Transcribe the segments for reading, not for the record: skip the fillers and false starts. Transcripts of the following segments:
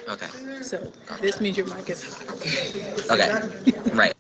Okay. So this means your mic is hot. Okay. Right.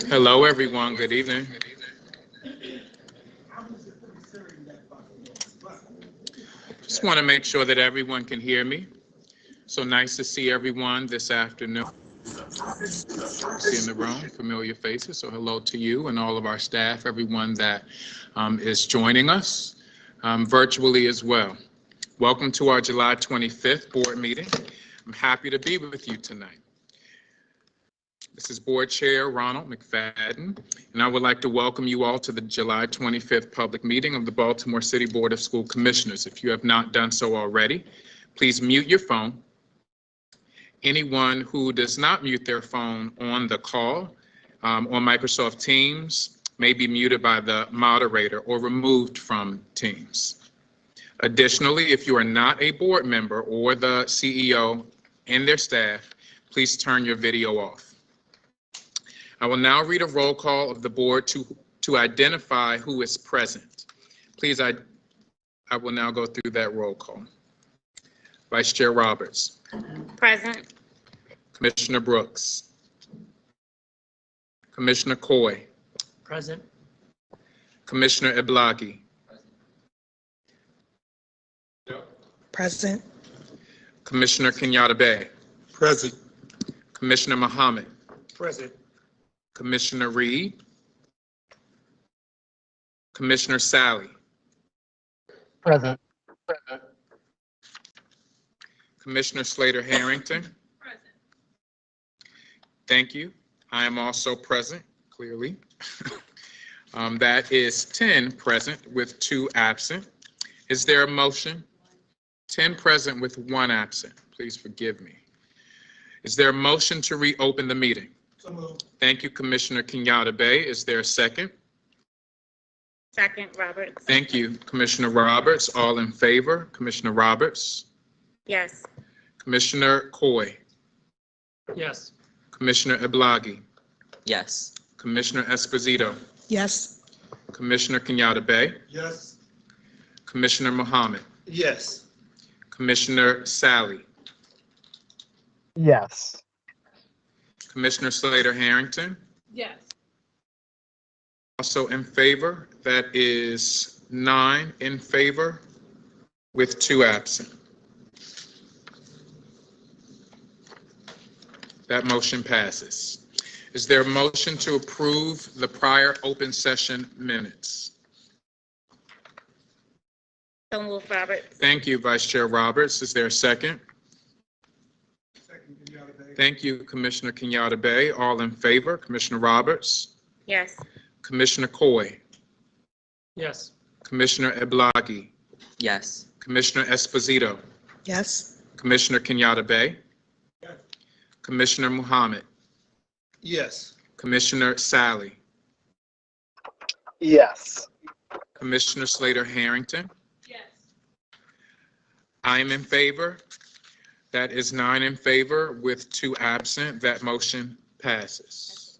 Hello, everyone. Good evening. Just want to make sure that everyone can hear me. So nice to see everyone this afternoon. See in the room, familiar faces. So hello to you and all of our staff, everyone that is joining us virtually as well. Welcome to our July 25th board meeting. I'm happy to be with you tonight. This is Board Chair Ronald McFadden, and I would like to welcome you all to the July 25th public meeting of the Baltimore City Board of School Commissioners. If you have not done so already, please mute your phone. Anyone who does not mute their phone on the call on Microsoft Teams may be muted by the moderator or removed from Teams. Additionally, if you are not a board member or the CEO and their staff, please turn your video off. I will now read a roll call of the board to identify who is present. Please, I will now go through that roll call. Vice Chair Roberts. Present. Commissioner Brooks. Commissioner Coy. Present. Commissioner Eblagi. Present. Commissioner Kenyatta Bay. Present. Commissioner Muhammad. Present. Commissioner Reed. Commissioner Sally, Present. Commissioner Slater Harrington. Present. Thank you. I am also present, clearly. That is 10 present with 2 absent. Is there a motion? 10 present with 1 absent. Please forgive me. Is there a motion to reopen the meeting? So moved. Thank you, Commissioner Kenyatta Bay. Is there a second? Second, Roberts. Thank you, Commissioner Roberts. All in favor? Commissioner Roberts, Yes. Commissioner Coy, Yes. Commissioner Eblagi, Yes. Commissioner Esposito, Yes. Commissioner Kenyatta Bay, Yes. Commissioner Mohammed, Yes. Commissioner Sally, Yes. Commissioner Slater Harrington. Yes. Also in favor, that is 9 in favor with 2 absent. That motion passes. Is there a motion to approve the prior open session minutes? So move, Roberts. Thank you, Vice Chair Roberts. Is there a second? Second, Kenyatta Bay. Thank you, Commissioner Kenyatta Bay. All in favor, Commissioner Roberts, Yes. Commissioner Coy, Yes. Commissioner Eblagi, Yes. Commissioner Esposito, Yes. Commissioner Kenyatta Bay, Yes. Commissioner Muhammad, Yes. Commissioner Sally, Yes. Commissioner Slater Harrington. Yes. I am in favor. That is 9 in favor with 2 absent. That motion passes.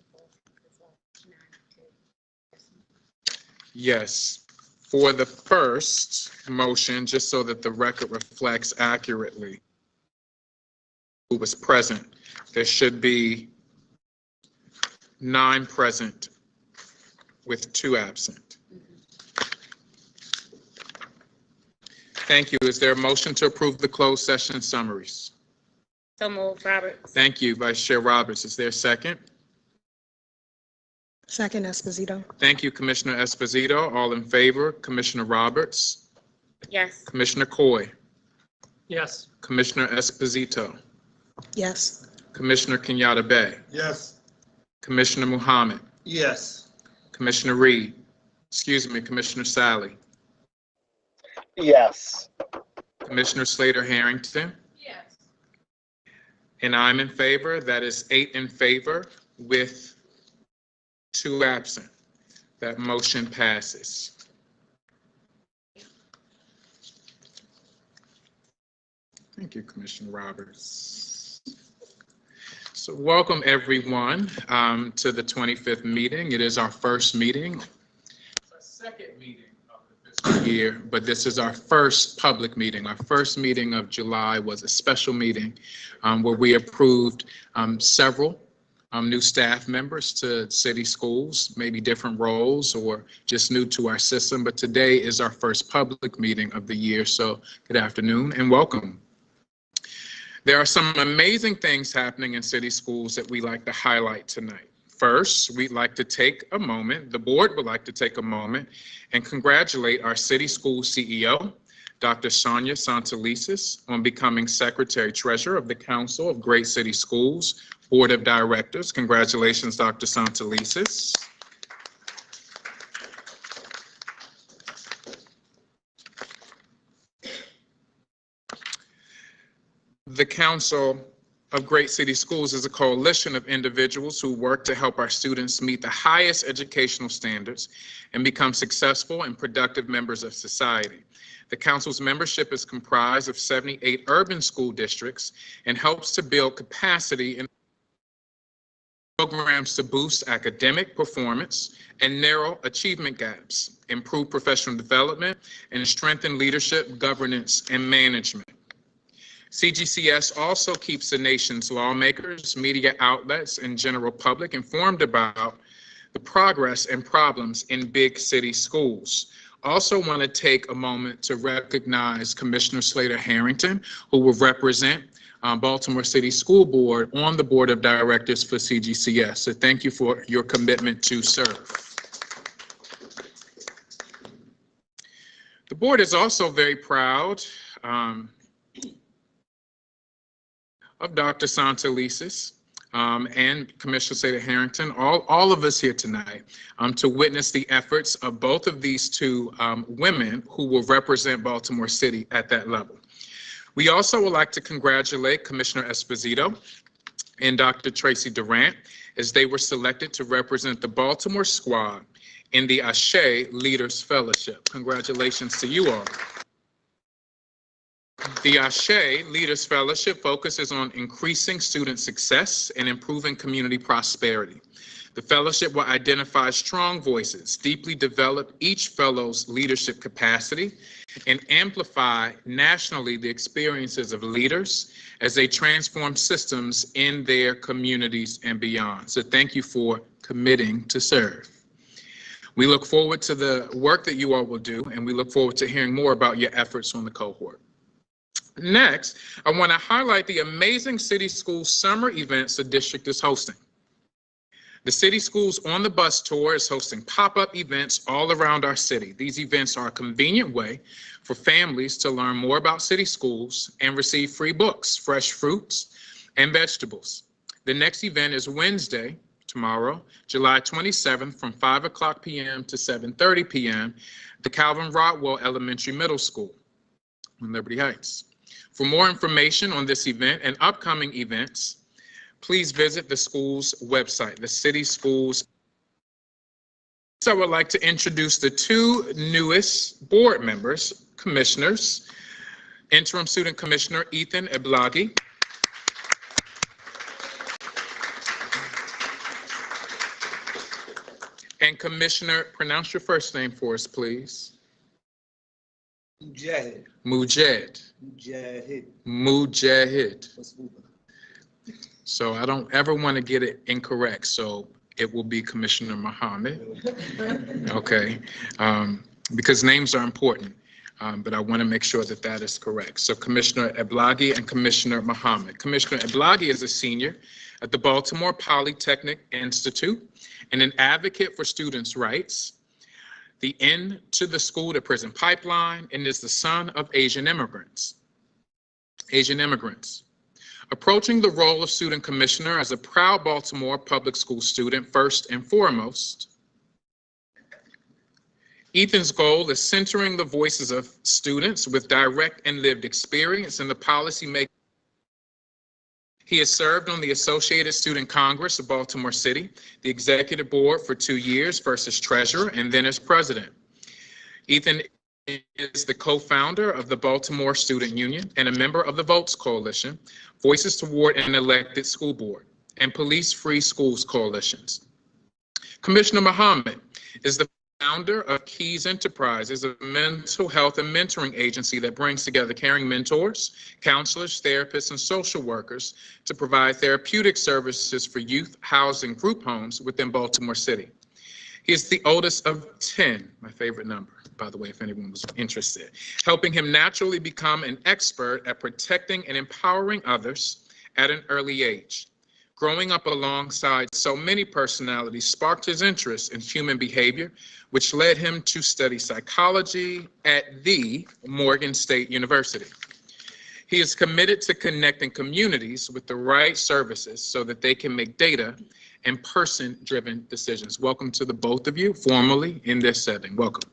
Yes. For the first motion, just so that the record reflects accurately who was present, there should be 9 present with 2 absent. Thank you. Is there a motion to approve the closed session summaries? So move, Roberts. Thank you, Vice Chair Roberts. Is there a second? Second, Esposito. Thank you, Commissioner Esposito. All in favor, Commissioner Roberts, Yes. Commissioner Coy, Yes. Commissioner Esposito, Yes. Commissioner Kenyatta Bay, Yes. Commissioner Muhammad, Yes. Commissioner Reed, Commissioner Sally, Yes. Commissioner Slater Harrington, Yes. and I'm in favor. That is 8 in favor with 2 absent. That motion passes. Thank you, Commissioner Roberts. So welcome, everyone, to the 25th meeting. It is our first meeting. It's our second meeting of the fiscal year, but this is our first public meeting. Our first meeting of July was a special meeting where we approved several new staff members to city schools, maybe different roles or just new to our system. But today is our first public meeting of the year. So good afternoon and welcome. There are some amazing things happening in city schools that we like to highlight tonight. First, we'd like to take a moment, the board would like to take a moment and congratulate our city school CEO, Dr. Sonia Santelises, on becoming Secretary Treasurer of the Council of Great City Schools Board of Directors. Congratulations, Dr. Santelises. The Council of Great City Schools is a coalition of individuals who work to help our students meet the highest educational standards and become successful and productive members of society. The council's membership is comprised of 78 urban school districts and helps to build capacity in programs to boost academic performance and narrow achievement gaps, improve professional development, and strengthen leadership, governance, and management. CGCS also keeps the nation's lawmakers, media outlets, and general public informed about the progress and problems in big city schools. Also want to take a moment to recognize Commissioner Slater Harrington, who will represent Baltimore City School Board on the Board of Directors for CGCS. So thank you for your commitment to serve. The board is also very proud of Dr. Santelises and Commissioner Seda Harrington, all of us here tonight, to witness the efforts of both of these two women who will represent Baltimore City at that level. We also would like to congratulate Commissioner Esposito and Dr. Tracy Durant as they were selected to represent the Baltimore squad in the Ashe Leaders Fellowship. Congratulations to you all. The Ashe Leaders Fellowship focuses on increasing student success and improving community prosperity. The fellowship will identify strong voices, deeply develop each fellow's leadership capacity, and amplify nationally the experiences of leaders as they transform systems in their communities and beyond. So thank you for committing to serve. We look forward to the work that you all will do, and we look forward to hearing more about your efforts on the cohort. Next, I want to highlight the amazing City Schools summer events the district is hosting. The City Schools on the Bus Tour is hosting pop-up events all around our city. These events are a convenient way for families to learn more about city schools and receive free books, fresh fruits, and vegetables. The next event is Wednesday, tomorrow, July 27th from 5 p.m. to 7:30 p.m. at the Calvin Rodwell Elementary Middle School in Liberty Heights. For more information on this event and upcoming events, please visit the school's website, the City Schools. So I would like to introduce the two newest board members, commissioners, Interim Student Commissioner Ethan Eblagi and Commissioner, pronounce your first name for us, please. Mujahid. Mujahid. Mujahid. Mujahid. So I don't ever want to get it incorrect, so it will be Commissioner Muhammad. Okay, because names are important, but I want to make sure that that is correct. So Commissioner Eblagi and Commissioner Muhammad. Commissioner Eblagi is a senior at the Baltimore Polytechnic Institute and an advocate for students' rights, the end to the school to prison pipeline, and is the son of Asian immigrants. Approaching the role of student commissioner as a proud Baltimore public school student first and foremost, Ethan's goal is centering the voices of students with direct and lived experience in the policy making. He has served on the Associated Student Congress of Baltimore City, the executive board for 2 years, first as treasurer and then as president. Ethan is the co-founder of the Baltimore Student Union and a member of the Votes Coalition, Voices Toward an Elected School Board, and Police Free Schools Coalitions. Commissioner Muhammad is the founder of Keys Enterprises, a mental health and mentoring agency that brings together caring mentors, counselors, therapists, and social workers to provide therapeutic services for youth housed in group homes within Baltimore City. He is the oldest of 10, my favorite number, by the way, if anyone was interested, helping him naturally become an expert at protecting and empowering others at an early age. Growing up alongside so many personalities sparked his interest in human behavior, which led him to study psychology at the Morgan State University. He is committed to connecting communities with the right services so that they can make data and person-driven decisions. Welcome to the both of you formally in this setting. Welcome.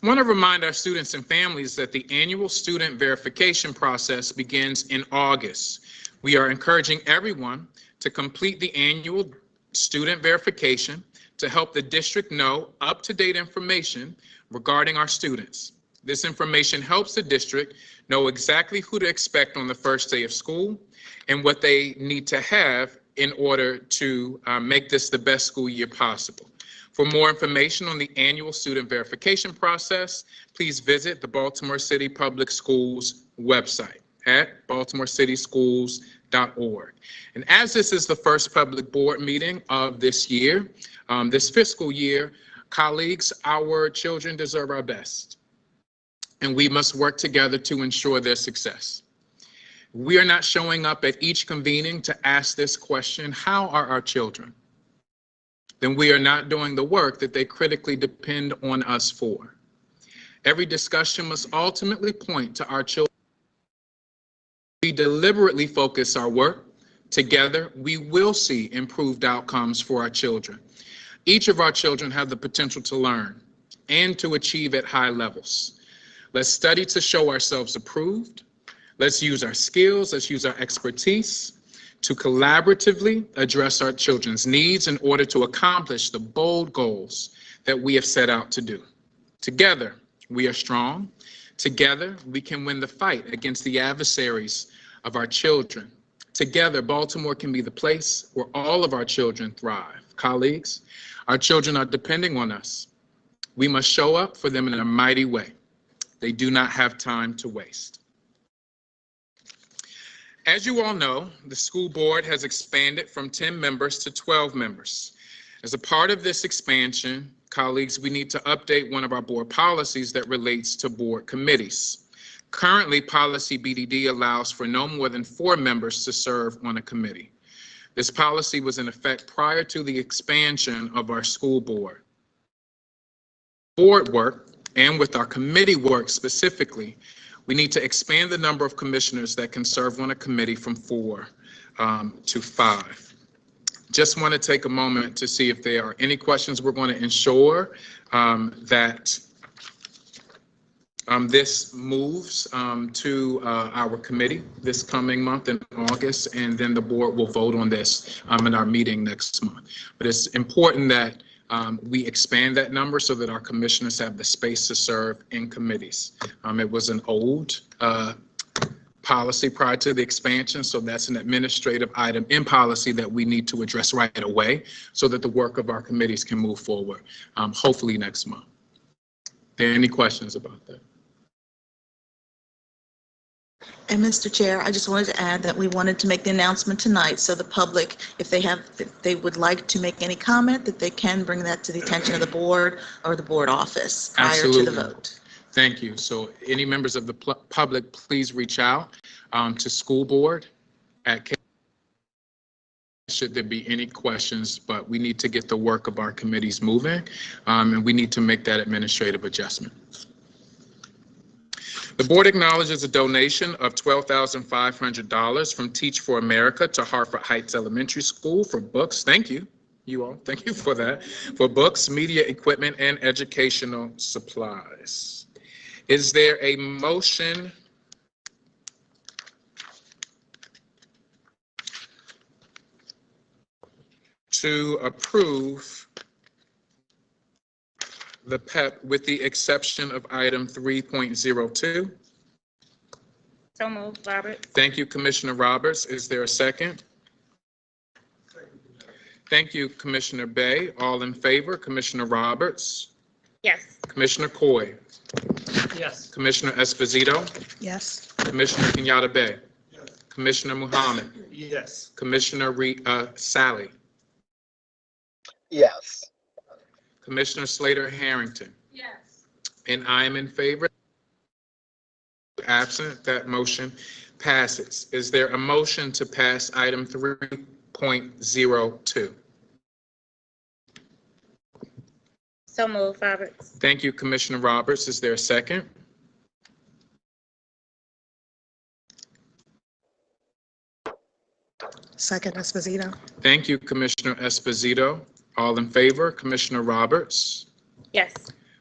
I want to remind our students and families that the annual student verification process begins in August. We are encouraging everyone to complete the annual student verification to help the district know up-to-date information regarding our students. This information helps the district know exactly who to expect on the first day of school and what they need to have in order to make this the best school year possible. For more information on the annual student verification process, please visit the Baltimore City Public Schools website at baltimorecityschools.org. And as this is the first public board meeting of this year, this fiscal year, colleagues, our children deserve our best, and we must work together to ensure their success. We are not showing up at each convening to ask this question: how are our children? then we are not doing the work that they critically depend on us for. Every discussion must ultimately point to our children. We deliberately focus our work. Together, we will see improved outcomes for our children. Each of our children have the potential to learn and to achieve at high levels. Let's study to show ourselves approved. Let's use our skills, let's use our expertise to collaboratively address our children's needs in order to accomplish the bold goals that we have set out to do. Together, we are strong. Together, we can win the fight against the adversaries of our children. Together, Baltimore can be the place where all of our children thrive. Colleagues, our children are depending on us. We must show up for them in a mighty way. They do not have time to waste. As you all know, the school board has expanded from 10 members to 12 members. As a part of this expansion, colleagues, we need to update one of our board policies that relates to board committees. Currently, policy BDD allows for no more than 4 members to serve on a committee. This policy was in effect prior to the expansion of our school board. Board work, and with our committee work specifically, we need to expand the number of commissioners that can serve on a committee from 4 to 5. Just want to take a moment to see if there are any questions. We're going to ensure that this moves to our committee this coming month in August, and then the board will vote on this in our meeting next month. But it's important that we expand that number so that our commissioners have the space to serve in committees. It was an old policy prior to the expansion, so that's an administrative item in policy that we need to address right away so that the work of our committees can move forward, hopefully next month. Are there any questions about that? And Mr. Chair, I just wanted to add that we wanted to make the announcement tonight so the public, if they would like to make any comment, that they can bring that to the attention of the board or the board office prior Absolutely. to the vote. Thank you. So any members of the public, please reach out to school board at should there be any questions, but we need to get the work of our committees moving, and we need to make that administrative adjustment. The board acknowledges a donation of $12,500 from Teach for America to Hartford Heights Elementary School for books. Thank you, you all. Thank you for that. For books, media equipment, and educational supplies. Is there a motion to approve the PEP with the exception of item 3.02? So moved, Roberts. Thank you, Commissioner Roberts. Is there a second? Thank you, Commissioner Bay. All in favor? Commissioner Roberts? Yes. Commissioner Coy? Yes. Commissioner Esposito? Yes. Commissioner Kenyatta Bay? Commissioner Muhammad? Yes. Commissioner Sally? Yes. Commissioner Slater Harrington? Yes. And I am in favor. Absent, that motion passes. Is there a motion to pass item 3.02? So moved, Roberts. Thank you, Commissioner Roberts. Is there a second? Second, Esposito. Thank you, Commissioner Esposito. All in favor? Commissioner Roberts? Yes.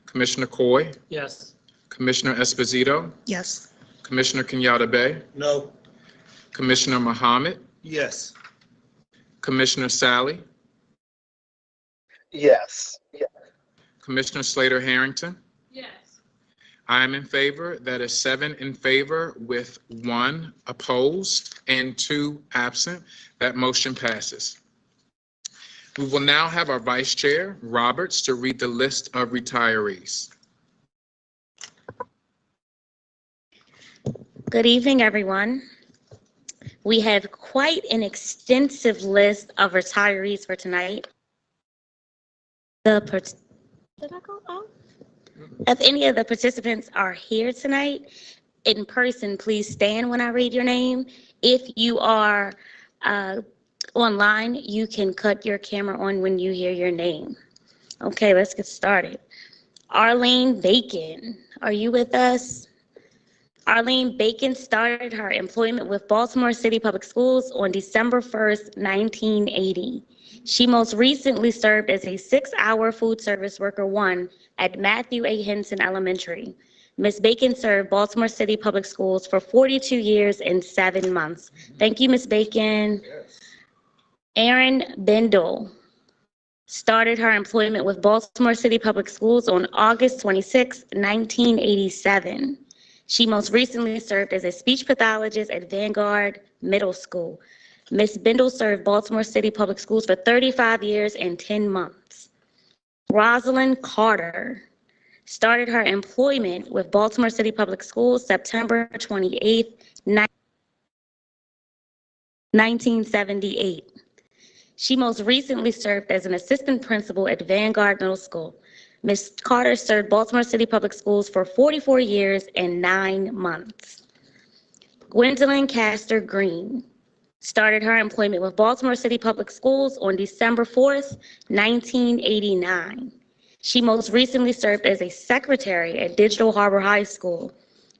Commissioner Coy? Yes. Commissioner Esposito? Yes. Commissioner Kenyatta Bay? No. Commissioner Muhammad? Yes. Commissioner Sally? Yes. Commissioner Slater Harrington? Yes. I am in favor. That is 7 in favor with 1 opposed and 2 absent. That motion passes. We will now have our Vice Chair, Roberts, to read the list of retirees. Good evening, everyone. We have quite an extensive list of retirees for tonight. Did I go off? If any of the participants are here tonight in person, please stand when I read your name. If you are Online, you can cut your camera on when you hear your name. Okay, let's get started. Arlene Bacon, are you with us? Arlene Bacon started her employment with Baltimore City Public Schools on December 1st, 1980. She most recently served as a 6-hour food service worker 1 at Matthew A. Henson Elementary. Ms. Bacon served Baltimore City Public Schools for 42 years and 7 months. Thank you, Ms. Bacon. Erin Bendel started her employment with Baltimore City Public Schools on August 26, 1987. She most recently served as a speech pathologist at Vanguard Middle School. Ms. Bendel served Baltimore City Public Schools for 35 years and 10 months. Rosalind Carter started her employment with Baltimore City Public Schools September 28, 1978. She most recently served as an assistant principal at Vanguard Middle School. Ms. Carter served Baltimore City Public Schools for 44 years and 9 months. Gwendolyn Castor Green started her employment with Baltimore City Public Schools on December 4th, 1989. She most recently served as a secretary at Digital Harbor High School.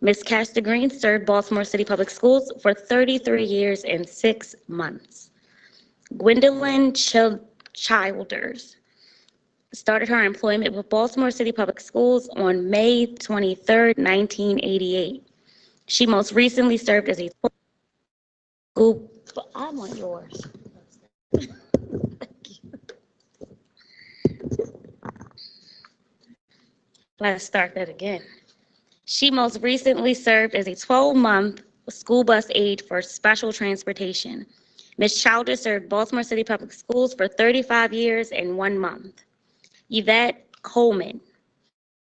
Ms. Castor Green served Baltimore City Public Schools for 33 years and 6 months. Gwendolyn Childers started her employment with Baltimore City Public Schools on May 23rd, 1988. She most recently served as a I want yours. Let's start that again. She most recently served as a 12-month school bus aide for special transportation. Ms. Childers served Baltimore City Public Schools for 35 years and 1 month. Yvette Coleman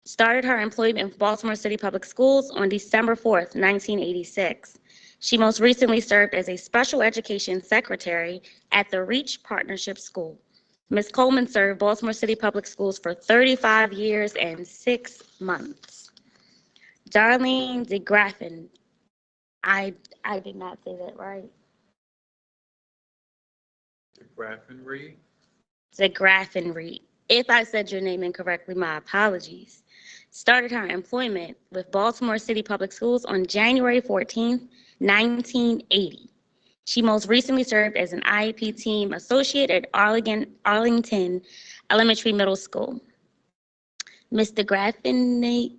started her employment with Baltimore City Public Schools on December 4th, 1986. She most recently served as a special education secretary at the Reach Partnership School. Ms. Coleman served Baltimore City Public Schools for 35 years and 6 months. Darlene DeGraffin, I did not say that right. Graffinreed. DeGraffenreid. If I said your name incorrectly, my apologies. Started her employment with Baltimore City Public Schools on January 14th, 1980. She most recently served as an IEP team associate at Arlington Elementary Middle School. Ms. DeGraffenreid,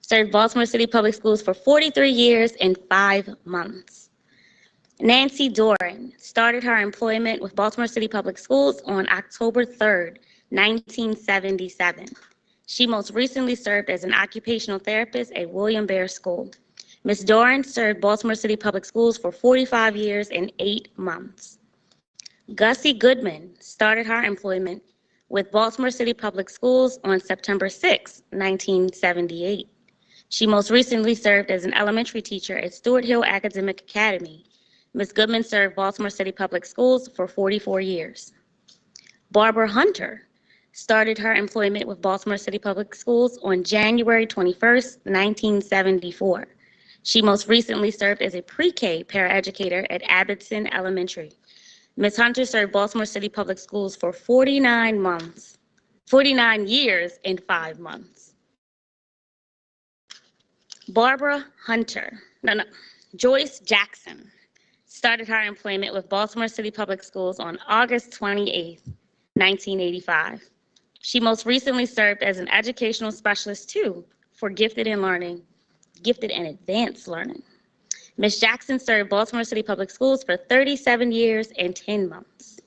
served Baltimore City Public Schools for 43 years and 5 months. Nancy Doran started her employment with Baltimore City Public Schools on October 3rd, 1977. She most recently served as an occupational therapist at William Bear School. Ms. Doran served Baltimore City Public Schools for 45 years and 8 months. Gussie Goodman started her employment with Baltimore City Public Schools on September 6, 1978. She most recently served as an elementary teacher at Stewart Hill Academic Academy. Ms. Goodman served Baltimore City Public Schools for 44 years. Barbara Hunter started her employment with Baltimore City Public Schools on January 21st, 1974. She most recently served as a pre-K paraeducator at Abbottson Elementary. Ms. Hunter served Baltimore City Public Schools for 49 years and 5 months. Joyce Jackson started her employment with Baltimore City Public Schools on August 28th, 1985. She most recently served as an educational specialist too for gifted and advanced learning. Ms. Jackson served Baltimore City Public Schools for 37 years and 10 months.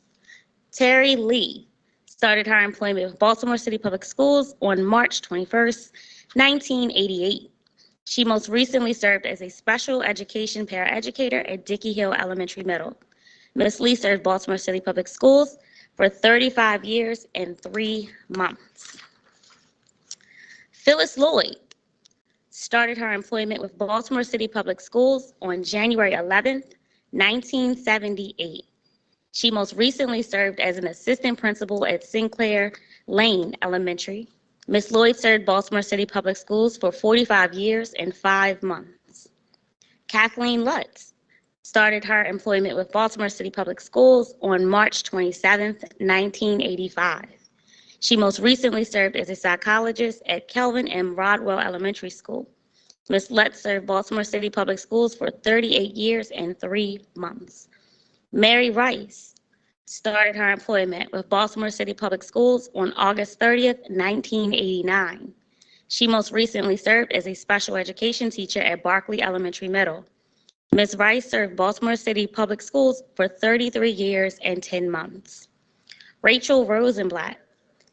Terry Lee started her employment with Baltimore City Public Schools on March 21st, 1988. She most recently served as a special education paraeducator at Dickey Hill Elementary Middle. Ms. Lee served Baltimore City Public Schools for 35 years and 3 months. Phyllis Lloyd started her employment with Baltimore City Public Schools on January 11th, 1978. She most recently served as an assistant principal at Sinclair Lane Elementary. Ms. Lloyd served Baltimore City Public Schools for 45 years and 5 months. Kathleen Lutz started her employment with Baltimore City Public Schools on March 27, 1985. She most recently served as a psychologist at Kelvin M. Rodwell Elementary School. Ms. Lutz served Baltimore City Public Schools for 38 years and 3 months. Mary Rice started her employment with Baltimore City Public Schools on August 30th, 1989. She most recently served as a special education teacher at Barkley Elementary Middle. Ms. Rice served Baltimore City Public Schools for 33 years and 10 months. Rachel Rosenblatt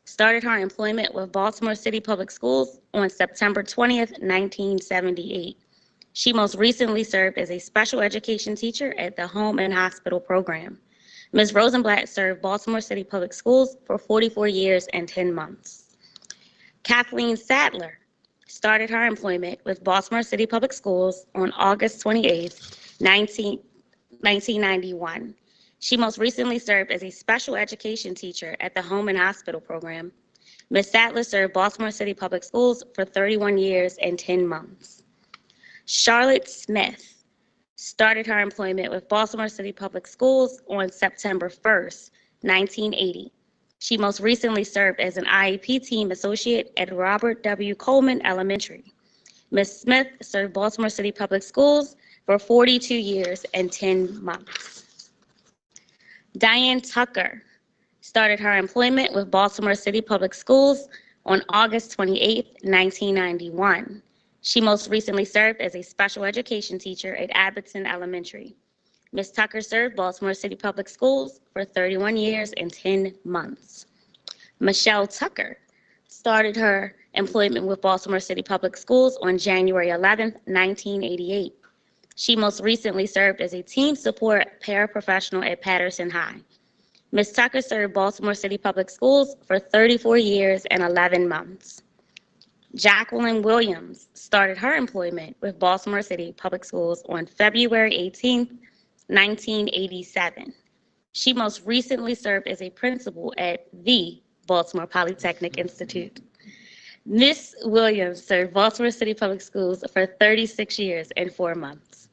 started her employment with Baltimore City Public Schools on September 20th, 1978. She most recently served as a special education teacher at the Home and Hospital Program. Ms. Rosenblatt served Baltimore City Public Schools for 44 years and 10 months. Kathleen Sadler started her employment with Baltimore City Public Schools on August 28, 1991. She most recently served as a special education teacher at the Home and Hospital Program. Ms. Sadler served Baltimore City Public Schools for 31 years and 10 months. Charlotte Smith started her employment with Baltimore City Public Schools on September 1st, 1980. She most recently served as an IEP team associate at Robert W. Coleman Elementary. Ms. Smith served Baltimore City Public Schools for 42 years and 10 months. Diane Tucker started her employment with Baltimore City Public Schools on August 28, 1991. She most recently served as a special education teacher at Abbottson Elementary. Ms. Tucker served Baltimore City Public Schools for 31 years and 10 months. Michelle Tucker started her employment with Baltimore City Public Schools on January 11, 1988. She most recently served as a team support paraprofessional at Patterson High. Ms. Tucker served Baltimore City Public Schools for 34 years and 11 months. Jacqueline Williams started her employment with Baltimore City Public Schools on February 18, 1987. She most recently served as a principal at the Baltimore Polytechnic Institute. Ms. Williams served Baltimore City Public Schools for 36 years and 4 months.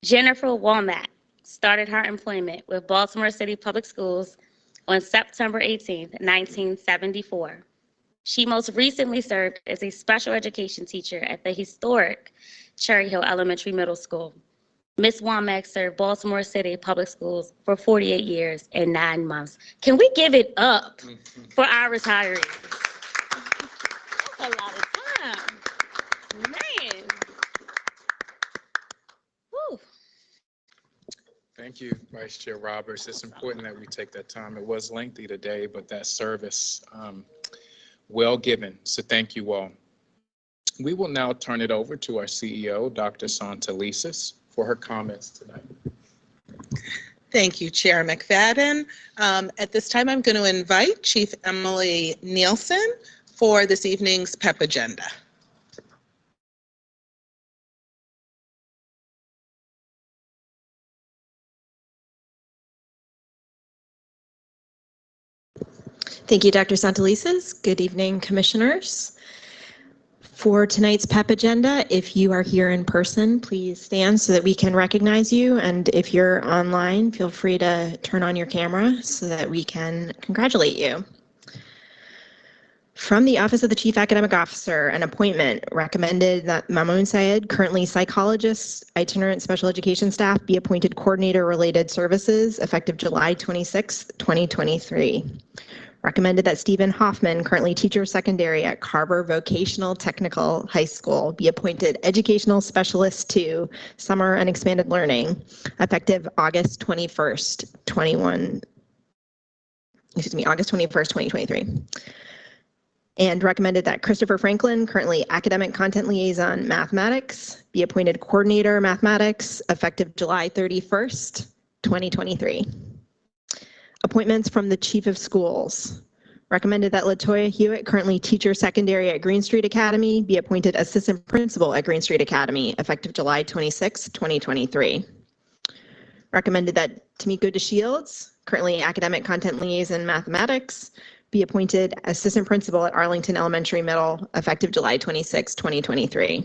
Jennifer Womack started her employment with Baltimore City Public Schools on September 18, 1974. She most recently served as a special education teacher at the historic Cherry Hill Elementary Middle School. Ms. Womack served Baltimore City Public Schools for 48 years and 9 months. Can we give it up for our retirees? That's a lot of time. Man. Whew. Thank you, Vice Chair Roberts. It's important that we take that time. It was lengthy today, but that service, well given. So thank you all. We will now turn it over to our CEO, Dr. Santelises, for her comments tonight. Thank you, Chair McFadden. At this time, I'm going to invite Chief Emily Nielsen for this evening's PEP agenda. Thank you, Dr. Santelises. Good evening, commissioners. For tonight's PEP agenda, if you are here in person, please stand so that we can recognize you. And if you're online, feel free to turn on your camera so that we can congratulate you. From the Office of the Chief Academic Officer, an appointment recommended that Mamoun Syed, currently psychologist, itinerant special education staff, be appointed coordinator related services effective July 26, 2023. Recommended that Stephen Hoffman, currently teacher secondary at Carver Vocational Technical High School, be appointed educational specialist 2, summer and expanded learning, effective August 21st, 2023. And recommended that Christopher Franklin, currently academic content liaison mathematics, be appointed coordinator mathematics, effective July 31st, 2023. Appointments from the Chief of Schools. Recommended that Latoya Hewitt, currently teacher secondary at Green Street Academy, be appointed assistant principal at Green Street Academy, effective July 26, 2023. Recommended that Tamiko DeShields, currently academic content liaison mathematics, be appointed assistant principal at Arlington Elementary Middle, effective July 26, 2023.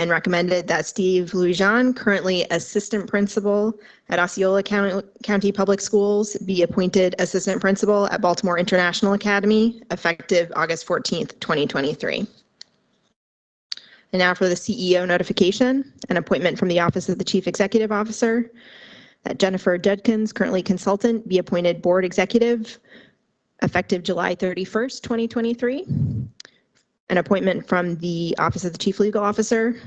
And recommended that Steve Louis-Jean, currently assistant principal at Osceola County Public Schools, be appointed assistant principal at Baltimore International Academy, effective August 14th, 2023. And now for the CEO notification, an appointment from the Office of the Chief Executive Officer, that Jennifer Judkins, currently consultant, be appointed board executive, effective July 31st, 2023. An appointment from the Office of the Chief Legal Officer,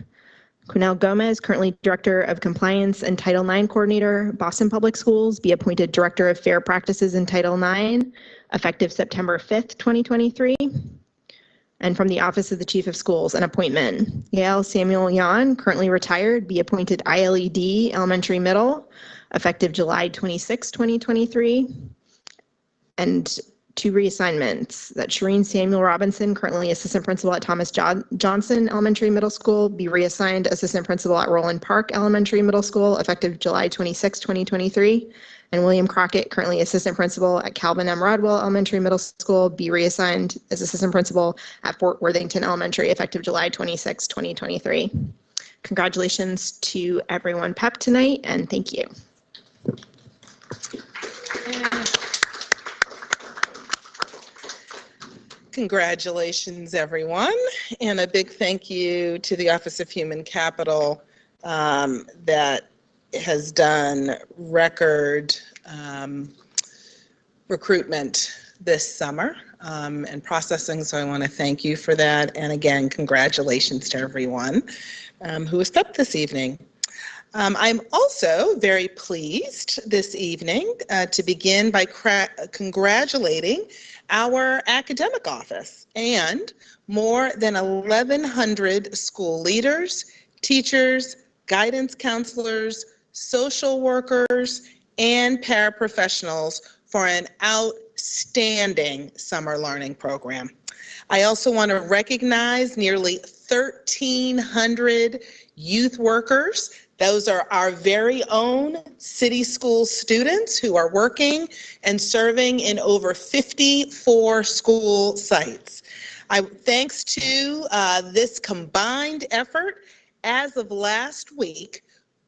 Quinel Gomez, currently Director of Compliance and Title IX Coordinator, Boston Public Schools, be appointed Director of Fair Practices in Title IX, effective September 5th, 2023. And from the Office of the Chief of Schools, an appointment. Yael Samuel Yan, currently retired, be appointed ILED Elementary Middle, effective July 26, 2023. And 2 reassignments, that Shireen Samuel Robinson, currently Assistant Principal at Thomas Johnson Elementary Middle School, be reassigned Assistant Principal at Roland Park Elementary Middle School, effective July 26, 2023. And William Crockett, currently Assistant Principal at Calvin M. Rodwell Elementary Middle School, be reassigned as Assistant Principal at Fort Worthington Elementary, effective July 26, 2023. Congratulations to everyone PEP tonight, and thank you. Congratulations, everyone, and a big thank you to the Office of Human Capital that has done record recruitment this summer and processing, so I want to thank you for that. And again, congratulations to everyone who is up this evening. I'm also very pleased this evening to begin by congratulating our academic office and more than 1,100 school leaders, teachers, guidance counselors, social workers, and paraprofessionals for an outstanding summer learning program. I also want to recognize nearly 1,300 youth workers. Those are our very own city school students who are working and serving in over 54 school sites. Thanks to this combined effort, as of last week,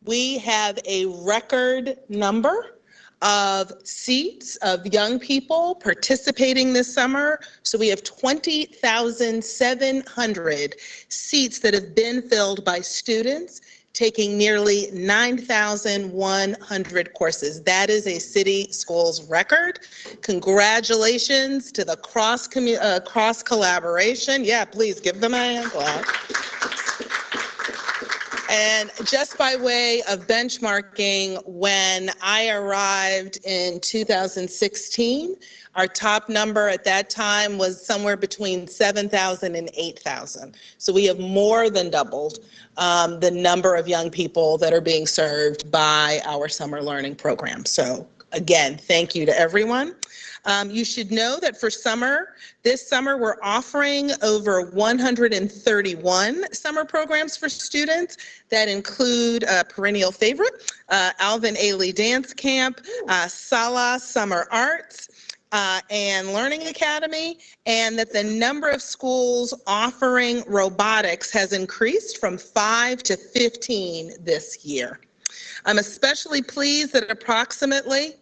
we have a record number of seats of young people participating this summer. So we have 20,700 seats that have been filled by students taking nearly 9,100 courses. That is a city schools record. Congratulations to the cross collaboration. Yeah, please give them a hand clap. And just by way of benchmarking, when I arrived in 2016, our top number at that time was somewhere between 7,000 and 8,000. So we have more than doubled the number of young people that are being served by our summer learning program. So again, thank you to everyone. You should know that for this summer, we're offering over 131 summer programs for students that include Perennial Favorite, Alvin Ailey Dance Camp, Sala Summer Arts, and Learning Academy, and that the number of schools offering robotics has increased from 5 to 15 this year. I'm especially pleased that approximately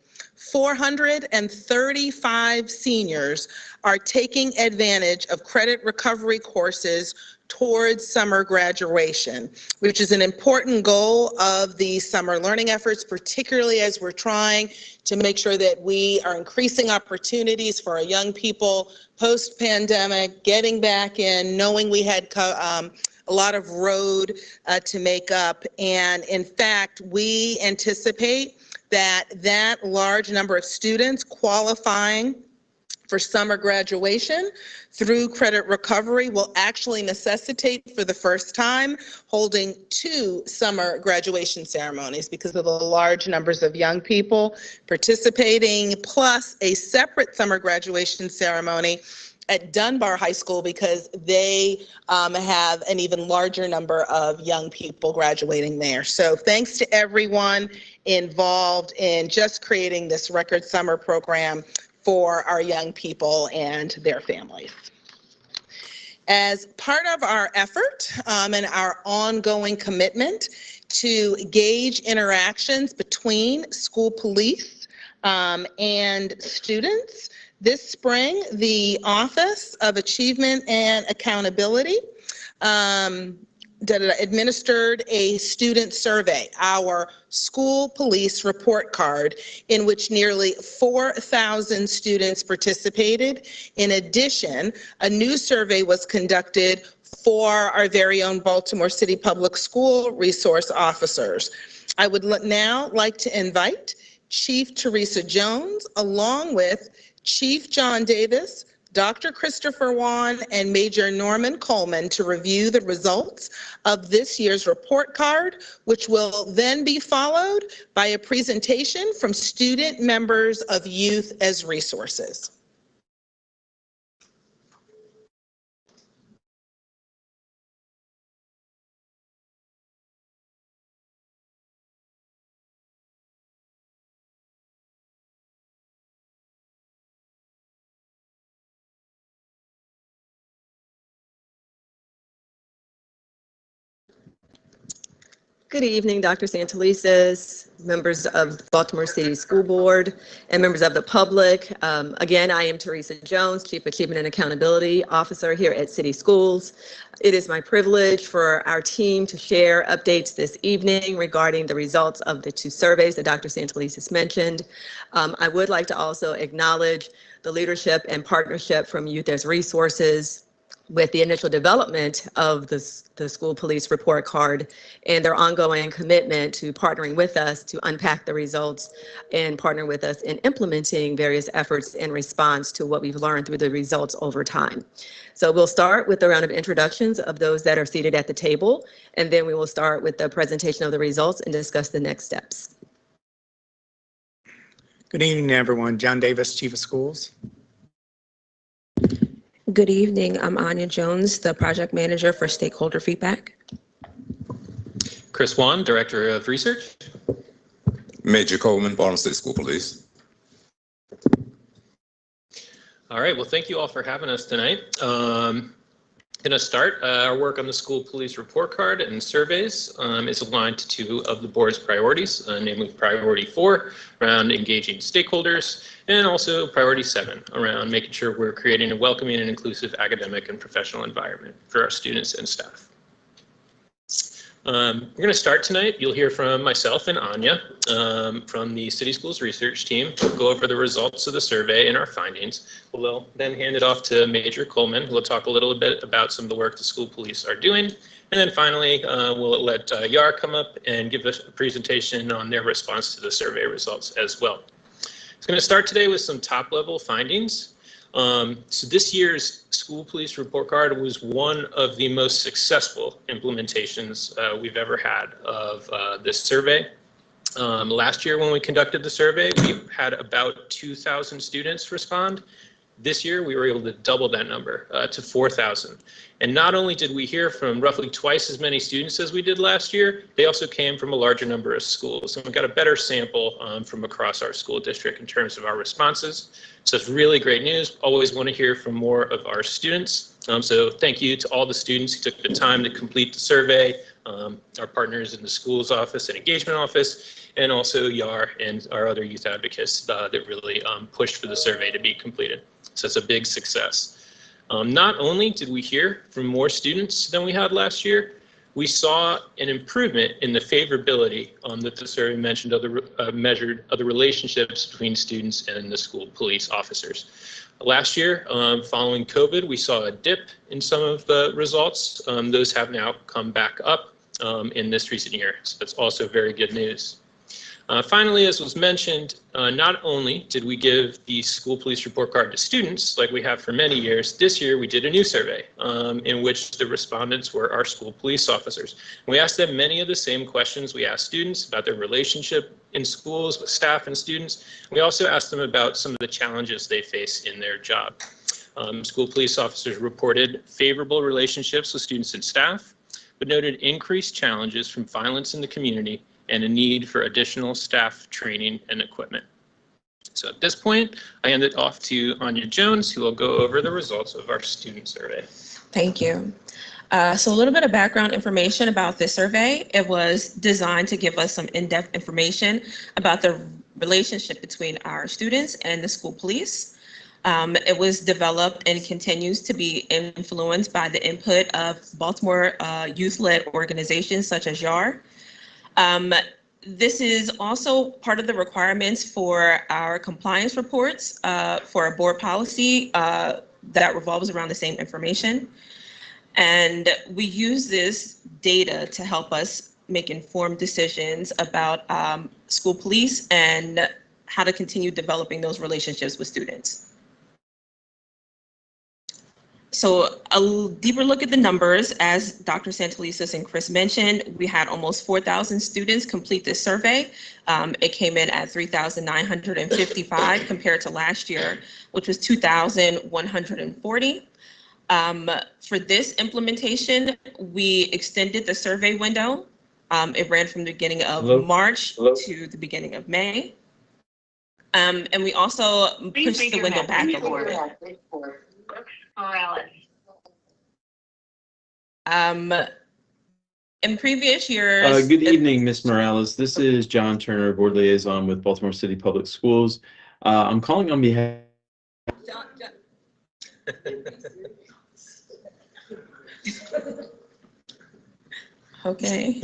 435 seniors are taking advantage of credit recovery courses towards summer graduation, which is an important goal of the summer learning efforts, particularly as we're trying to make sure that we are increasing opportunities for our young people post-pandemic, getting back in, knowing we had a lot of road to make up. And in fact, we anticipate that large number of students qualifying for summer graduation through credit recovery will actually necessitate for the first time holding 2 summer graduation ceremonies because of the large numbers of young people participating, plus a separate summer graduation ceremony at Dunbar High School because they have an even larger number of young people graduating there. So thanks to everyone involved in just creating this record summer program for our young people and their families. As part of our effort and our ongoing commitment to gauge interactions between school police and students, this spring, the Office of Achievement and Accountability administered a student survey, our school police report card, in which nearly 4,000 students participated. In addition, a new survey was conducted for our very own Baltimore City Public School resource officers. I would now like to invite Chief Teresa Jones, along with Chief John Davis, Dr. Christopher Wan, and Major Norman Coleman to review the results of this year's report card, which will then be followed by a presentation from student members of Youth as Resources. Good evening, Dr. Santelises, members of the Baltimore City School Board, and members of the public. Again, I am Teresa Jones, Chief Achievement and Accountability Officer here at City Schools. It is my privilege for our team to share updates this evening regarding the results of the two surveys that Dr. Santelises mentioned. I would like to also acknowledge the leadership and partnership from Youth as Resources with the initial development of the school police report card and their ongoing commitment to partnering with us to unpack the results and partner with us in implementing various efforts in response to what we've learned through the results over time. So we'll start with a round of introductions of those that are seated at the table, and then we will start with the presentation of the results and discuss the next steps. Good evening, everyone. John Davis, Chief of Schools. Good evening. I'm Anya Jones, the project manager for stakeholder feedback. Chris Wan, Director of Research. Major Coleman, Baltimore City School Police. All right, well, thank you all for having us tonight. Going to start our work on the school police report card and surveys is aligned to two of the board's priorities, namely priority 4 around engaging stakeholders, and also priority 7 around making sure we're creating a welcoming and inclusive academic and professional environment for our students and staff. We're going to start tonight. You'll hear from myself and Anya from the City Schools research team. We'll go over the results of the survey and our findings. We'll then hand it off to Major Coleman, who will talk a little bit about some of the work the school police are doing. And then finally, we'll let Yar come up and give us a presentation on their response to the survey results as well. I'm going to start today with some top-level findings. So this year's school police report card was one of the most successful implementations we've ever had of this survey. Last year when we conducted the survey, we had about 2,000 students respond. This year we were able to double that number to 4,000. And not only did we hear from roughly twice as many students as we did last year, they also came from a larger number of schools. And we got a better sample from across our school district in terms of our responses. So it's really great news. Always want to hear from more of our students. So thank you to all the students who took the time to complete the survey, our partners in the schools office and engagement office, and also YAR and our other youth advocates that really pushed for the survey to be completed. So it's a big success. Not only did we hear from more students than we had last year, we saw an improvement in the favorability that the survey mentioned of the measured of the relationships between students and the school police officers. Last year, following COVID, we saw a dip in some of the results. Those have now come back up in this recent year. So that's also very good news. Finally, as was mentioned, not only did we give the school police report card to students like we have for many years, this year we did a new survey in which the respondents were our school police officers. We asked them many of the same questions we asked students about their relationship in schools with staff and students. We also asked them about some of the challenges they face in their job. School police officers reported favorable relationships with students and staff, but noted increased challenges from violence in the community and a need for additional staff training and equipment. So at this point, I hand it off to Anya Jones, who will go over the results of our student survey. Thank you. So a little bit of background information about this survey. It was designed to give us some in-depth information about the relationship between our students and the school police. It was developed and continues to be influenced by the input of Baltimore youth-led organizations such as YAR. This is also part of the requirements for our compliance reports for a board policy that revolves around the same information. And we use this data to help us make informed decisions about school police and how to continue developing those relationships with students. So a deeper look at the numbers, as Dr. Santelises and Chris mentioned, we had almost 4,000 students complete this survey. It came in at 3,955 compared to last year, which was 2,140. For this implementation, we extended the survey window. It ran from the beginning of March to the beginning of May. And we also pushed the window back a little bit. Morales. In previous years. Good evening, Ms. Morales. This is John Turner, Board Liaison with Baltimore City Public Schools. I'm calling on behalf. Okay.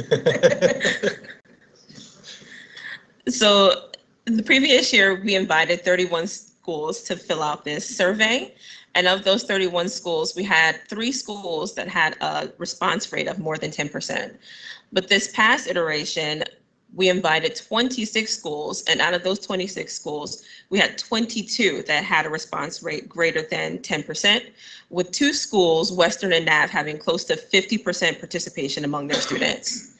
So the previous year, we invited 31 schools to fill out this survey. And of those 31 schools, we had 3 schools that had a response rate of more than 10%. But this past iteration, we invited 26 schools, and out of those 26 schools, we had 22 that had a response rate greater than 10%, with 2 schools, Western and Nav, having close to 50% participation among their students.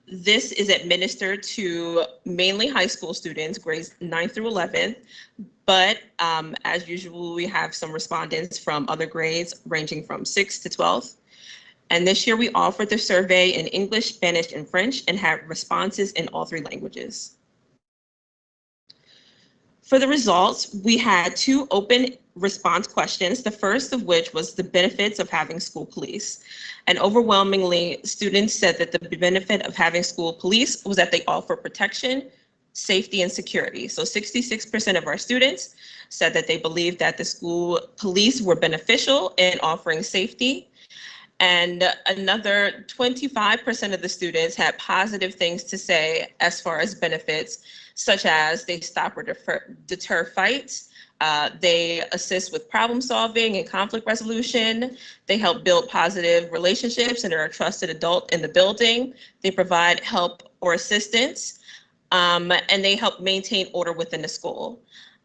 This is administered to mainly high school students, grades 9 through 11, but as usual, we have some respondents from other grades ranging from 6 to 12. And this year we offered the survey in English, Spanish, and French and had responses in all 3 languages. For the results, we had 2 open response questions, the first of which was the benefits of having school police. And overwhelmingly, students said that the benefit of having school police was that they offer protection, safety, and security. So 66% of our students said that they believed that the school police were beneficial in offering safety. And another 25% of the students had positive things to say as far as benefits, such as they stop or deter fights, they assist with problem solving and conflict resolution, they help build positive relationships and are a trusted adult in the building, they provide help or assistance, and they help maintain order within the school.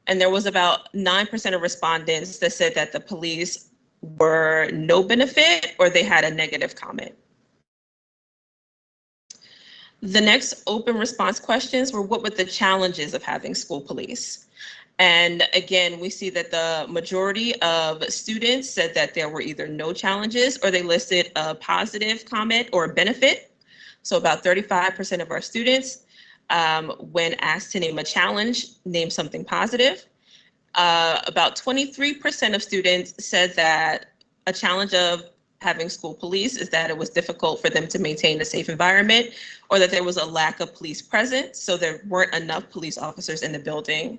And there was about 9% of respondents that said that the police were no benefit or they had a negative comment. The next open response questions were, what were the challenges of having school police? And again, we see that the majority of students said that there were either no challenges or they listed a positive comment or a benefit. So about 35% of our students, when asked to name a challenge, named something positive. About 23% of students said that a challenge of having school police is that it was difficult for them to maintain a safe environment or that there was a lack of police presence, so there weren't enough police officers in the building.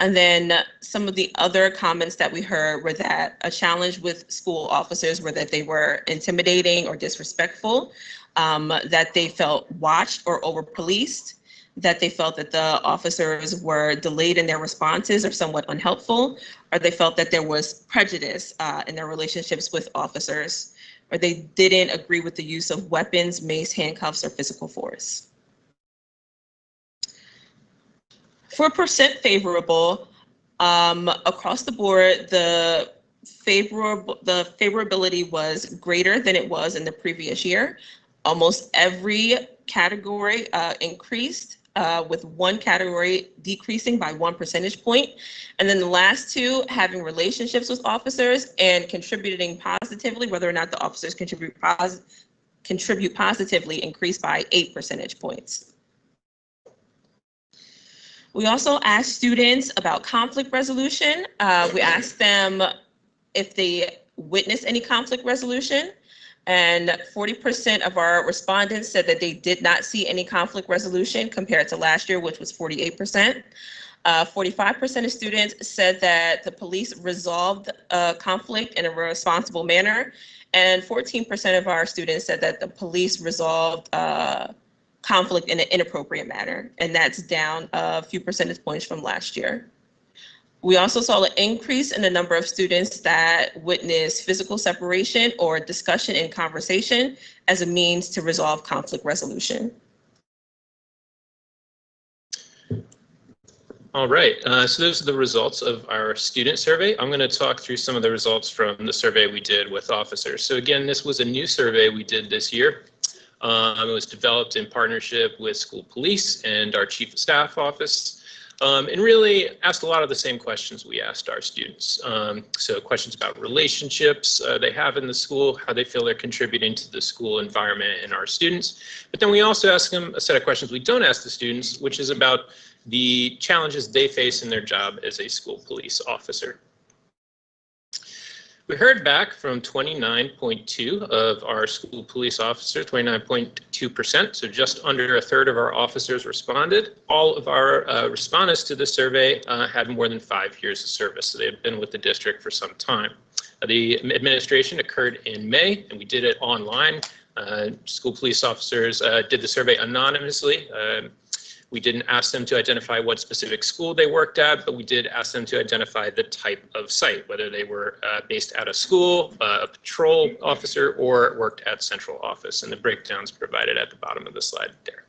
And then some of the other comments that we heard were that a challenge with school officers were that they were intimidating or disrespectful, that they felt watched or over-policed, that they felt that the officers were delayed in their responses or somewhat unhelpful, or they felt that there was prejudice in their relationships with officers, or they didn't agree with the use of weapons, mace, handcuffs, or physical force. For percent favorable, across the board, the favorability was greater than it was in the previous year. Almost every category increased, with one category decreasing by 1 percentage point. And then the last 2, having relationships with officers and contributing positively, whether or not the officers contribute positively, increased by 8 percentage points. We also asked students about conflict resolution. We asked them if they witnessed any conflict resolution, and 40% of our respondents said that they did not see any conflict resolution compared to last year, which was 48%. 45% of students said that the police resolved conflict in a responsible manner, and 14% of our students said that the police resolved conflict in an inappropriate manner, and that's down a few percentage points from last year. We also saw an increase in the number of students that witnessed physical separation or discussion and conversation as a means to resolve conflict resolution. All right, so those are the results of our student survey. I'm going to talk through some of the results from the survey we did with officers. So again, this was a new survey we did this year. It was developed in partnership with school police and our chief of staff office, and really asked a lot of the same questions we asked our students. So questions about relationships they have in the school, how they feel they're contributing to the school environment and our students. But then we also ask them a set of questions we don't ask the students, which is about the challenges they face in their job as a school police officer. We heard back from 29.2 of our school police officers, 29.2%, so just under a third of our officers responded. All of our respondents to the survey had more than 5 years of service, so they had been with the district for some time. The administration occurred in May, and we did it online. School police officers did the survey anonymously. We didn't ask them to identify what specific school they worked at, but we did ask them to identify the type of site, whether they were based at a school, a patrol officer, or worked at central office, and the breakdown's provided at the bottom of the slide there.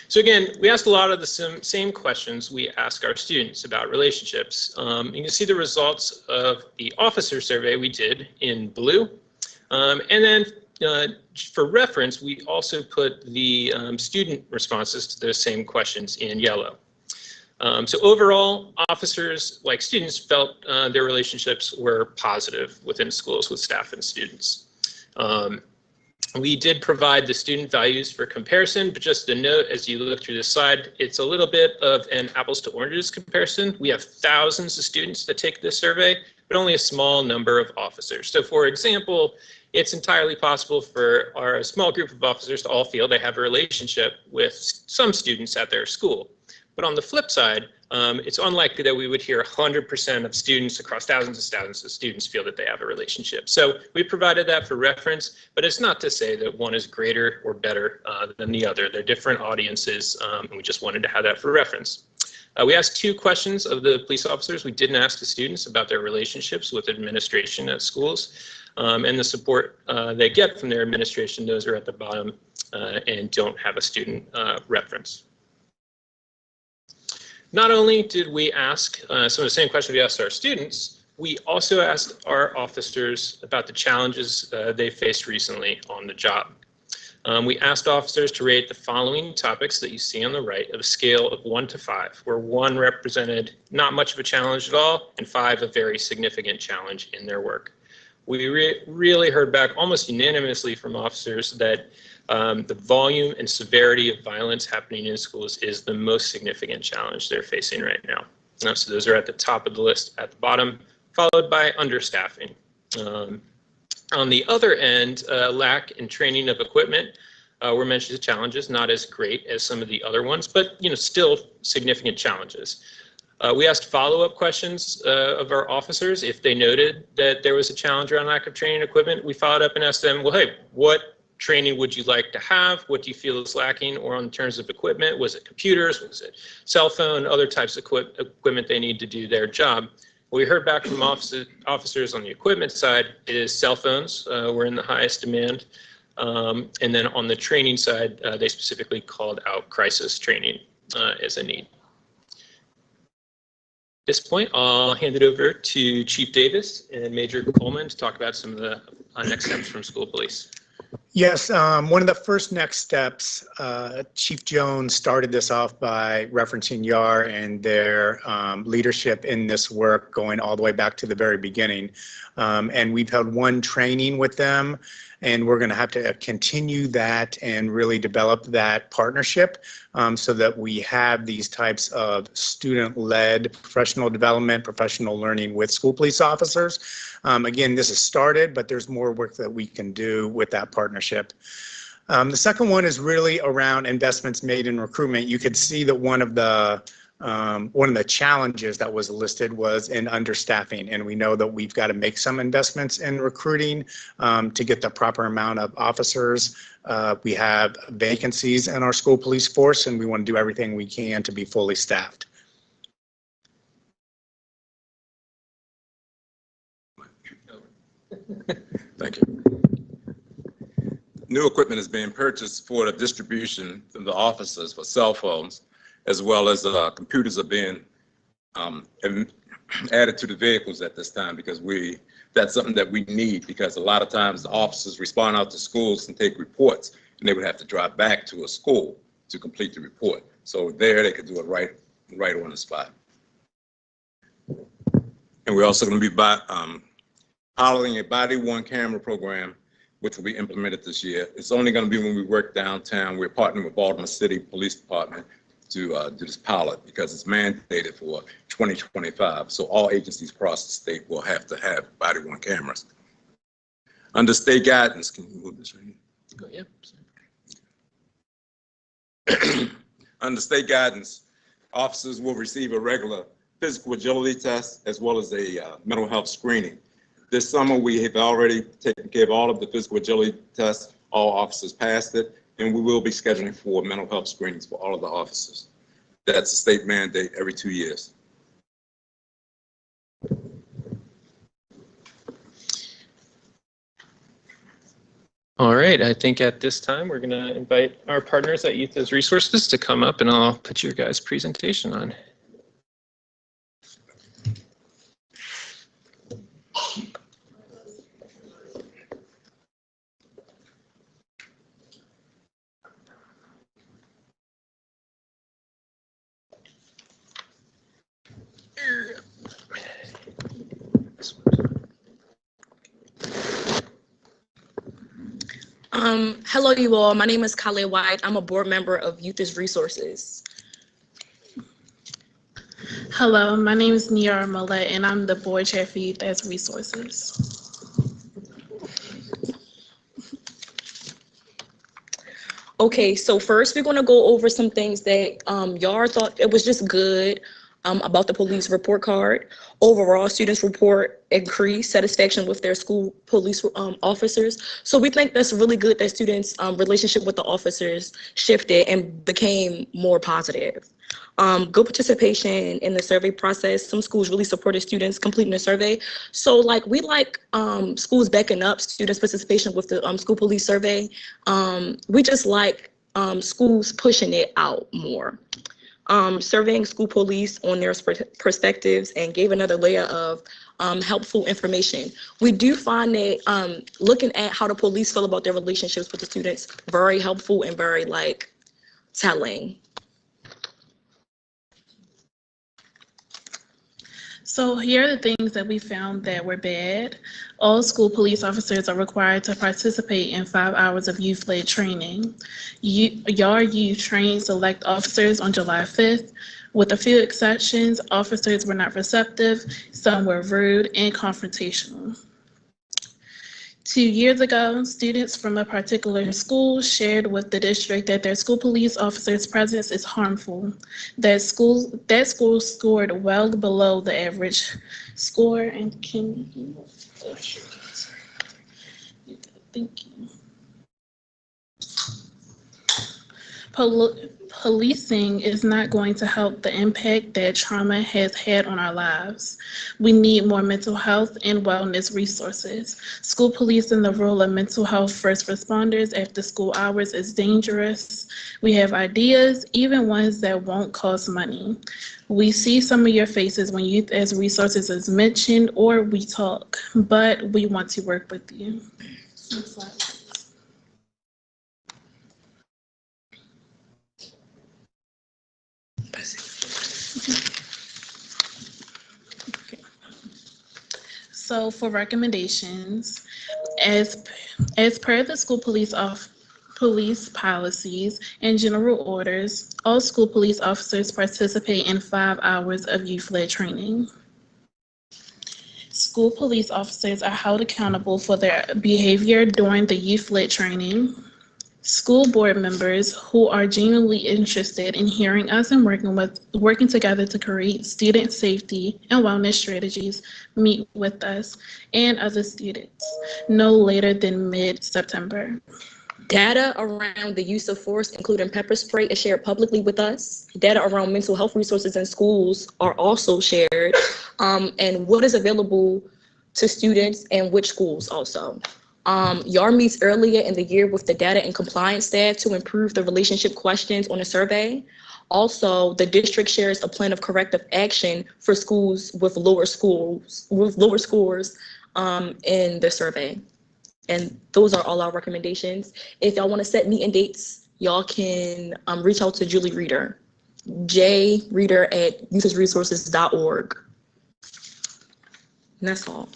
So again, we asked a lot of the same questions we ask our students about relationships. You can see the results of the officer survey we did in blue, and then for reference, we also put the student responses to those same questions in yellow. So overall, officers, like students, felt their relationships were positive within schools with staff and students. We did provide the student values for comparison, but just a note, as you look through this slide, it's a little bit of an apples to oranges comparison. We have thousands of students that take this survey, but only a small number of officers. So for example, it's entirely possible for our small group of officers to all feel they have a relationship with some students at their school. But on the flip side, it's unlikely that we would hear 100% of students across thousands of students feel that they have a relationship. So we provided that for reference, but it's not to say that one is greater or better than the other. They're different audiences, and we just wanted to have that for reference. We asked 2 questions of the police officers. We didn't ask the students about their relationships with administration at schools. And the support they get from their administration, those are at the bottom and don't have a student reference. Not only did we ask some of the same questions we asked our students, we also asked our officers about the challenges they faced recently on the job. We asked officers to rate the following topics that you see on the right of a scale of 1 to 5, where 1 represented not much of a challenge at all, and 5 a very significant challenge in their work. We really heard back almost unanimously from officers that the volume and severity of violence happening in schools is the most significant challenge they're facing right now. So those are at the top of the list at the bottom, followed by understaffing. On the other end, lack in training of equipment were mentioned as challenges, not as great as some of the other ones, but still significant challenges. We asked follow-up questions of our officers. If they noted that there was a challenge around lack of training equipment, we followed up and asked them, well, hey, what training would you like to have? What do you feel is lacking? Or in terms of equipment, was it computers? Was it cell phone? Other types of equipment they need to do their job? What we heard back from officers on the equipment side is cell phones were in the highest demand. And then on the training side, they specifically called out crisis training as a need. At this point, I'll hand it over to Chief Davis and Major Coleman to talk about some of the next steps from school police. Yes, one of the first next steps, Chief Jones started this off by referencing YAR and their leadership in this work going all the way back to the very beginning. And we've held one training with them, and we're going to have to continue that and really develop that partnership so that we have these types of student-led professional development, professional learning with school police officers. Again, this has started, but there's more work that we can do with that partnership. The second one is really around investments made in recruitment. You could see that one of the challenges that was listed was in understaffing, and we know that we've got to make some investments in recruiting to get the proper amount of officers. We have vacancies in our school police force, and we want to do everything we can to be fully staffed. Thank you. New equipment is being purchased for the distribution to the officers for cell phones, as well as computers are being added to the vehicles at this time because that's something that we need, because a lot of times the officers respond out to schools and take reports, and they would have to drive back to a school to complete the report. So there they could do it right on the spot. And we're also going to be piloting a body-worn camera program, which will be implemented this year. It's only going to be when we work downtown. We're partnering with Baltimore City Police Department to do this pilot because it's mandated for 2025. So all agencies across the state will have to have body-worn cameras. Under state guidance, can you move this right here? Go ahead. Under state guidance, officers will receive a regular physical agility test as well as a mental health screening. This summer, we have already taken care of all of the physical agility tests. All officers passed it, and we will be scheduling for mental health screenings for all of the officers. That's a state mandate every 2 years. All right, I think at this time, we're going to invite our partners at Youth as Resources to come up, and I'll put your guys' presentation on. Hello, you all. My name is Kale White. I'm a board member of Youth as Resources. Hello, my name is Niara Millett, and I'm the board chair for Youth as Resources. Okay, so first we're going to go over some things that y'all thought it was just good about the police report card. Overall, students report increased satisfaction with their school police officers. So we think that's really good that students' relationship with the officers shifted and became more positive. Good participation in the survey process. Some schools really supported students completing the survey. So we like schools backing up students' participation with the school police survey. We just like schools pushing it out more. Surveying school police on their perspectives and gave another layer of helpful information. We do find that looking at how the police feel about their relationships with the students, very helpful and very telling. So here are the things that we found that were bad. All school police officers are required to participate in 5 hours of youth-led training. YAR Youth trained select officers on July 5th. With a few exceptions, officers were not receptive, some were rude and confrontational. 2 years ago, students from a particular school shared with the district that their school police officer's presence is harmful. That school scored well below the average score and thank you. Policing is not going to help the impact that trauma has had on our lives. We need more mental health and wellness resources. School police in the role of mental health first responders after school hours is dangerous. We have ideas, even ones that won't cost money. We see some of your faces when Youth as Resources is mentioned or we talk, but we want to work with you. Next slide. So for recommendations, as per the school police policies and general orders, all school police officers participate in 5 hours of youth-led training. School police officers are held accountable for their behavior during the youth-led training. School board members who are genuinely interested in hearing us and working together to create student safety and wellness strategies meet with us and other students no later than mid-September. Data around the use of force, including pepper spray, is shared publicly with us. Data around mental health resources in schools are also shared, and what is available to students and which schools also. YAR meets earlier in the year with the data and compliance staff to improve the relationship questions on the survey. Also, the district shares a plan of corrective action for schools with lower scores in the survey. And those are all our recommendations. If y'all want to set meeting dates, y'all can reach out to Julie Reeder, jreeder@youthresources.org. And that's all.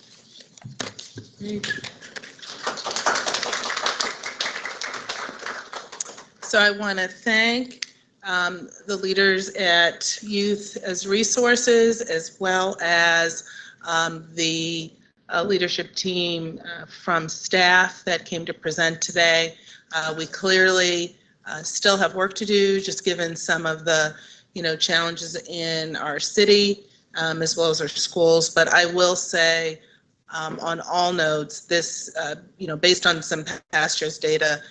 So I want to thank the leaders at Youth as Resources, as well as the leadership team from staff that came to present today. We clearly still have work to do, just given some of the challenges in our city, as well as our schools. But I will say, on all notes, this, based on some past year's data,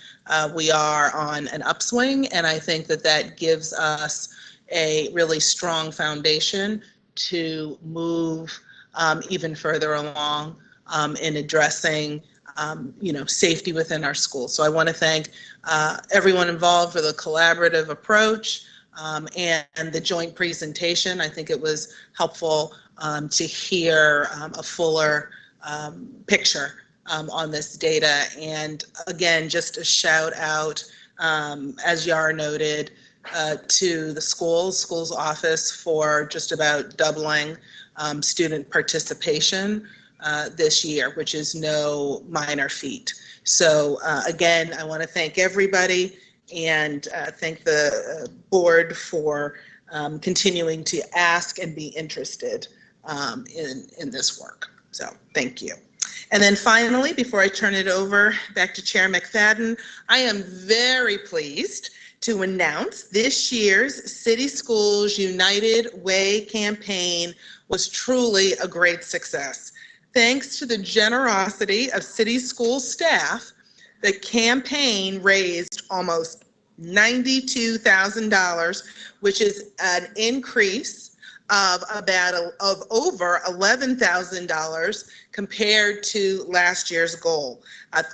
we are on an upswing, and I think that gives us a really strong foundation to move even further along in addressing, safety within our schools. So I want to thank everyone involved for the collaborative approach and the joint presentation. I think it was helpful to hear a fuller picture on this data. And again, just a shout out, as Yar noted, to the schools office for just about doubling student participation this year, which is no minor feat. So again, I want to thank everybody and thank the board for continuing to ask and be interested in this work. So thank you. And then finally, before I turn it over back to Chair McFadden, I am very pleased to announce this year's City Schools United Way campaign was truly a great success. Thanks to the generosity of city school staff, the campaign raised almost $92,000, which is an increase of over $11,000 compared to last year's goal.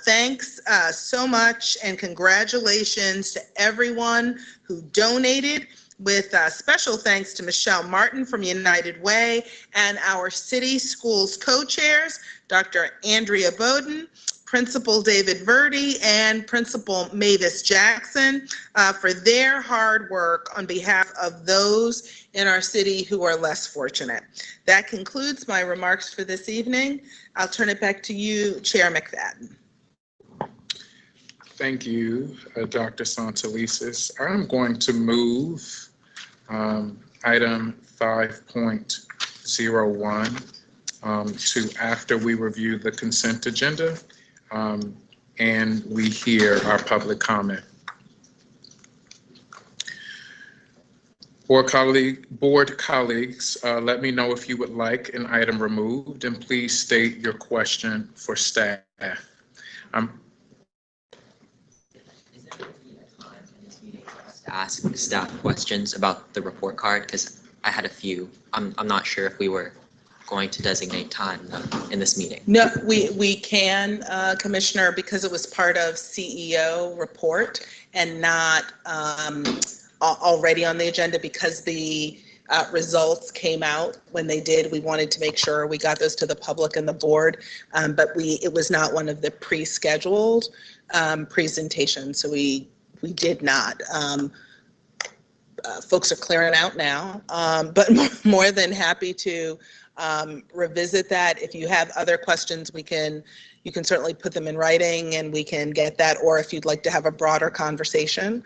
Thanks so much, and congratulations to everyone who donated, with special thanks to Michelle Martin from United Way and our city schools co-chairs, Dr. Andrea Bowden, Principal David Verdi, and Principal Mavis Jackson for their hard work on behalf of those in our city who are less fortunate. That concludes my remarks for this evening. I'll turn it back to you, Chair McFadden. Thank you, Dr. Santelises. I'm going to move item 5.01 to after we review the consent agenda and we hear our public comment. Board colleagues, let me know if you would like an item removed, and please state your question for staff. Ask staff questions about the report card, because I had a few. I'm not sure if we were going to designate time in this meeting. No, we can, Commissioner, because it was part of CEO report and not already on the agenda, because the results came out when they did. We wanted to make sure we got those to the public and the board, but it was not one of the pre-scheduled presentations, so we did not. Folks are clearing out now, but more than happy to revisit that. If you have other questions, you can certainly put them in writing and we can get that. Or if you'd like to have a broader conversation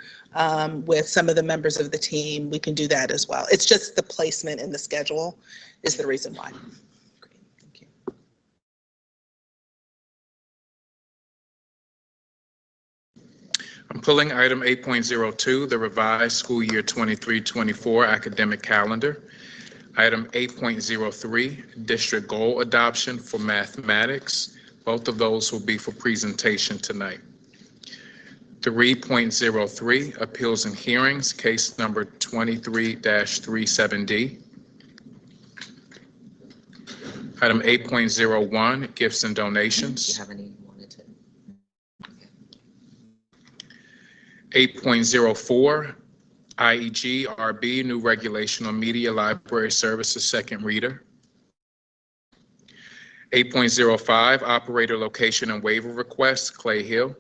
with some of the members of the team, we can do that as well. It's just the placement in the schedule is the reason why. Great, thank you. I'm pulling item 8.02, the revised school year 23-24 academic calendar. Item 8.03, district goal adoption for mathematics. Both of those will be for presentation tonight. 3.03, appeals and hearings, case number 23-37D. Item 8.01, gifts and donations. Do you have any you wanted to? 8.04, IEG RB, new regulation on media library services, second reader. 8.05, operator location and waiver request, Clay Hill.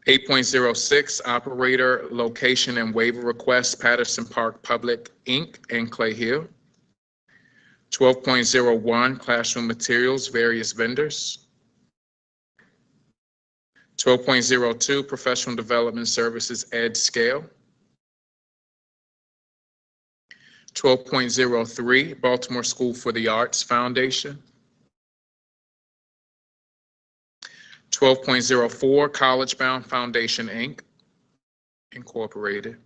8.06, operator location and waiver request, Patterson Park Public, Inc. and Clay Hill. 12.01, classroom materials, various vendors. 12.02, professional development services, Ed Scale. 12.03, Baltimore School for the Arts Foundation. 12.04, College Bound Foundation, Inc., Incorporated.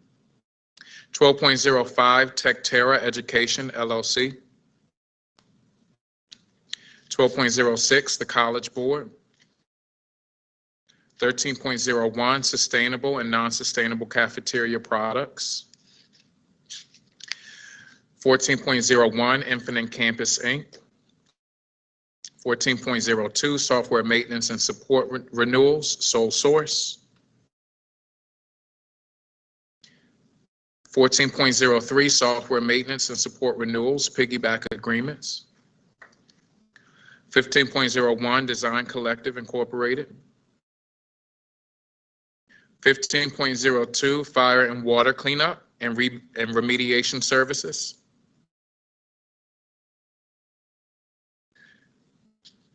12.05, Tech-Terra Education, LLC. 12.06, the College Board. 13.01, Sustainable and Non-Sustainable Cafeteria Products. 14.01, Infinite Campus, Inc. 14.02, Software Maintenance and Support Renewals, Sole Source. 14.03, Software Maintenance and Support Renewals, Piggyback Agreements. 15.01, Design Collective, Incorporated. 15.02, Fire and Water Cleanup and Remediation Services.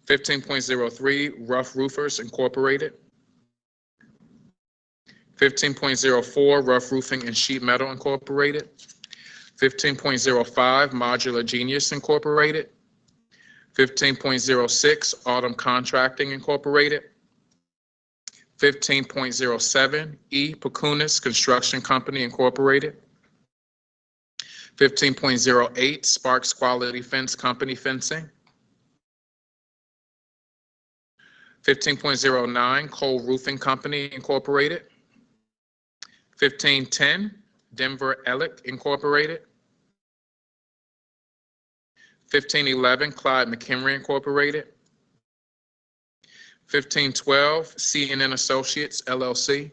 15.03, Rough Roofers, Incorporated. 15.04, Rough Roofing and Sheet Metal, Incorporated. 15.05, Modular Genius, Incorporated. 15.06, Autumn Contracting, Incorporated. 15.07, E. Pacunas Construction Company, Incorporated. 15.08, Sparks Quality Fence Company Fencing. 15.09, Cole Roofing Company, Incorporated. 15.10, Denver Ellick, Incorporated. 15.11, Clyde McHenry, Incorporated. 15.12, CNN Associates, LLC.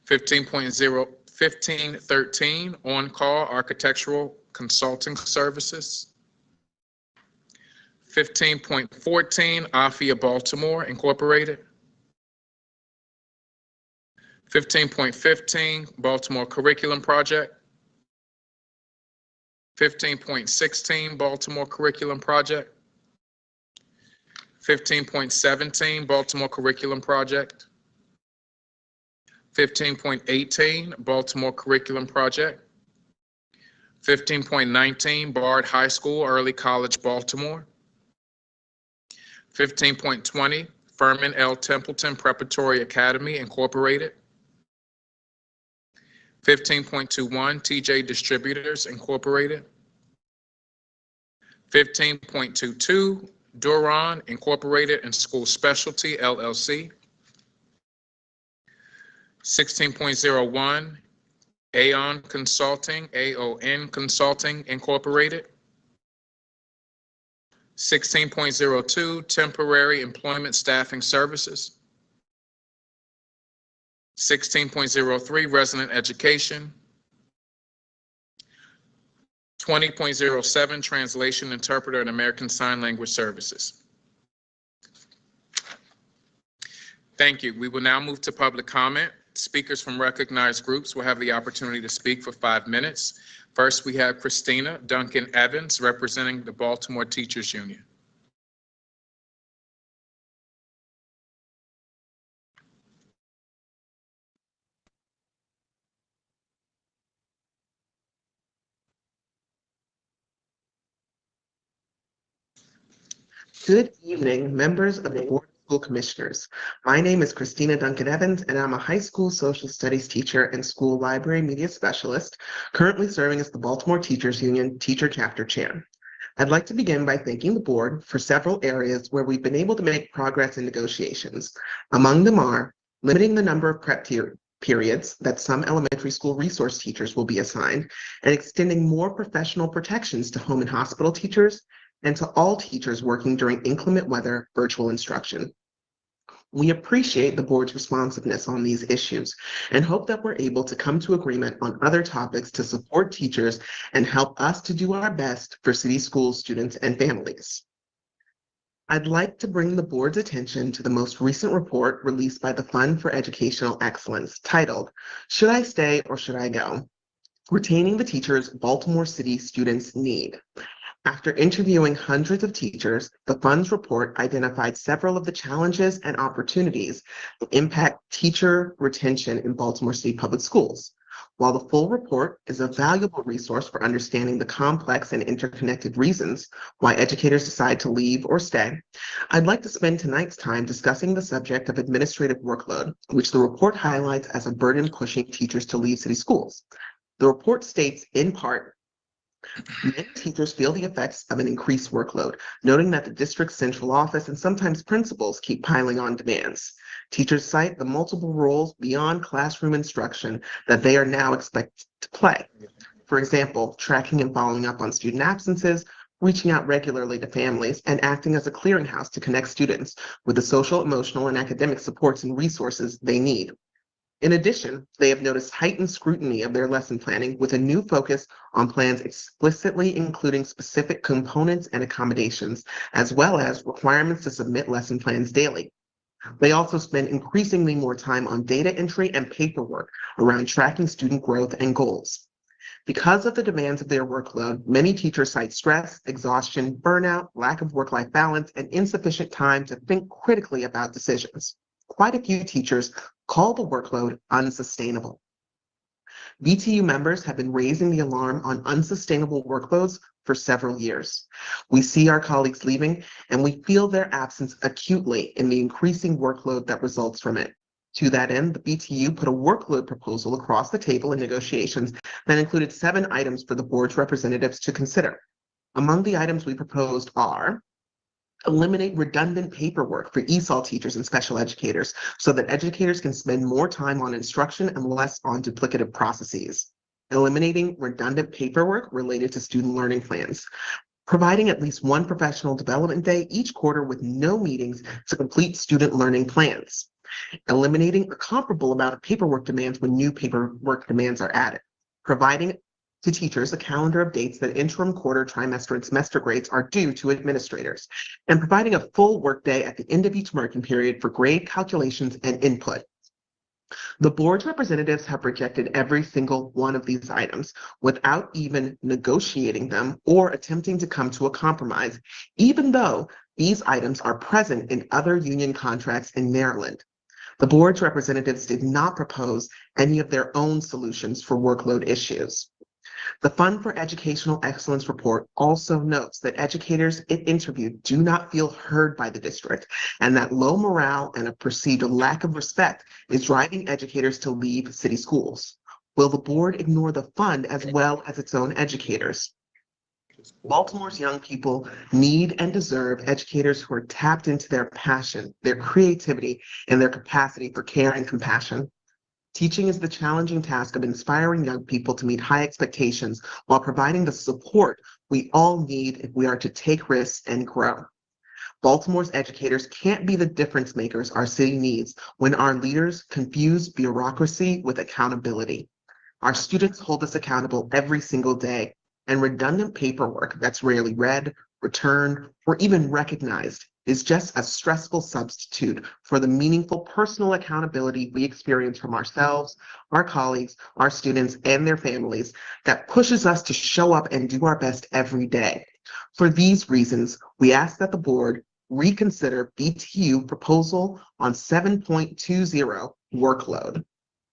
15.13, On Call Architectural Consulting Services. 15.14, AFIA Baltimore, Incorporated. 15.15, Baltimore Curriculum Project. 15.16, Baltimore Curriculum Project. 15.17, Baltimore Curriculum Project. 15.18, Baltimore Curriculum Project. 15.19, Bard High School, Early College, Baltimore. 15.20, Furman L. Templeton Preparatory Academy, Incorporated. 15.21, TJ Distributors, Incorporated. 15.22, Duron Incorporated and School Specialty, LLC. 16.01, Aon Consulting, AON Consulting, Incorporated. 16.02, Temporary Employment Staffing Services. 16.03, Resident Education. 20.07, Translation, Interpreter, and American Sign Language Services. Thank you. We will now move to public comment. Speakers from recognized groups will have the opportunity to speak for 5 minutes. First, we have Christina Duncan Evans representing the Baltimore Teachers Union. Good evening, members of the Board of School Commissioners. My name is Christina Duncan Evans, and I'm a high school social studies teacher and school library media specialist, currently serving as the Baltimore Teachers Union Teacher Chapter Chair. I'd like to begin by thanking the board for several areas where we've been able to make progress in negotiations. Among them are limiting the number of prep periods that some elementary school resource teachers will be assigned, and extending more professional protections to home and hospital teachers, and to all teachers working during inclement weather virtual instruction. We appreciate the board's responsiveness on these issues and hope that we're able to come to agreement on other topics to support teachers and help us to do our best for city school students and families. I'd like to bring the board's attention to the most recent report released by the Fund for Educational Excellence titled, "Should I Stay or Should I Go? Retaining the Teachers Baltimore City Students Need." After interviewing hundreds of teachers, the Fund's report identified several of the challenges and opportunities that impact teacher retention in Baltimore City Public Schools. While the full report is a valuable resource for understanding the complex and interconnected reasons why educators decide to leave or stay, I'd like to spend tonight's time discussing the subject of administrative workload, which the report highlights as a burden pushing teachers to leave city schools. The report states, in part, many teachers feel the effects of an increased workload, noting that the district's central office and sometimes principals keep piling on demands. Teachers cite the multiple roles beyond classroom instruction that they are now expected to play. For example, tracking and following up on student absences, reaching out regularly to families, and acting as a clearinghouse to connect students with the social, emotional, and academic supports and resources they need. In addition, they have noticed heightened scrutiny of their lesson planning with a new focus on plans explicitly including specific components and accommodations, as well as requirements to submit lesson plans daily. They also spend increasingly more time on data entry and paperwork around tracking student growth and goals. Because of the demands of their workload, many teachers cite stress, exhaustion, burnout, lack of work-life balance, and insufficient time to think critically about decisions. Quite a few teachers call the workload unsustainable. BTU members have been raising the alarm on unsustainable workloads for several years. We see our colleagues leaving, and we feel their absence acutely in the increasing workload that results from it. To that end, the BTU put a workload proposal across the table in negotiations that included 7 items for the board's representatives to consider. Among the items we proposed are: eliminate redundant paperwork for ESOL teachers and special educators so that educators can spend more time on instruction and less on duplicative processes. Eliminating redundant paperwork related to student learning plans. Providing at least one professional development day each quarter with no meetings to complete student learning plans. Eliminating a comparable amount of paperwork demands when new paperwork demands are added. Providing to teachers a calendar of dates that interim, quarter, trimester, and semester grades are due to administrators, and providing a full workday at the end of each marking period for grade calculations and input. The board's representatives have rejected every single one of these items without even negotiating them or attempting to come to a compromise, even though these items are present in other union contracts in Maryland. The board's representatives did not propose any of their own solutions for workload issues. The Fund for Educational Excellence report also notes that educators it interviewed do not feel heard by the district, and that low morale and a perceived lack of respect is driving educators to leave city schools. Will the board ignore the fund as well as its own educators? Baltimore's young people need and deserve educators who are tapped into their passion, their creativity, and their capacity for care and compassion. Teaching is the challenging task of inspiring young people to meet high expectations while providing the support we all need if we are to take risks and grow. Baltimore's educators can't be the difference makers our city needs when our leaders confuse bureaucracy with accountability. Our students hold us accountable every single day, and redundant paperwork that's rarely read, returned, or even recognized is just a stressful substitute for the meaningful personal accountability we experience from ourselves, our colleagues, our students, and their families that pushes us to show up and do our best every day. For these reasons, we ask that the board reconsider BTU proposal on 7.20 workload.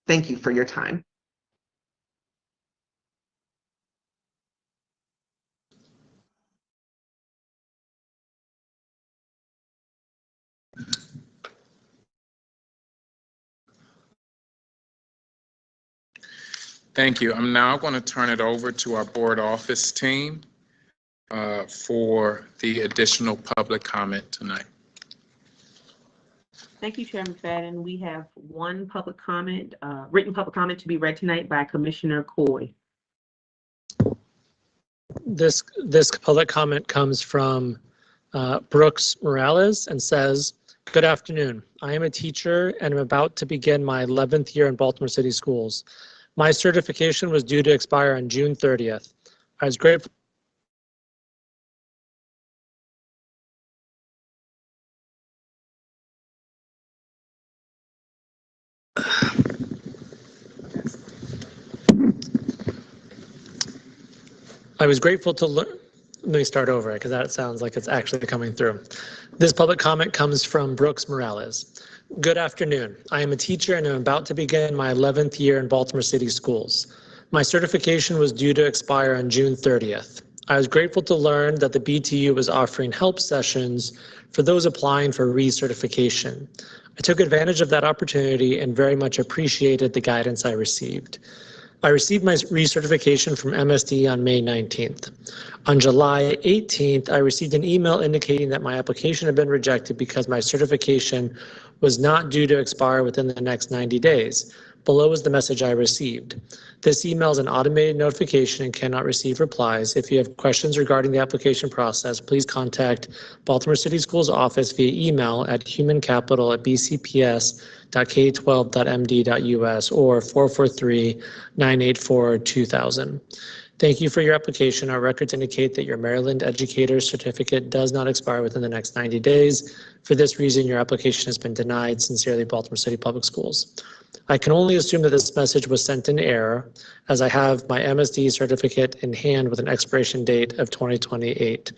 Thank you for your time. Thank you. I'm now going to turn it over to our board office team for the additional public comment tonight. Thank you, Chair McFadden. We have one public comment, written public comment to be read tonight by Commissioner Coy. This public comment comes from Brooks Morales and says, "Good afternoon. I am a teacher and am about to begin my 11th year in Baltimore City Schools. My certification was due to expire on June 30th. I was grateful to learn. Let me start over because that sounds like it's actually coming through. This public comment comes from Brooks Morales. Good afternoon. I am a teacher and am about to begin my 11th year in Baltimore City Schools. My certification was due to expire on June 30th. I was grateful to learn that the BTU was offering help sessions for those applying for recertification. I took advantage of that opportunity and very much appreciated the guidance I received. I received my recertification from MSD on May 19th. On July 18th, I received an email indicating that my application had been rejected because my certification was not due to expire within the next 90 days. Below is the message I received. This email is an automated notification and cannot receive replies. If you have questions regarding the application process, please contact Baltimore City Schools office via email at humancapital@bcps.k12.md.us or 443-984-2000. Thank you for your application. Our records indicate that your Maryland Educator's Certificate does not expire within the next 90 days. For this reason, your application has been denied. Sincerely, Baltimore City Public Schools. I can only assume that this message was sent in error, as I have my MSD certificate in hand with an expiration date of 2028.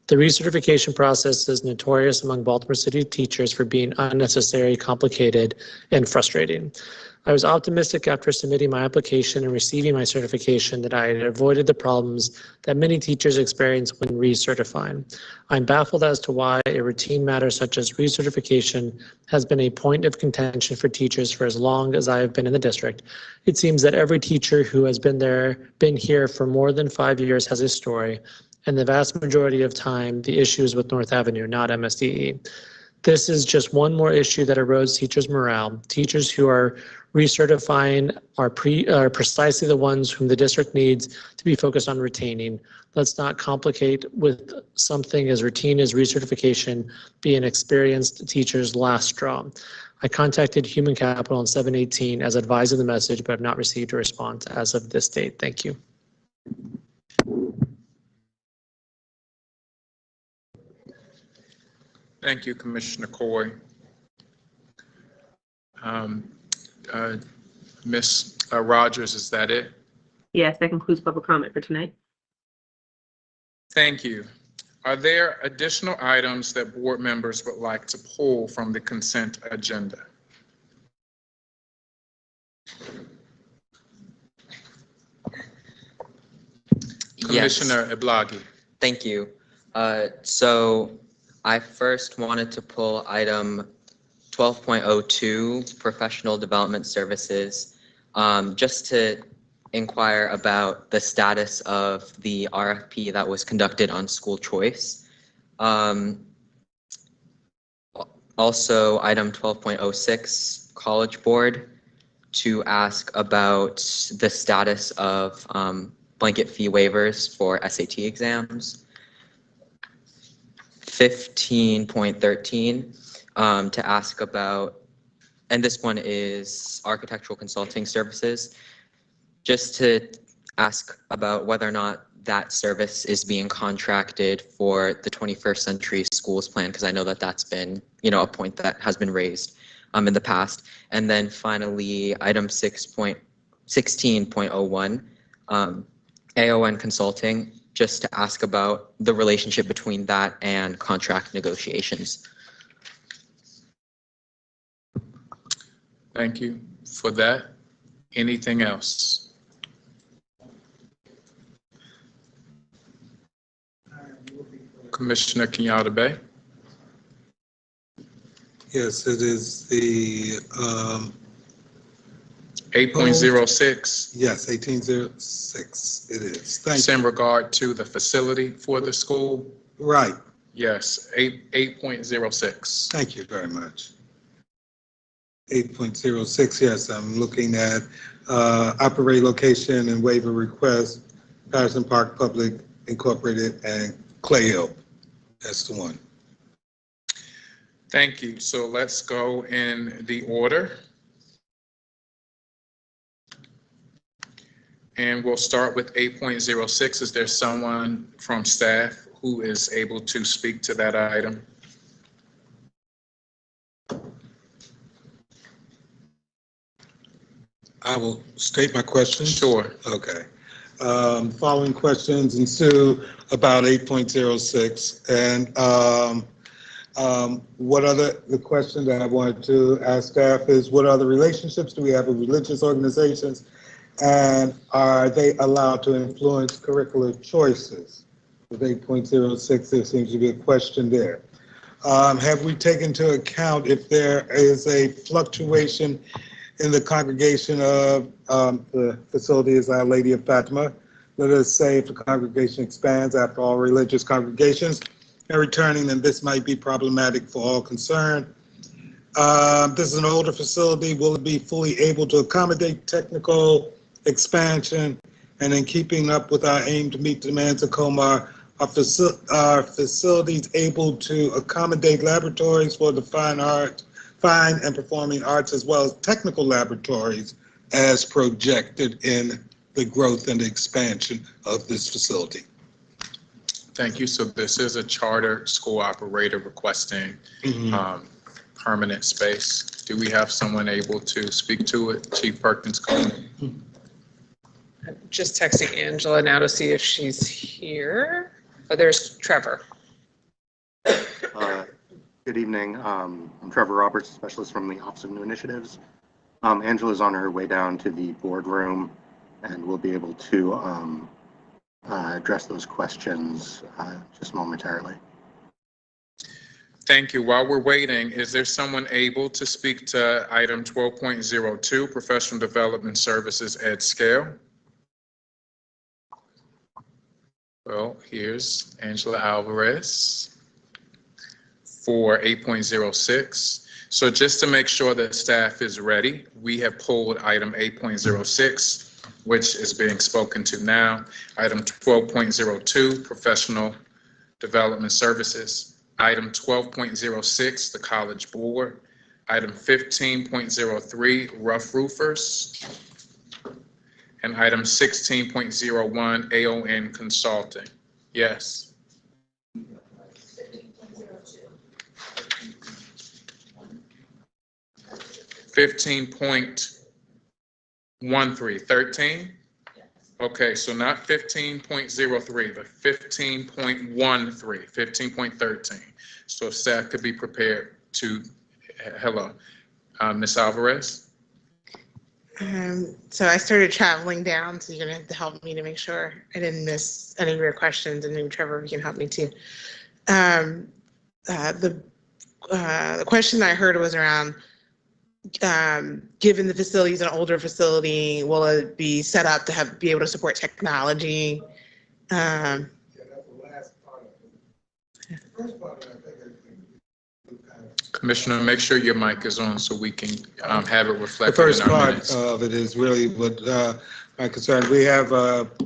The recertification process is notorious among Baltimore City teachers for being unnecessary, complicated, and frustrating. I was optimistic after submitting my application and receiving my certification that I had avoided the problems that many teachers experience when recertifying. I'm baffled as to why a routine matter such as recertification has been a point of contention for teachers for as long as I have been in the district. It seems that every teacher who has been here for more than 5 years has a story, and the vast majority of time, the issue is with North Avenue, not MSDE. This is just one more issue that erodes teachers' morale. Teachers who are recertifying are precisely the ones whom the district needs to be focused on retaining. Let's not complicate with something as routine as recertification be an experienced teacher's last straw. I contacted Human Capital on 7/18 as advised of the message, but have not received a response as of this date. Thank you. Thank you, Commissioner Coy. Ms. Rogers, is that it? Yes, that concludes public comment for tonight. Thank you. Are there additional items that board members would like to pull from the consent agenda? Commissioner Eblagi. Thank you. So I first wanted to pull item 12.02, professional development services, just to inquire about the status of the RFP that was conducted on school choice. Also, item 12.06, college board, to ask about the status of blanket fee waivers for SAT exams. 15.13, to ask about, and this one is architectural consulting services, just to ask about whether or not that service is being contracted for the 21st Century Schools Plan, because I know that that's been, a point that has been raised in the past. And then finally, item 16.01, AON Consulting, just to ask about the relationship between that and contract negotiations. Thank you for that. Anything else? Commissioner Kenyatta Bay? Yes, it is the 8.06. Yes, 1806. It is. Thank It's you. in regard to the facility for the school. Right. Yes, 8.06. Thank you very much. 8.06. Yes, I'm looking at operate location and waiver request, Patterson Park Public Incorporated and Clay Hill. That's the one. Thank you. So let's go in the order. And we'll start with 8.06. Is there someone from staff who is able to speak to that item? I will state my question. Sure. Okay. Following questions ensue about 8.06. And the question that I wanted to ask staff is, what other relationships do we have with religious organizations? And are they allowed to influence curricular choices? With 8.06, there seems to be a question there. Have we taken into account if there is a fluctuation in the congregation of the facility is Our Lady of Fatima? Let us say if the congregation expands, after all religious congregations are returning, then this might be problematic for all concerned. This is an older facility. Will it be fully able to accommodate technical expansion? And in keeping up with our aim to meet the demands of COMAR, are facilities able to accommodate laboratories for the fine and performing arts, as well as technical laboratories as projected in the growth and expansion of this facility? Thank you. So this is a charter school operator requesting permanent space. Do we have someone able to speak to it? Chief Perkins Coleman. Just texting Angela now to see if she's here. Oh, there's Trevor. Good evening. I'm Trevor Roberts, specialist from the Office of New Initiatives. Angela's on her way down to the boardroom, and we'll be able to address those questions just momentarily. Thank you. While we're waiting, is there someone able to speak to item 12.02, professional development services at scale? Well, here's Angela Alvarez for 8.06. So just to make sure that staff is ready, we have pulled item 8.06, which is being spoken to now. Item 12.02, professional development services. Item 12.06, the College Board. Item 15.03, rough roofers. And item 16.01, AON Consulting. Yes. 15.13, 13? Okay, so not 15.03, but 15.13, 15.13. So if staff could be prepared to, hello, Ms. Alvarez? So I started traveling down, so you're gonna have to help me to make sure I didn't miss any of your questions, and maybe Trevor, you can help me too. The question I heard was around, given the facility is an older facility, will it be set up to be able to support technology? Commissioner, make sure your mic is on so we can have it The reflected first in our part minutes. of it is really what my concern. We have,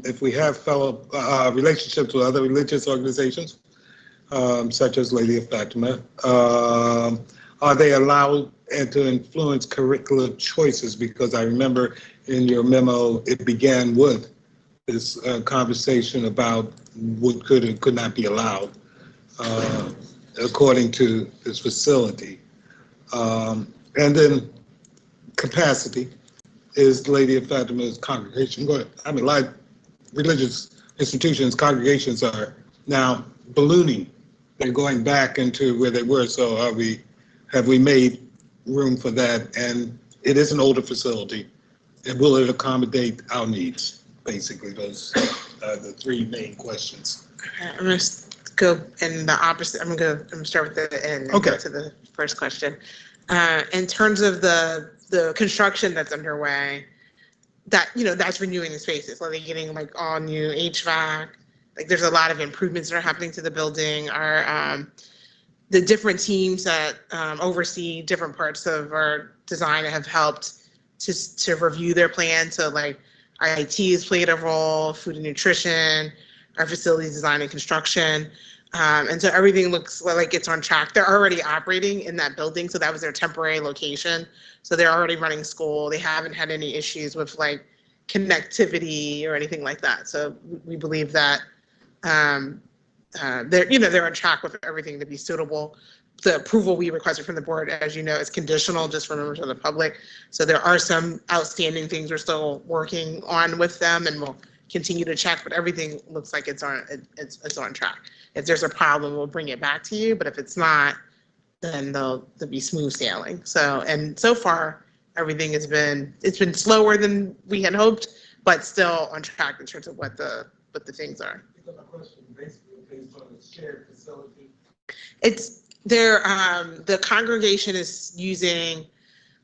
if we have fellow relationships with other religious organizations, such as Lady of Fatima, are they allowed to influence curricular choices? Because I remember in your memo, it began with this conversation about what could and could not be allowed according to this facility. And then capacity is Lady of Fatima's congregation. I mean, like religious institutions, congregations are now ballooning. They're going back into where they were. So have we made room for that? And it is an older facility. And will it accommodate our needs? Basically, those are the three main questions. I'm going to go in the opposite. I'm going to start with the end and go to the first question. In terms of the construction that's underway, that's renewing the spaces. So they're getting like all new HVAC. Like there's a lot of improvements that are happening to the building. The different teams that oversee different parts of our design have helped to review their plan. So like IT has played a role, food and nutrition, our facilities design and construction. And so everything looks like it's on track. They're already operating in that building. So that was their temporary location. So they're already running school. They haven't had any issues with like connectivity or anything like that. So we believe that they're on track with everything to be suitable. The approval we requested from the board, as you know, is conditional just for members of the public. So there are some outstanding things we're still working on with them, and we'll continue to check, but everything looks like it's on track. If there's a problem, we'll bring it back to you, but if it's not, then they'll be smooth sailing. So far, everything it's been slower than we had hoped, but still on track in terms of what the things are. The congregation is using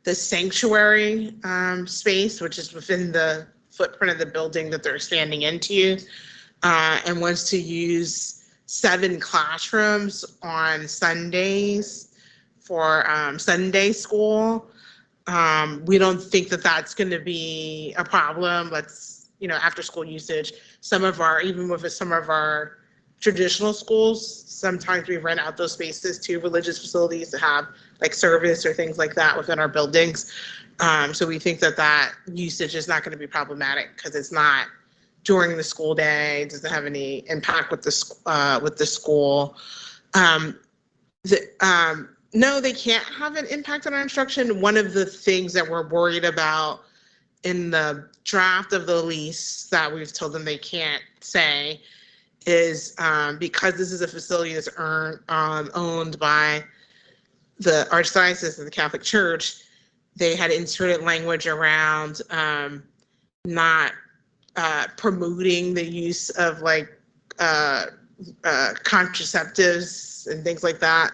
the sanctuary space, which is within the footprint of the building that they're expanding into, and wants to use 7 classrooms on Sundays for Sunday school. We don't think that that's going to be a problem. After school usage, even with some of our traditional schools, sometimes we rent out those spaces to religious facilities to have like service or things like that within our buildings. So we think that usage is not going to be problematic because it's not during the school day. It doesn't have any impact with the school. No, they can't have an impact on our instruction. One of the things that we're worried about in the draft of the lease that we've told them they can't say is because this is a facility that's owned by the Archdiocese of the Catholic Church, they had inserted language around not promoting the use of contraceptives and things like that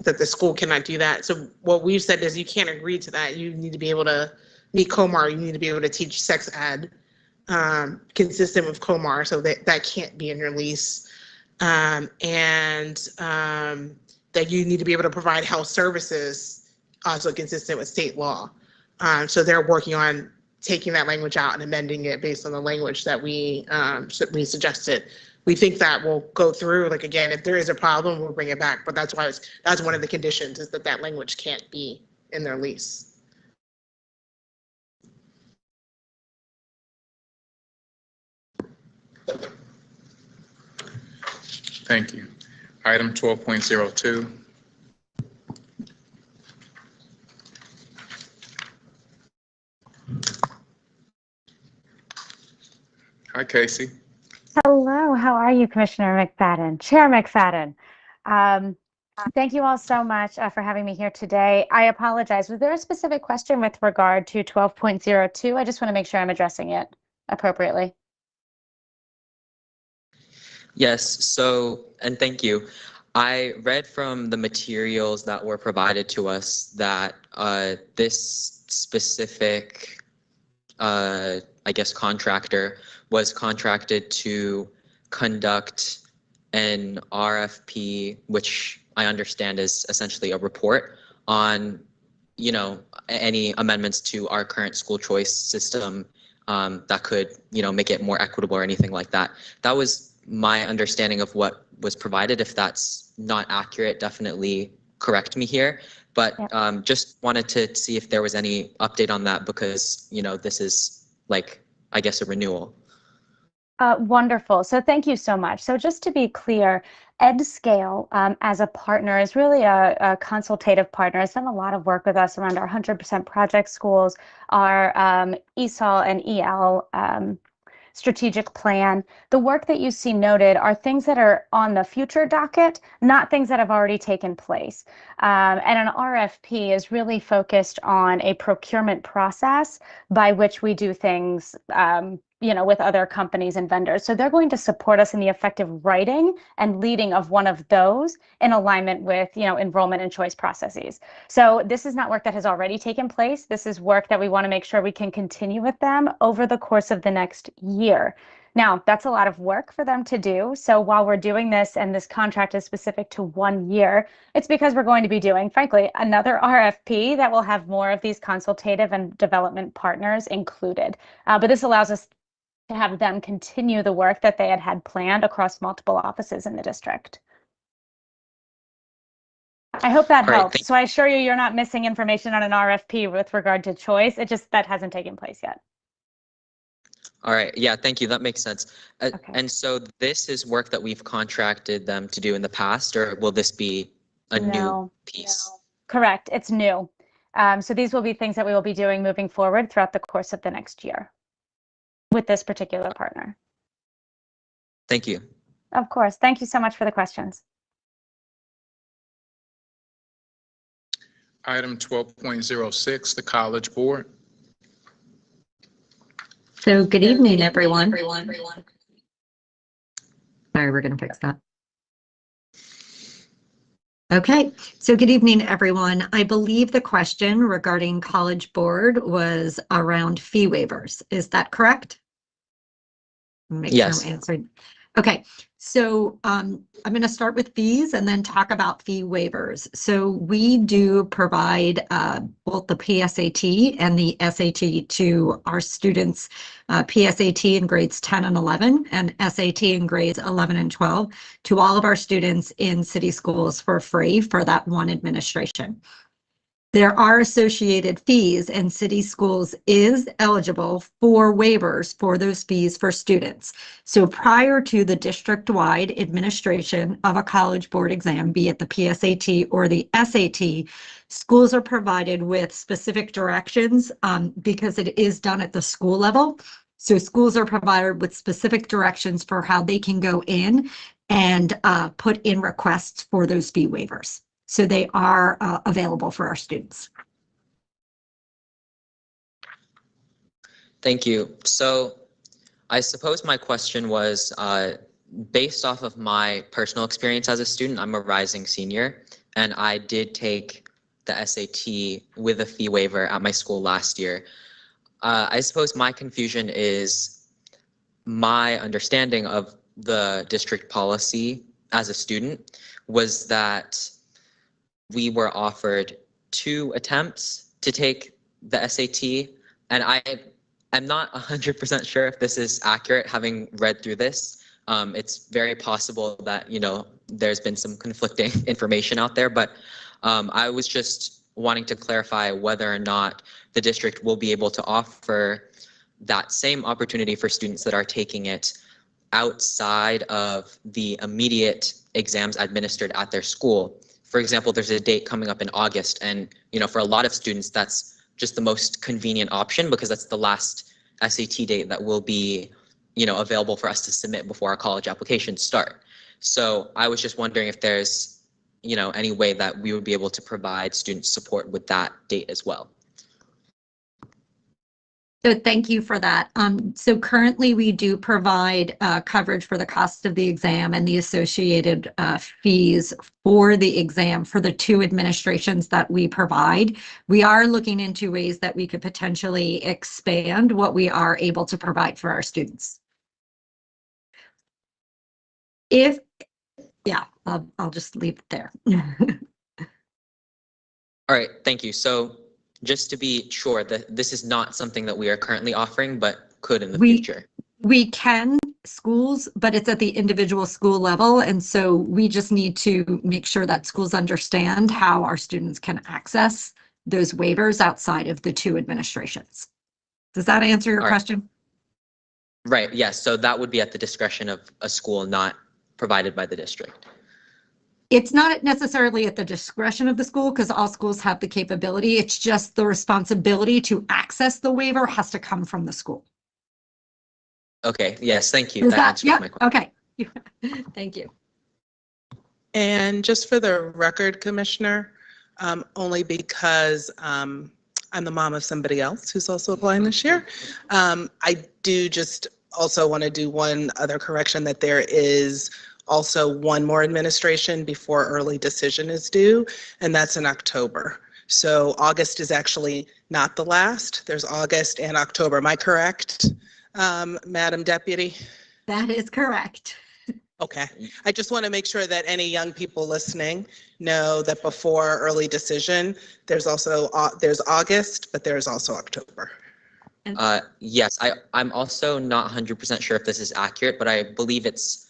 the school cannot do that. So what we've said is you can't agree to that. You need to be able to meet COMAR. You need to be able to teach sex ed consistent with COMAR. So that can't be in your lease. And that you need to be able to provide health services also consistent with state law. So they're working on taking that language out and amending it based on the language that we suggested. We think that will go through. Like, again, if there is a problem, we'll bring it back. But that's one of the conditions is that language can't be in their lease. Thank you. Item 12.02. Hi, Casey. Hello, how are you, Commissioner McFadden, Chair McFadden? Thank you all so much for having me here today. I apologize. Was there a specific question with regard to 12.02? I just want to make sure I'm addressing it appropriately. Yes, and thank you. I read from the materials that were provided to us that this specific, contractor was contracted to conduct an RFP, which I understand is essentially a report on, any amendments to our current school choice system that could, make it more equitable or anything like that. That was my understanding of what was provided. If that's not accurate, definitely correct me here. But just wanted to see if there was any update on that because, this is a renewal. Wonderful. So thank you so much. So just to be clear, EdScale as a partner is really a consultative partner. It's done a lot of work with us around our 100% project schools, our ESOL and EL strategic plan. The work that you see noted are things that are on the future docket, not things that have already taken place. And an RFP is really focused on a procurement process by which we do things with other companies and vendors. So they're going to support us in the effective writing and leading of one of those in alignment with, enrollment and choice processes. So this is not work that has already taken place. This is work that we want to make sure we can continue with them over the course of the next year. Now, that's a lot of work for them to do. So while we're doing this and this contract is specific to 1 year, it's because we're going to be doing, frankly, another RFP that will have more of these consultative and development partners included. But this allows us to have them continue the work that they had planned across multiple offices in the district. I hope that helps. So I assure you, you're not missing information on an RFP with regard to choice. It just, that hasn't taken place yet. All right. Yeah, thank you. That makes sense. And so this is work that we've contracted them to do in the past, or will this be a new piece? No. Correct. It's new. So these will be things that we will be doing moving forward throughout the course of the next year with this particular partner. Thank you. Of course. Thank you so much for the questions. Item 12.06, the College Board. So good evening, everyone. Sorry, we're going to fix that. Okay, so good evening, everyone. I believe the question regarding College Board was around fee waivers. Is that correct? Make Yes. sure I'm answering. Okay, so I'm going to start with fees and then talk about fee waivers. So we do provide both the PSAT and the SAT to our students, PSAT in grades 10 and 11 and SAT in grades 11 and 12 to all of our students in city schools for free for that one administration. There are associated fees, and city schools is eligible for waivers for those fees for students. So prior to the district-wide administration of a College Board exam, be it the PSAT or the SAT, schools are provided with specific directions because it is done at the school level. So schools are provided with specific directions for how they can go in and put in requests for those fee waivers. So they are available for our students. Thank you. So I suppose my question was based off of my personal experience as a student. I'm a rising senior, and I did take the SAT with a fee waiver at my school last year. I suppose my confusion is my understanding of the district policy as a student was that we were offered 2 attempts to take the SAT, and I am not 100% sure if this is accurate, having read through this. It's very possible that, there's been some conflicting information out there, but I was just wanting to clarify whether or not the district will be able to offer that same opportunity for students that are taking it outside of the immediate exams administered at their school. For example, there's a date coming up in August, and for a lot of students, that's just the most convenient option because that's the last SAT date that will be, available for us to submit before our college applications start. So I was just wondering if there's, any way that we would be able to provide student support with that date as well. So thank you for that. So currently we do provide coverage for the cost of the exam and the associated fees for the exam for the 2 administrations that we provide. We are looking into ways that we could potentially expand what we are able to provide for our students. I'll just leave it there. All right, thank you. So just to be sure that this is not something that we are currently offering, but could in the future. We can schools, but it's at the individual school level. And so we just need to make sure that schools understand how our students can access those waivers outside of the 2 administrations. Does that answer your question? Right, yes, so that would be at the discretion of a school, not provided by the district. It's not necessarily at the discretion of the school because all schools have the capability. It's just the responsibility to access the waiver has to come from the school. Okay, yes, thank you. Is That that, answers yep, my question. okay. Thank you. And just for the record, Commissioner, only because I'm the mom of somebody else who's also applying this year, I do just also want to do one other correction, that there is also one more administration before early decision is due, and that's in October. So August is actually not the last. There's August and October. Am I correct, Madam Deputy? That is correct. Okay. I just want to make sure that any young people listening know that before early decision, there's also there's August, but there's also October. Yes, I'm also not 100% sure if this is accurate, but I believe it's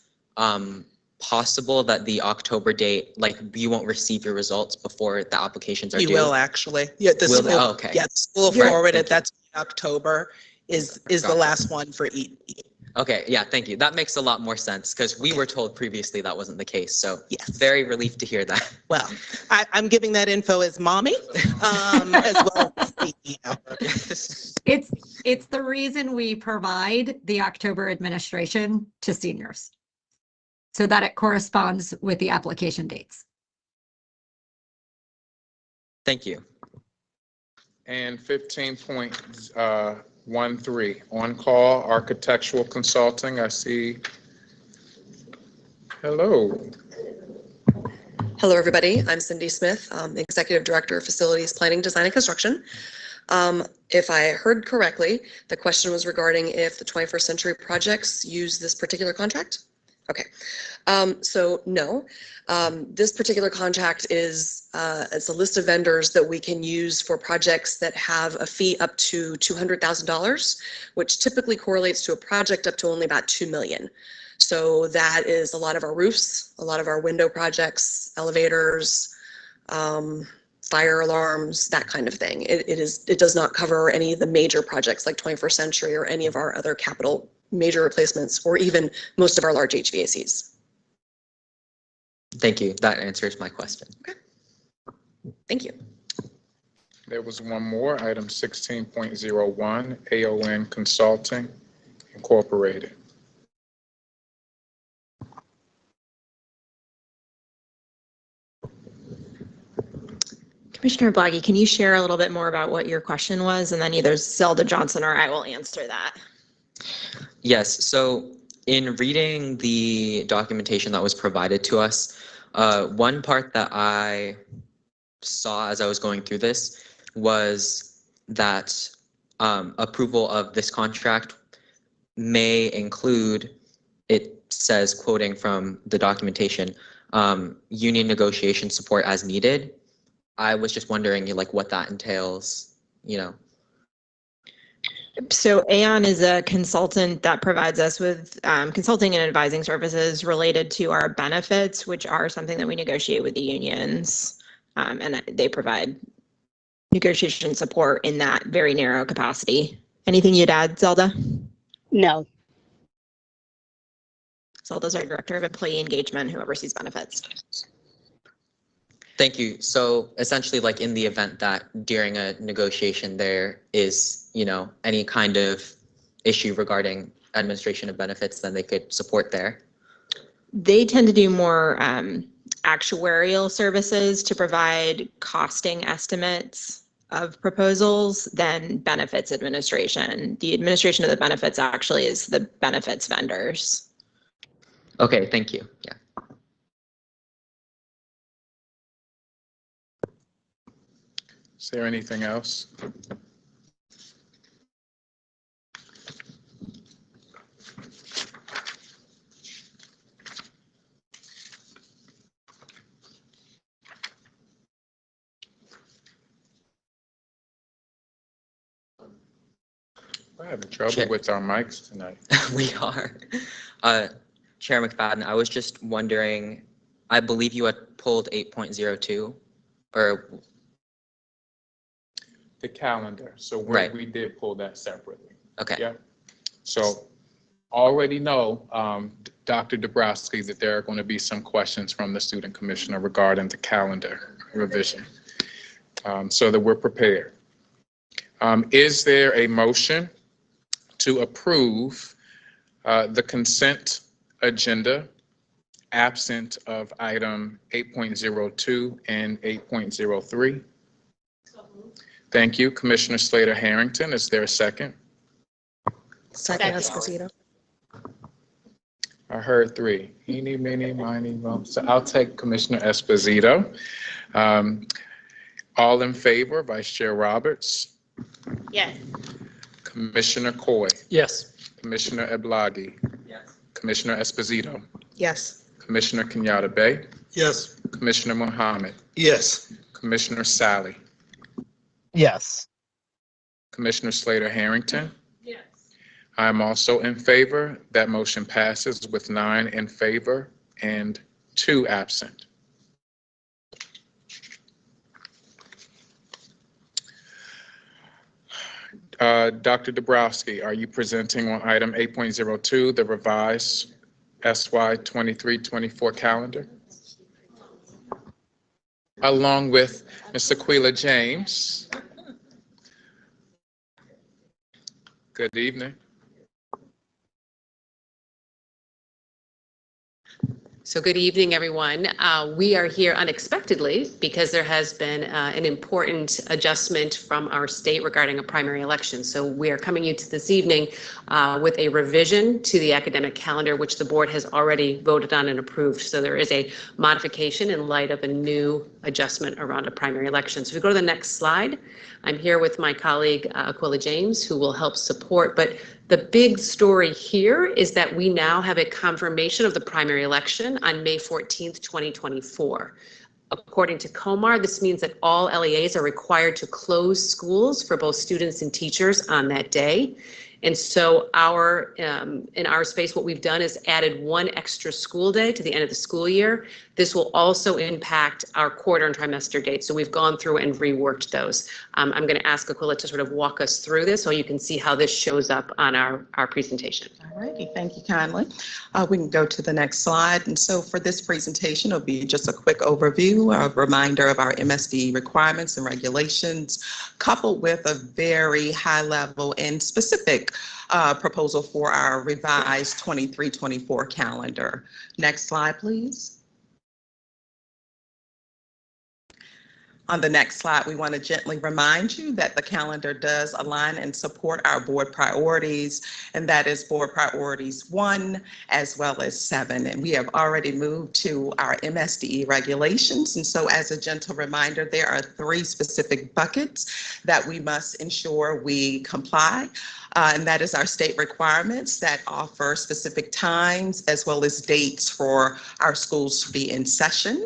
possible that the October date, like you won't receive your results before the applications are due. You will actually. Yeah, the Will school, they? Oh, okay. yeah, the school Right, forwarded, thank you. that's October is the Gotcha. last one for each. Okay, yeah, thank you. That makes a lot more sense because we were told previously that wasn't the case. So yes, very relieved to hear that. Well, I'm giving that info as mommy, as well as CEO. It's the reason we provide the October administration to seniors so that it corresponds with the application dates. Thank you. And 15.13, on-call architectural consulting. I see. Hello. Hello, everybody. I'm Cindy Smith, Executive Director of Facilities Planning, Design, and Construction. If I heard correctly, the question was regarding if the 21st Century Projects use this particular contract? Okay. So no, this particular contract is it's a list of vendors that we can use for projects that have a fee up to $200,000, which typically correlates to a project up to only about $2 million. So that is a lot of our roofs, a lot of our window projects, elevators, fire alarms, that kind of thing. It does not cover any of the major projects like 21st Century or any of our other capital major replacements, or even most of our large HVACs. Thank you. That answers my question. Okay. Thank you. There was one more, item 16.01, AON Consulting Incorporated. Commissioner Blaggy, can you share a little bit more about what your question was? And then either Zelda Johnson or I will answer that. Yes, so in reading the documentation that was provided to us, one part that I saw as I was going through this was that approval of this contract may include, it says, quoting from the documentation, union negotiation support as needed. I was just wondering, like, what that entails, you know. So AON is a consultant that provides us with consulting and advising services related to our benefits, which are something that we negotiate with the unions. And they provide negotiation support in that very narrow capacity. Anything you'd add, Zelda? No. Zelda's our Director of Employee Engagement who oversees benefits. Thank you. So essentially, like in the event that during a negotiation there is, you know, any kind of issue regarding administration of benefits, then they could support there. They tend to do more actuarial services to provide costing estimates of proposals than benefits administration. The administration of the benefits actually is the benefits vendors. Okay, thank you. Yeah. Is there anything else? We're having trouble with our mics tonight. We are. Chair McFadden, I was just wondering, I believe you had pulled 8.02 or the calendar. So right. We did pull that separately. Okay. Yeah. So already know, Dr. Dabrowski, that there are going to be some questions from the student commissioner regarding the calendar revision, so that we're prepared. Is there a motion to approve the consent agenda absent of item 8.02 and 8.03? Thank you. Commissioner Slater Harrington, is there a second? Second, Esposito. I heard three. Eeny, meeny, miny, moe. So I'll take Commissioner Esposito. All in favor, Vice Chair Roberts? Yes. Commissioner Coy? Yes. Commissioner Eblagi? Yes. Commissioner Esposito? Yes. Commissioner Kenyatta Bay? Yes. Commissioner Mohammed? Yes. Commissioner Sally? Yes. Commissioner Slater Harrington? Yes. I'm also in favor. That motion passes with 9 in favor and 2 absent. Dr. Dabrowski, are you presenting on item 8.02, the revised SY 23-24 calendar? Along with Ms. Aquila James. Good evening. So good evening, everyone. We are here unexpectedly because there has been an important adjustment from our state regarding a primary election. So we are coming to this evening with a revision to the academic calendar, which the board has already voted on and approved. So there is a modification in light of a new adjustment around a primary election. So if we go to the next slide, I'm here with my colleague Aquila James, who will help support. But the big story here is that we now have a confirmation of the primary election on May 14th, 2024. According to COMAR, this means that all LEAs are required to close schools for both students and teachers on that day. And so in our space, what we've done is added 1 extra school day to the end of the school year. This will also impact our quarter and trimester dates. So we've gone through and reworked those. I'm going to ask Aquila to sort of walk us through this so you can see how this shows up on our presentation. All righty, thank you kindly. We can go to the next slide. And so for this presentation, it'll be just a quick overview, a reminder of our MSD requirements and regulations, coupled with a very high level and specific proposal for our revised 23-24 calendar. Next slide, please. On the next slide, we want to gently remind you that the calendar does align and support our board priorities, and that is board priorities 1 as well as 7. And we have already moved to our MSDE regulations. And so as a gentle reminder, there are 3 specific buckets that we must ensure we comply. And that is our state requirements that offer specific times as well as dates for our schools to be in session.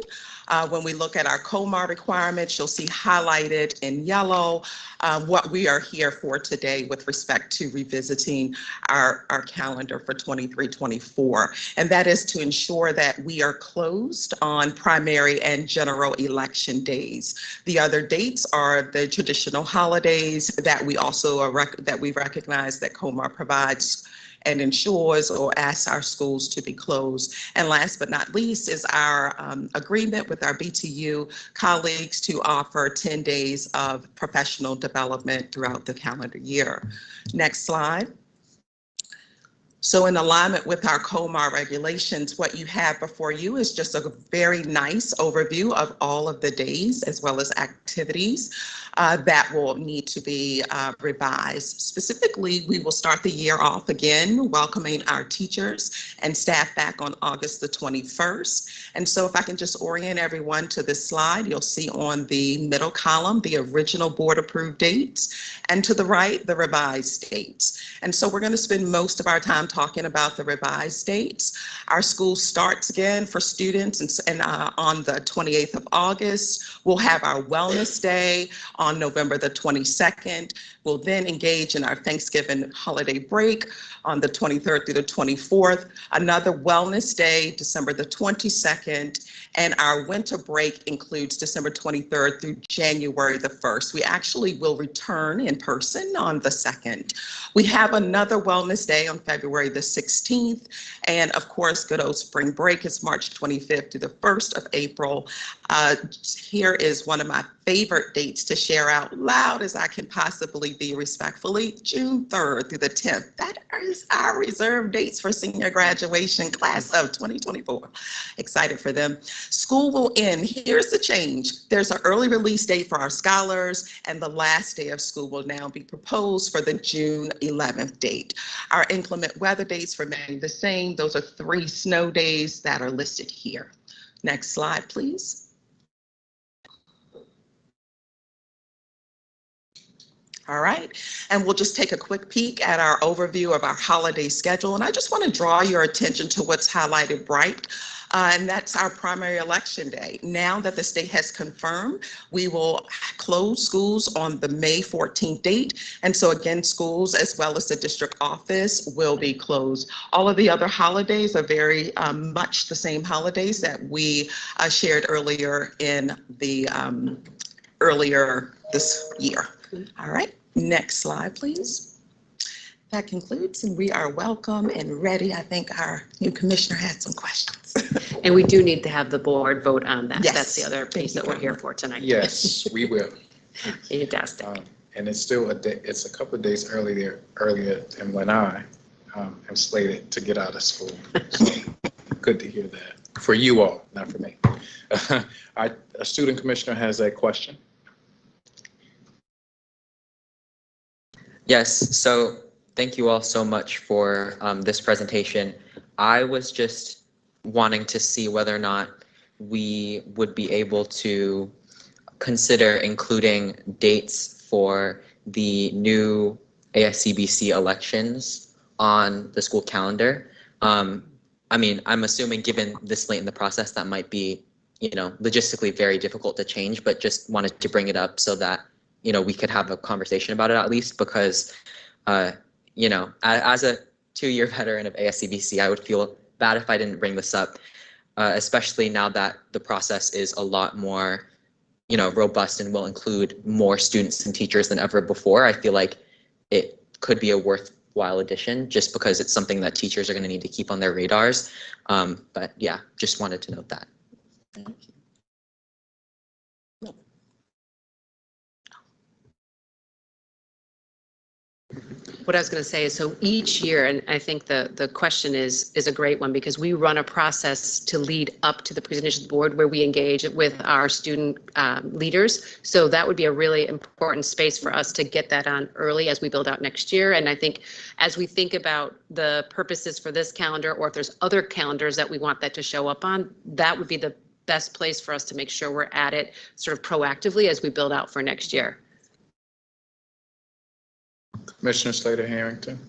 When we look at our COMAR requirements, you'll see highlighted in yellow what we are here for today with respect to revisiting our calendar for 23-24. And that is to ensure that we are closed on primary and general election days. The other dates are the traditional holidays that we also that we recognize that COMAR provides and ensures or asks our schools to be closed. And last but not least is our agreement with our BTU colleagues to offer 10 days of professional development throughout the calendar year. Next slide. So in alignment with our COMAR regulations, what you have before you is just a very nice overview of all of the days as well as activities that will need to be revised. Specifically, we will start the year off again, welcoming our teachers and staff back on August the 21st. And so if I can just orient everyone to this slide, you'll see on the middle column, the original board approved dates, and to the right, the revised dates. And so we're going to spend most of our time talking about the revised dates. Our school starts again for students and on the 28th of August. We'll have our Wellness Day on November the 22nd. We'll then engage in our Thanksgiving holiday break on the 23rd through the 24th, another Wellness Day, December the 22nd, and our winter break includes December 23rd through January the 1st. We actually will return in person on the 2nd. We have another Wellness Day on February February the 16th. And of course, good old spring break is March 25th to the 1st of April. Here is one of my favorite dates to share out loud as I can possibly be respectfully, June 3rd through the 10th. That is our reserve dates for senior graduation class of 2024. Excited for them. School will end. Here's the change. There's an early release date for our scholars, and the last day of school will now be proposed for the June 11th date. Our inclement weather dates remain the same. Those are 3 snow days that are listed here. Next slide, please. All right, and we'll just take a quick peek at our overview of our holiday schedule. And I just want to draw your attention to what's highlighted bright, and that's our primary election day. Now that the state has confirmed, we will close schools on the May 14th date. And so again, schools as well as the district office will be closed. All of the other holidays are very much the same holidays that we shared earlier in the earlier this year. All right, next slide, please. That concludes, and we are welcome and ready. I think our new commissioner had some questions. And we do need to have the board vote on that. Yes. That's the other piece that we're here for tonight. Yes, we will. Fantastic. And it's still it's a couple of days earlier than when I am slated to get out of school. So good to hear that. For you all, not for me. A student commissioner has a question. Yes, so thank you all so much for this presentation. I was just wanting to see whether or not we would be able to consider including dates for the new ASCBC elections on the school calendar. I mean, I'm assuming given this late in the process, that might be, logistically very difficult to change, but just wanted to bring it up so that we could have a conversation about it at least, because, as a 2-year veteran of ASCBC, I would feel bad if I didn't bring this up, especially now that the process is a lot more, robust and will include more students and teachers than ever before. I feel like it could be a worthwhile addition just because it's something that teachers are going to need to keep on their radars. But yeah, just wanted to note that. Thank you. What I was going to say is, so each year, and I think the question is a great one, because we run a process to lead up to the presentation to the board where we engage with our student leaders. So that would be a really important space for us to get that on early as we build out next year. And I think as we think about the purposes for this calendar, or if there's other calendars that we want that to show up on, that would be the best place for us to make sure we're at it sort of proactively as we build out for next year. Commissioner Slater-Harrington.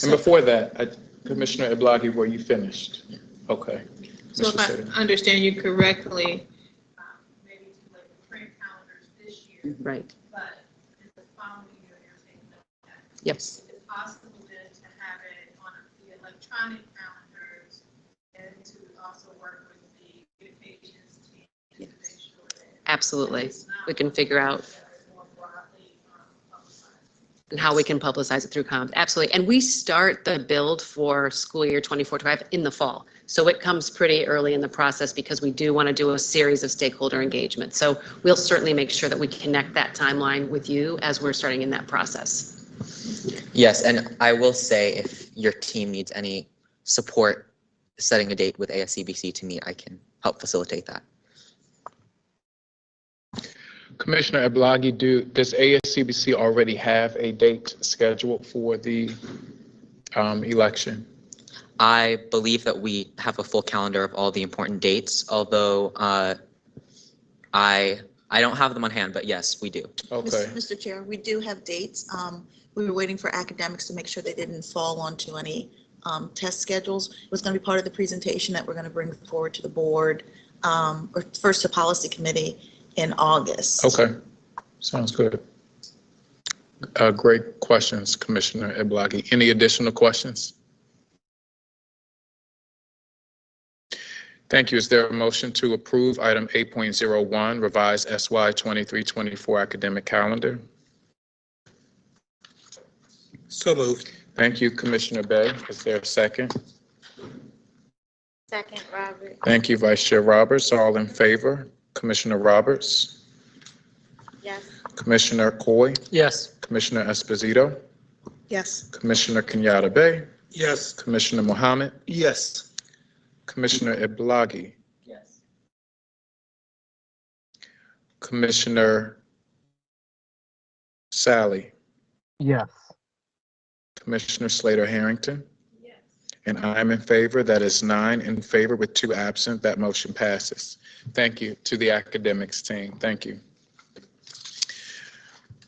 And before that, Commissioner Eblagi, were you finished? Yeah. Okay. So if I understand you correctly, maybe to like print calendars this year. Right. But in the following year, you're saying that. Yep. Is it possible then to have it on the electronic calendars and to also work with the communications team to make sure that Absolutely. We can figure out and how we can publicize it through comms. Absolutely. And we start the build for school year 24-25 in the fall. So it comes pretty early in the process because we do want to do a series of stakeholder engagement. So we'll certainly make sure that we connect that timeline with you as we're starting in that process. Yes, and I will say if your team needs any support setting a date with ASCBC to meet, I can help facilitate that. Commissioner Eblagi, does ASCBC already have a date scheduled for the election? I believe that we have a full calendar of all the important dates, although I don't have them on hand, but yes, we do. Okay. Mr. Chair, we do have dates. We were waiting for academics to make sure they didn't fall onto any test schedules. It was going to be part of the presentation that we're going to bring forward to the board, or first to policy committee in August. Okay, sounds good. Great questions, Commissioner Eblagi. Any additional questions? Thank you. Is there a motion to approve item 8.01, revised SY 23-24 academic calendar? So moved. Thank you, Commissioner Bay. Is there a second? Second, Robert. Thank you, Vice Chair Roberts. All in favor? Commissioner Roberts? Yes. Commissioner Coy? Yes. Commissioner Esposito? Yes. Commissioner Kenyatta Bay? Yes. Commissioner Mohammed? Yes. Commissioner Iblagi? Yes. Commissioner Sally? Yes. Commissioner Slater Harrington? Yes. And I am in favor. That is 9 in favor with 2 absent. That motion passes. Thank you to the academics team. Thank you.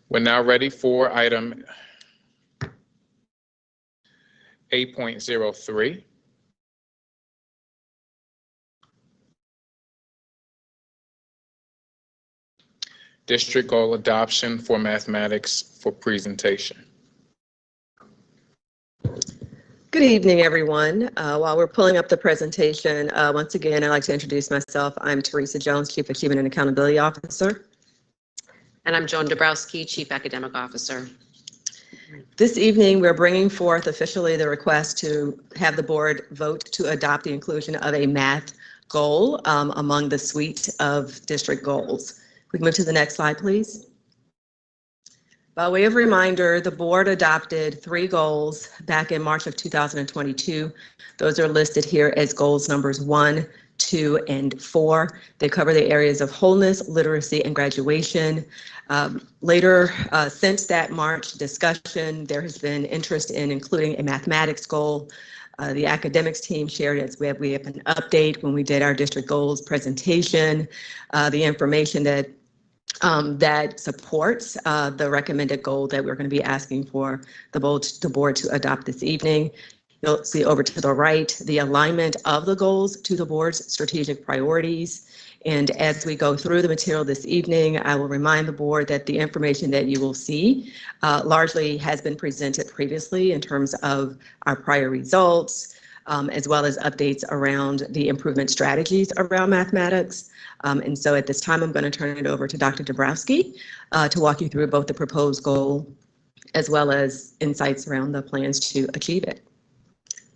We're now ready for item 8.03. District goal adoption for mathematics for presentation. Good evening, everyone. While we're pulling up the presentation, once again, I'd like to introduce myself. I'm Teresa Jones, Chief Achievement and Accountability Officer. And I'm Joan Dabrowski, Chief Academic Officer. This evening, we're bringing forth officially the request to have the board vote to adopt the inclusion of a math goal among the suite of district goals. We can move to the next slide, please. By way of reminder, the board adopted 3 goals back in March of 2022. Those are listed here as goals numbers 1, 2, and 4. They cover the areas of wholeness, literacy, and graduation. Later, since that March discussion, there has been interest in including a mathematics goal. The academics team shared as we have an update when we did our district goals presentation. The information that supports the recommended goal that we're going to be asking for the board to adopt this evening. You'll see over to the right the alignment of the goals to the board's strategic priorities. And as we go through the material this evening, I will remind the board that the information that you will see largely has been presented previously in terms of our prior results, as well as updates around the improvement strategies around mathematics. And so at this time, I'm going to turn it over to Dr. Dabrowski to walk you through both the proposed goal as well as insights around the plans to achieve it.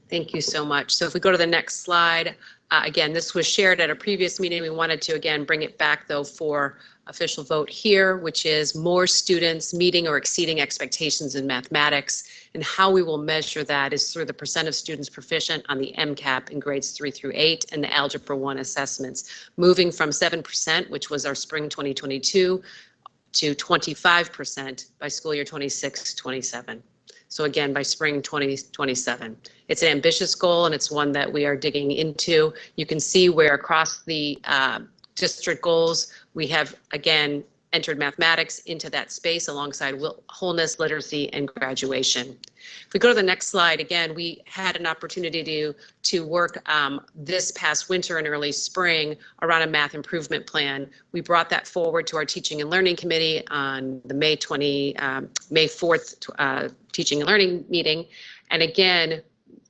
Thank you so much. So if we go to the next slide, again, this was shared at a previous meeting. We wanted to, again, bring it back, though, for official vote here, which is more students meeting or exceeding expectations in mathematics. And how we will measure that is through the percent of students proficient on the MCAP in grades 3 through 8 and the Algebra 1 assessments, moving from 7%, which was our spring 2022, to 25% by school year 26-27. So again, by spring 2027. It's an ambitious goal, and it's one that we are digging into. You can see where across the district goals, we have, again, entered mathematics into that space alongside wholeness, literacy, and graduation. If we go to the next slide, again, we had an opportunity to work this past winter and early spring around a math improvement plan. We brought that forward to our Teaching and Learning Committee on the May 4th Teaching and Learning meeting. And again,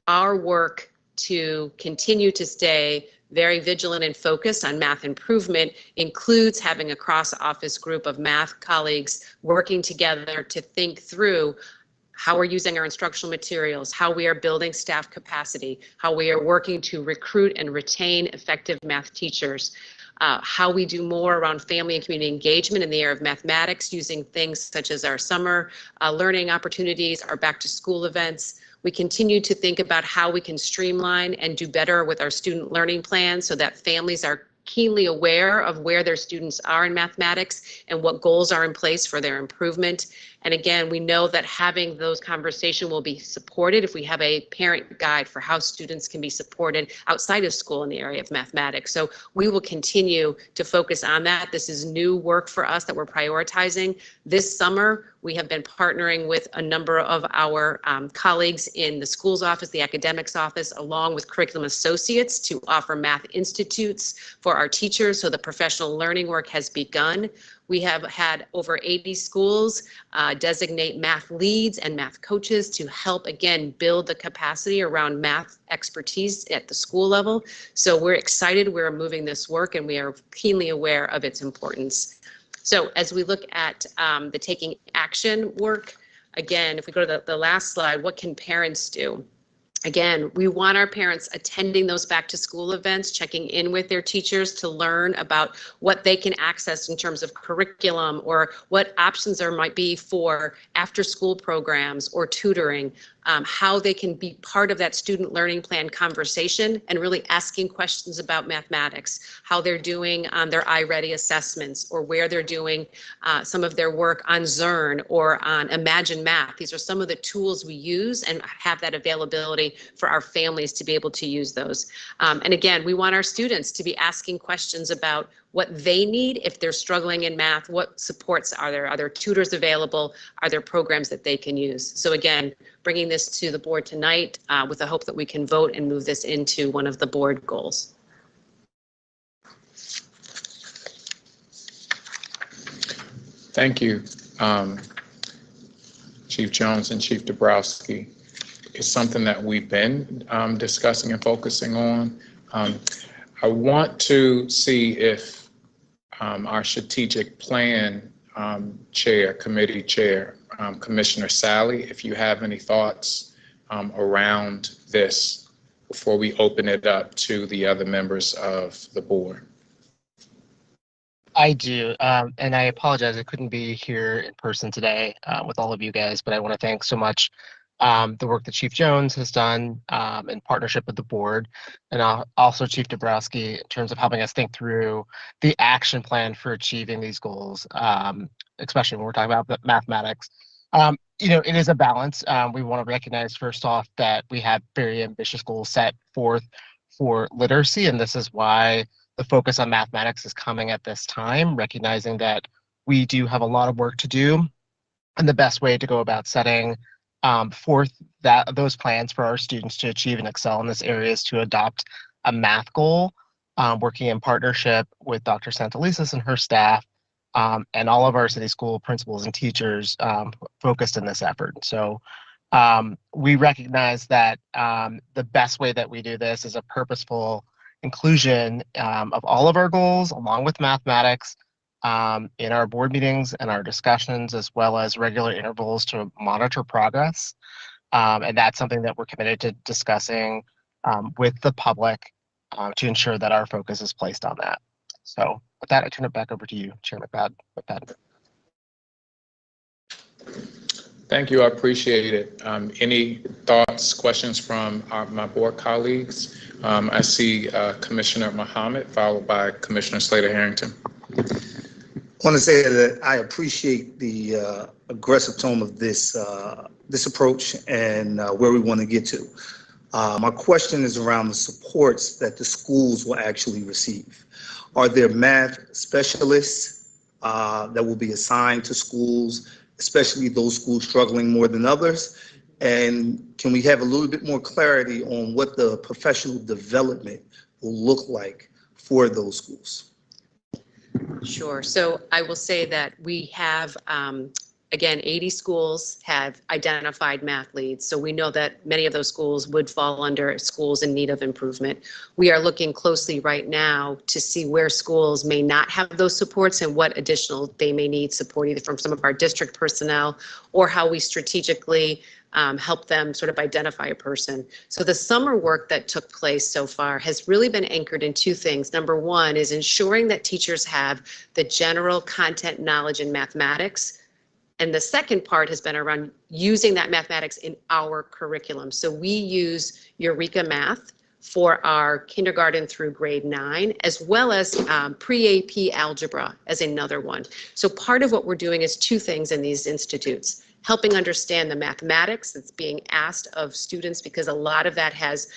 our work to continue to stay very vigilant and focused on math improvement includes having a cross-office group of math colleagues working together to think through how we're using our instructional materials, how we are building staff capacity, how we are working to recruit and retain effective math teachers, how we do more around family and community engagement in the area of mathematics using things such as our summer learning opportunities, our back to school events. We continue to think about how we can streamline and do better with our student learning plans so that families are keenly aware of where their students are in mathematics and what goals are in place for their improvement. And again, we know that having those conversations will be supported if we have a parent guide for how students can be supported outside of school in the area of mathematics. So we will continue to focus on that. This is new work for us that we're prioritizing. This summer, we have been partnering with a number of our colleagues in the schools office, the academics office, along with curriculum associates to offer math institutes for our teachers. So the professional learning work has begun. We have had over 80 schools designate math leads and math coaches to help, again, build the capacity around math expertise at the school level. So we're excited we're moving this work, and we are keenly aware of its importance. So as we look at the taking action work, again, if we go to the last slide, what can parents do? Again, we want our parents attending those back to school events, checking in with their teachers to learn about what they can access in terms of curriculum or what options there might be for after school programs or tutoring, how they can be part of that student learning plan conversation and really asking questions about mathematics, how they're doing on their iReady assessments or where they're doing some of their work on Zearn or on Imagine Math. These are some of the tools we use and have that availability for our families to be able to use those. And again, we want our students to be asking questions about what they need if they're struggling in math, what supports are there? Are there tutors available? Are there programs that they can use? So again, bringing this to the board tonight with the hope that we can vote and move this into one of the board goals. Thank you, Chief Jones and Chief Dabrowski. It's something that we've been discussing and focusing on. I want to see if our strategic plan committee chair, Commissioner Sally, if you have any thoughts around this before we open it up to the other members of the board. I do, and I apologize I couldn't be here in person today with all of you guys, but I want to thank so much the work that Chief Jones has done in partnership with the board, and also Chief Dabrowski in terms of helping us think through the action plan for achieving these goals, especially when we're talking about mathematics. It is a balance. We want to recognize first off that we have very ambitious goals set forth for literacy, and this is why the focus on mathematics is coming at this time, recognizing that we do have a lot of work to do, and the best way to go about setting forth those plans for our students to achieve and excel in this area is to adopt a math goal, working in partnership with Dr. Santelises and her staff, and all of our city school principals and teachers focused in this effort. So we recognize that the best way that we do this is a purposeful inclusion of all of our goals along with mathematics in our board meetings and our discussions, as well as regular intervals to monitor progress. And that's something that we're committed to discussing with the public to ensure that our focus is placed on that. So with that, I turn it back over to you, Chair McFadden. Thank you, I appreciate it. Any thoughts, questions from my board colleagues? I see Commissioner Muhammad, followed by Commissioner Slater-Harrington. I want to say that I appreciate the aggressive tone of this approach and where we want to get to. My question is around the supports that the schools will actually receive. Are there math specialists that will be assigned to schools, especially those schools struggling more than others? And can we have a little bit more clarity on what the professional development will look like for those schools? Sure. So I will say that we have, again, 80 schools have identified math leads. So we know that many of those schools would fall under schools in need of improvement. We are looking closely right now to see where schools may not have those supports and what additional they may need support, either from some of our district personnel or how we strategically help them sort of identify a person. So the summer work that took place so far has really been anchored in two things. Number one is ensuring that teachers have the general content knowledge in mathematics. And the second part has been around using that mathematics in our curriculum. So we use Eureka Math for our kindergarten through grade 9, as well as pre-AP algebra as another one. So part of what we're doing is two things in these institutes: helping understand the mathematics that's being asked of students, because a lot of that has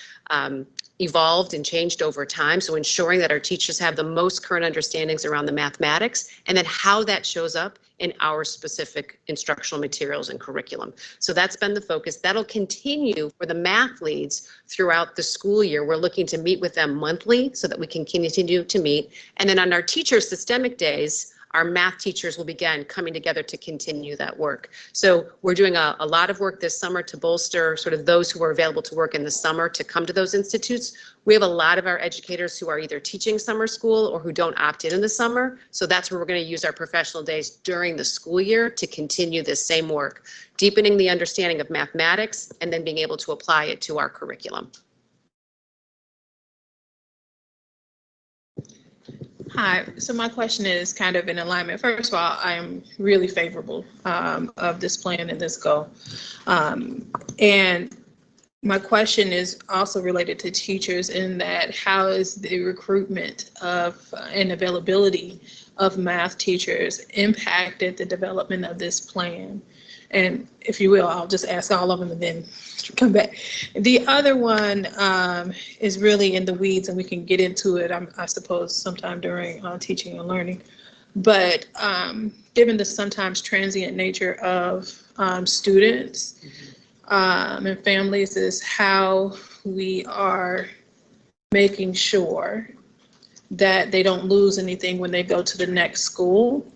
evolved and changed over time. So ensuring that our teachers have the most current understandings around the mathematics, and then how that shows up in our specific instructional materials and curriculum. So that's been the focus. That'll continue for the math leads throughout the school year. We're looking to meet with them monthly so that we can continue to meet. And then on our teacher systemic days, our math teachers will begin coming together to continue that work. So we're doing a lot of work this summer to bolster sort of those who are available to work in the summer to come to those institutes. We have a lot of our educators who are either teaching summer school or who don't opt in the summer. So that's where we're going to use our professional days during the school year to continue this same work, deepening the understanding of mathematics and then being able to apply it to our curriculum. Hi, so my question is kind of in alignment. First of all, I am really favorable of this plan and this goal. And my question is also related to teachers in that how is the recruitment of and availability of math teachers impacted the development of this plan? And if you will, I'll just ask all of them and then come back. The other one is really in the weeds, and we can get into it, I suppose, sometime during teaching and learning. But given the sometimes transient nature of students and families, is how we are making sure that they don't lose anything when they go to the next school.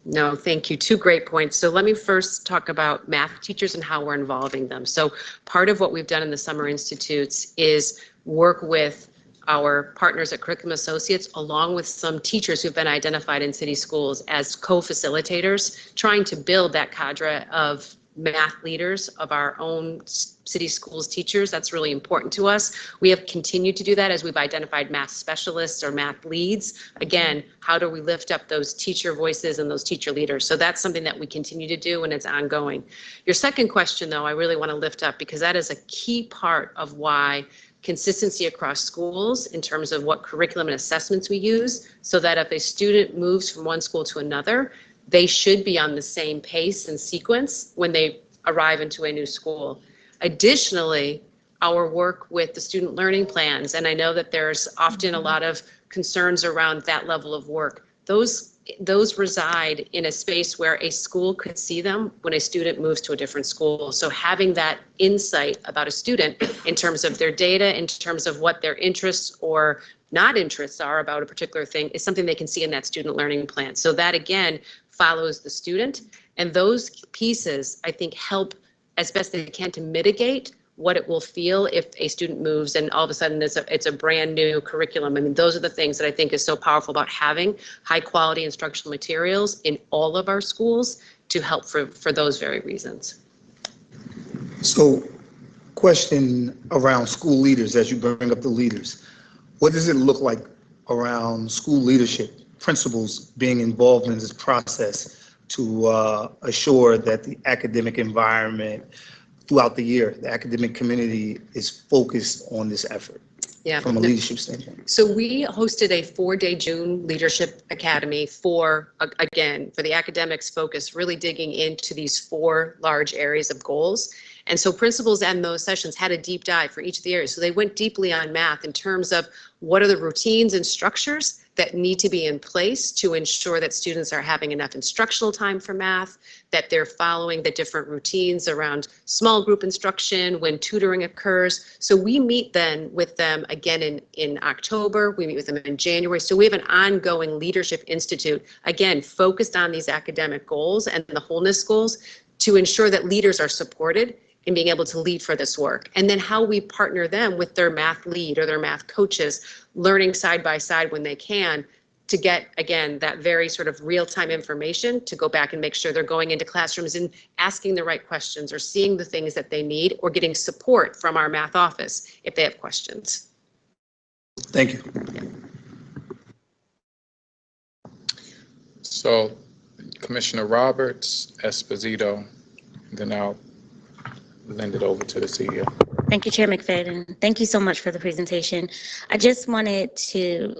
No, thank you. Two great points. So let me first talk about math teachers and how we're involving them. So part of what we've done in the Summer Institutes is work with our partners at Curriculum Associates, along with some teachers who've been identified in city schools as co-facilitators, trying to build that cadre of math leaders of our own city schools teachers. That's really important to us. We have continued to do that as we've identified math specialists or math leads. Again, how do we lift up those teacher voices and those teacher leaders? So that's something that we continue to do, and it's ongoing. Your second question, though, I really want to lift up because that is a key part of why consistency across schools in terms of what curriculum and assessments we use, so that if a student moves from one school to another, they should be on the same pace and sequence when they arrive into a new school. Additionally, our work with the student learning plans, and I know that there's often a lot of concerns around that level of work. Those reside in a space where a school could see them when a student moves to a different school. So having that insight about a student in terms of their data, in terms of what their interests or not interests are about a particular thing is something they can see in that student learning plan. So that again follows the student, and those pieces I think help as best they can to mitigate what it will feel if a student moves and all of a sudden it's a brand new curriculum. I mean, those are the things that I think is so powerful about having high quality instructional materials in all of our schools to help for those very reasons. So, question around school leaders, as you bring up the leaders, what does it look like around school leadership, principals being involved in this process to assure that the academic environment throughout the year, the academic community is focused on this effort from a leadership standpoint? So we hosted a 4-day June Leadership Academy for the academics focus, really digging into these 4 large areas of goals. And so principals and those sessions had a deep dive for each of the areas. So they went deeply on math in terms of what are the routines and structures that need to be in place to ensure that students are having enough instructional time for math, that they're following the different routines around small group instruction when tutoring occurs. So we meet then with them again in October, we meet with them in January. So we have an ongoing Leadership Institute, again, focused on these academic goals and the wholeness goals to ensure that leaders are supported in being able to lead for this work. And then how we partner them with their math lead or their math coaches, learning side by side when they can to get, again, that very sort of real-time information to go back and make sure they're going into classrooms and asking the right questions or seeing the things that they need or getting support from our math office if they have questions. Thank you. So Commissioner Roberts, Esposito, then I'll lend it over to the CEO. Thank you, Chair McFadden. Thank you so much for the presentation. I just wanted to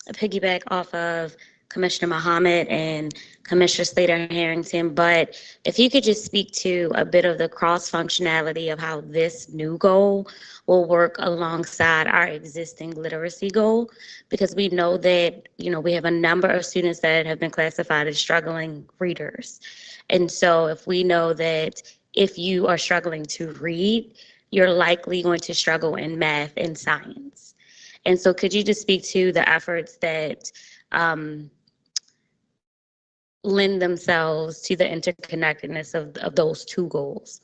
piggyback off of Commissioner Muhammad and Commissioner Slater Harrington, but if you could just speak to a bit of the cross functionality of how this new goal will work alongside our existing literacy goal, because we know that, we have a number of students that have been classified as struggling readers. And so if we know that if you are struggling to read, you're likely going to struggle in math and science. And so could you just speak to the efforts that lend themselves to the interconnectedness of those two goals?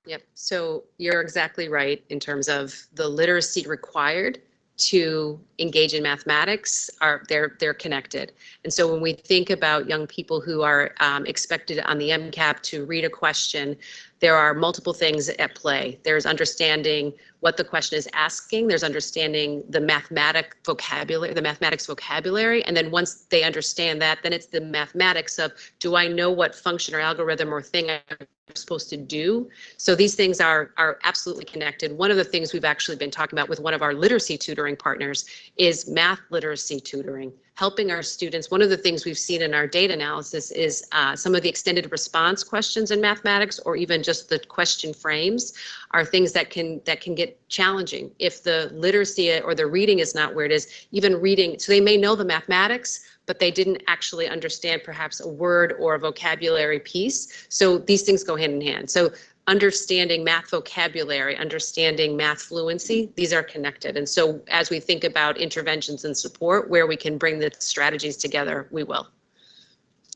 Yep. So you're exactly right in terms of the literacy required to engage in mathematics they're connected. And so when we think about young people who are expected on the MCAP to read a question, there are multiple things at play. There's understanding what the question is asking. There's understanding the mathematics vocabulary. And then once they understand that, then it's the mathematics of, do I know what function or algorithm or thing I'm supposed to do? So these things are absolutely connected. One of the things we've actually been talking about with one of our literacy tutoring partners is math literacy tutoring, helping our students. One of the things we've seen in our data analysis is some of the extended response questions in mathematics, or even just the question frames, are things that can get challenging if the literacy or the reading is not where it is. Even reading, so they may know the mathematics, but they didn't actually understand perhaps a word or a vocabulary piece. So these things go hand in hand. So understanding math vocabulary, understanding math fluency, these are connected. And so as we think about interventions and support where we can bring the strategies together, we will.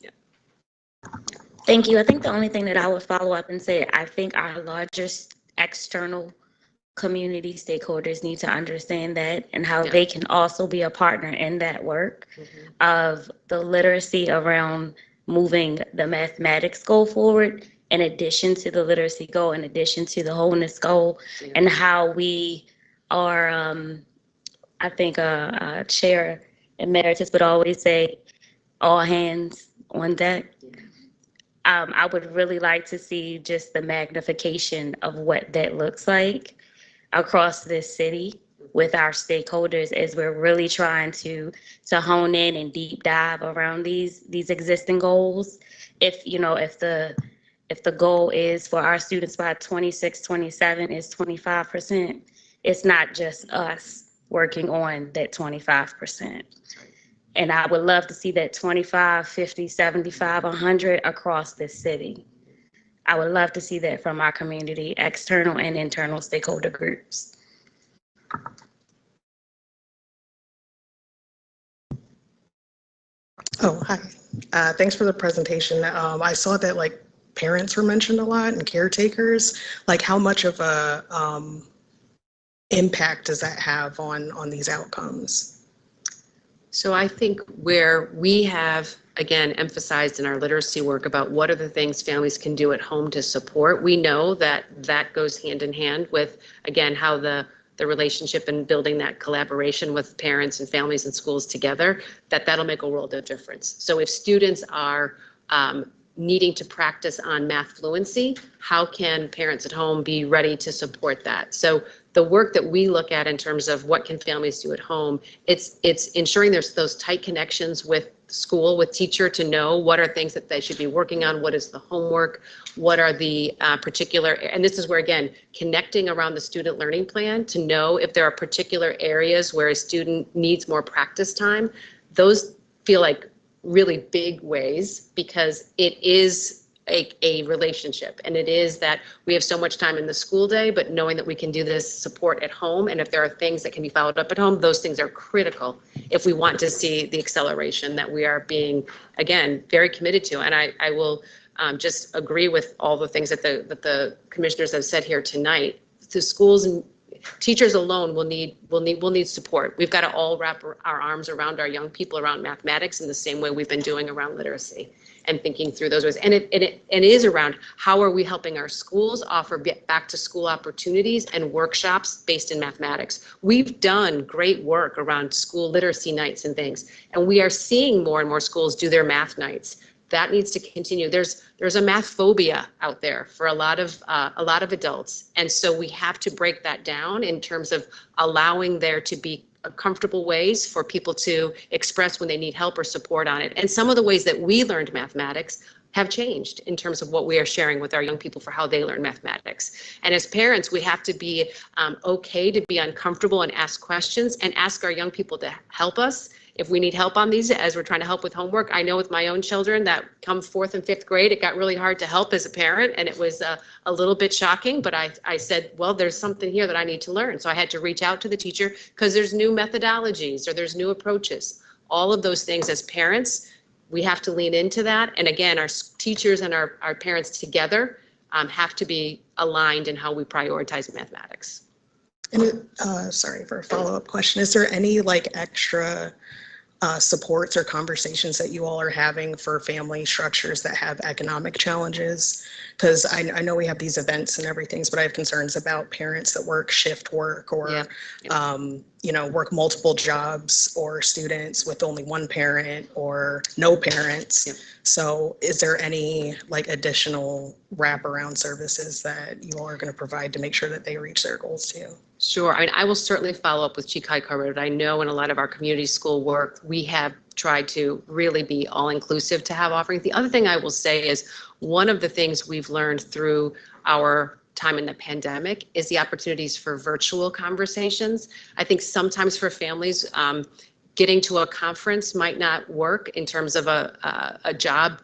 Yeah. Thank you. I think the only thing that I would follow up and say, I think our largest external community stakeholders need to understand that, and how they can also be a partner in that work of the literacy around moving the mathematics goal forward, in addition to the literacy goal, in addition to the wholeness goal, and how we are, I think Chair Emeritus would always say, all hands on deck. I would really like to see just the magnification of what that looks like across this city with our stakeholders, as we're really trying to hone in and deep dive around these existing goals. If the goal is for our students by 26, 27 is 25%, it's not just us working on that 25%. And I would love to see that 25, 50, 75, 100 across this city. I would love to see that from our community, external and internal stakeholder groups. Oh, hi. Thanks for the presentation. I saw that parents were mentioned a lot and caretakers. How much of a impact does that have on these outcomes? So I think where we have, again, emphasized in our literacy work about what are the things families can do at home to support, we know that that goes hand in hand with, again, how the relationship and building that collaboration with parents and families and schools together, that'll make a world of difference. So if students are needing to practice on math fluency, how can parents at home be ready to support that? So the work that we look at in terms of what can families do at home, it's ensuring there's those tight connections with school, with teacher, to know what are things that they should be working on, what is the homework, what are the particular, and this is where, again, connecting around the student learning plan to know if there are particular areas where a student needs more practice time. Those feel like really big ways, because it is a relationship, and it is that we have so much time in the school day, but knowing that we can do this support at home, and if there are things that can be followed up at home, those things are critical if we want to see the acceleration that we are being, again, very committed to. And I will just agree with all the things that the commissioners have said here tonight. The schools and teachers alone will need support. We've got to all wrap our arms around our young people around mathematics in the same way we've been doing around literacy, and thinking through those ways. And it is around how are we helping our schools offer back to school opportunities and workshops based in mathematics. We've done great work around school literacy nights and things, and we are seeing more and more schools do their math nights. That needs to continue. There's a math phobia out there for a lot of adults, and so we have to break that down in terms of allowing there to be comfortable ways for people to express when they need help or support on it. And some of the ways that we learned mathematics have changed in terms of what we are sharing with our young people for how they learn mathematics. And as parents, we have to be okay to be uncomfortable and ask questions and ask our young people to help us if we need help on these as we're trying to help with homework. I know with my own children that come 4th and 5th grade, it got really hard to help as a parent, and it was a little bit shocking, but I said, well, there's something here that I need to learn. So I had to reach out to the teacher because there's new methodologies or there's new approaches. All of those things as parents, we have to lean into that. And again, our teachers and our parents together have to be aligned in how we prioritize mathematics. And sorry for a follow-up question. Is there any like extra supports or conversations that you all are having for family structures that have economic challenges? Because I know we have these events and everything, but I have concerns about parents that work shift work or, you know, work multiple jobs, or students with only one parent or no parents. So is there any like additional wraparound services that you all are going to provide to make sure that they reach their goals too? Sure. I mean, I will certainly follow up with Chikai Carter. I know in a lot of our community school work, we have tried to really be all inclusive to have offerings. The other thing I will say is one of the things we've learned through our time in the pandemic is the opportunities for virtual conversations. I think sometimes for families, getting to a conference might not work in terms of a job,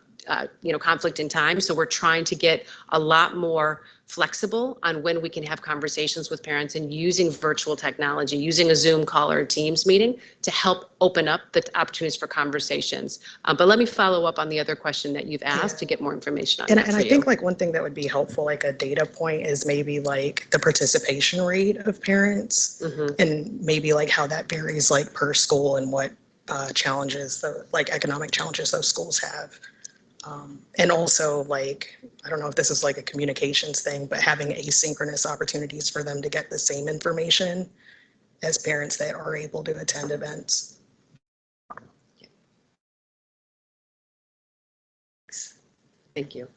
you know, conflict in time. So we're trying to get a lot more flexible on when we can have conversations with parents and using virtual technology, using a Zoom call or a Teams meeting to help open up the opportunities for conversations. But let me follow up on the other question that you've asked to get more information on that And for I you. think like one thing that would be helpful, like a data point, is maybe like the participation rate of parents and maybe like how that varies like per school and what challenges, like economic challenges those schools have. And also like, I don't know if this is like a communications thing, but having asynchronous opportunities for them to get the same information as parents that are able to attend events. Thank you.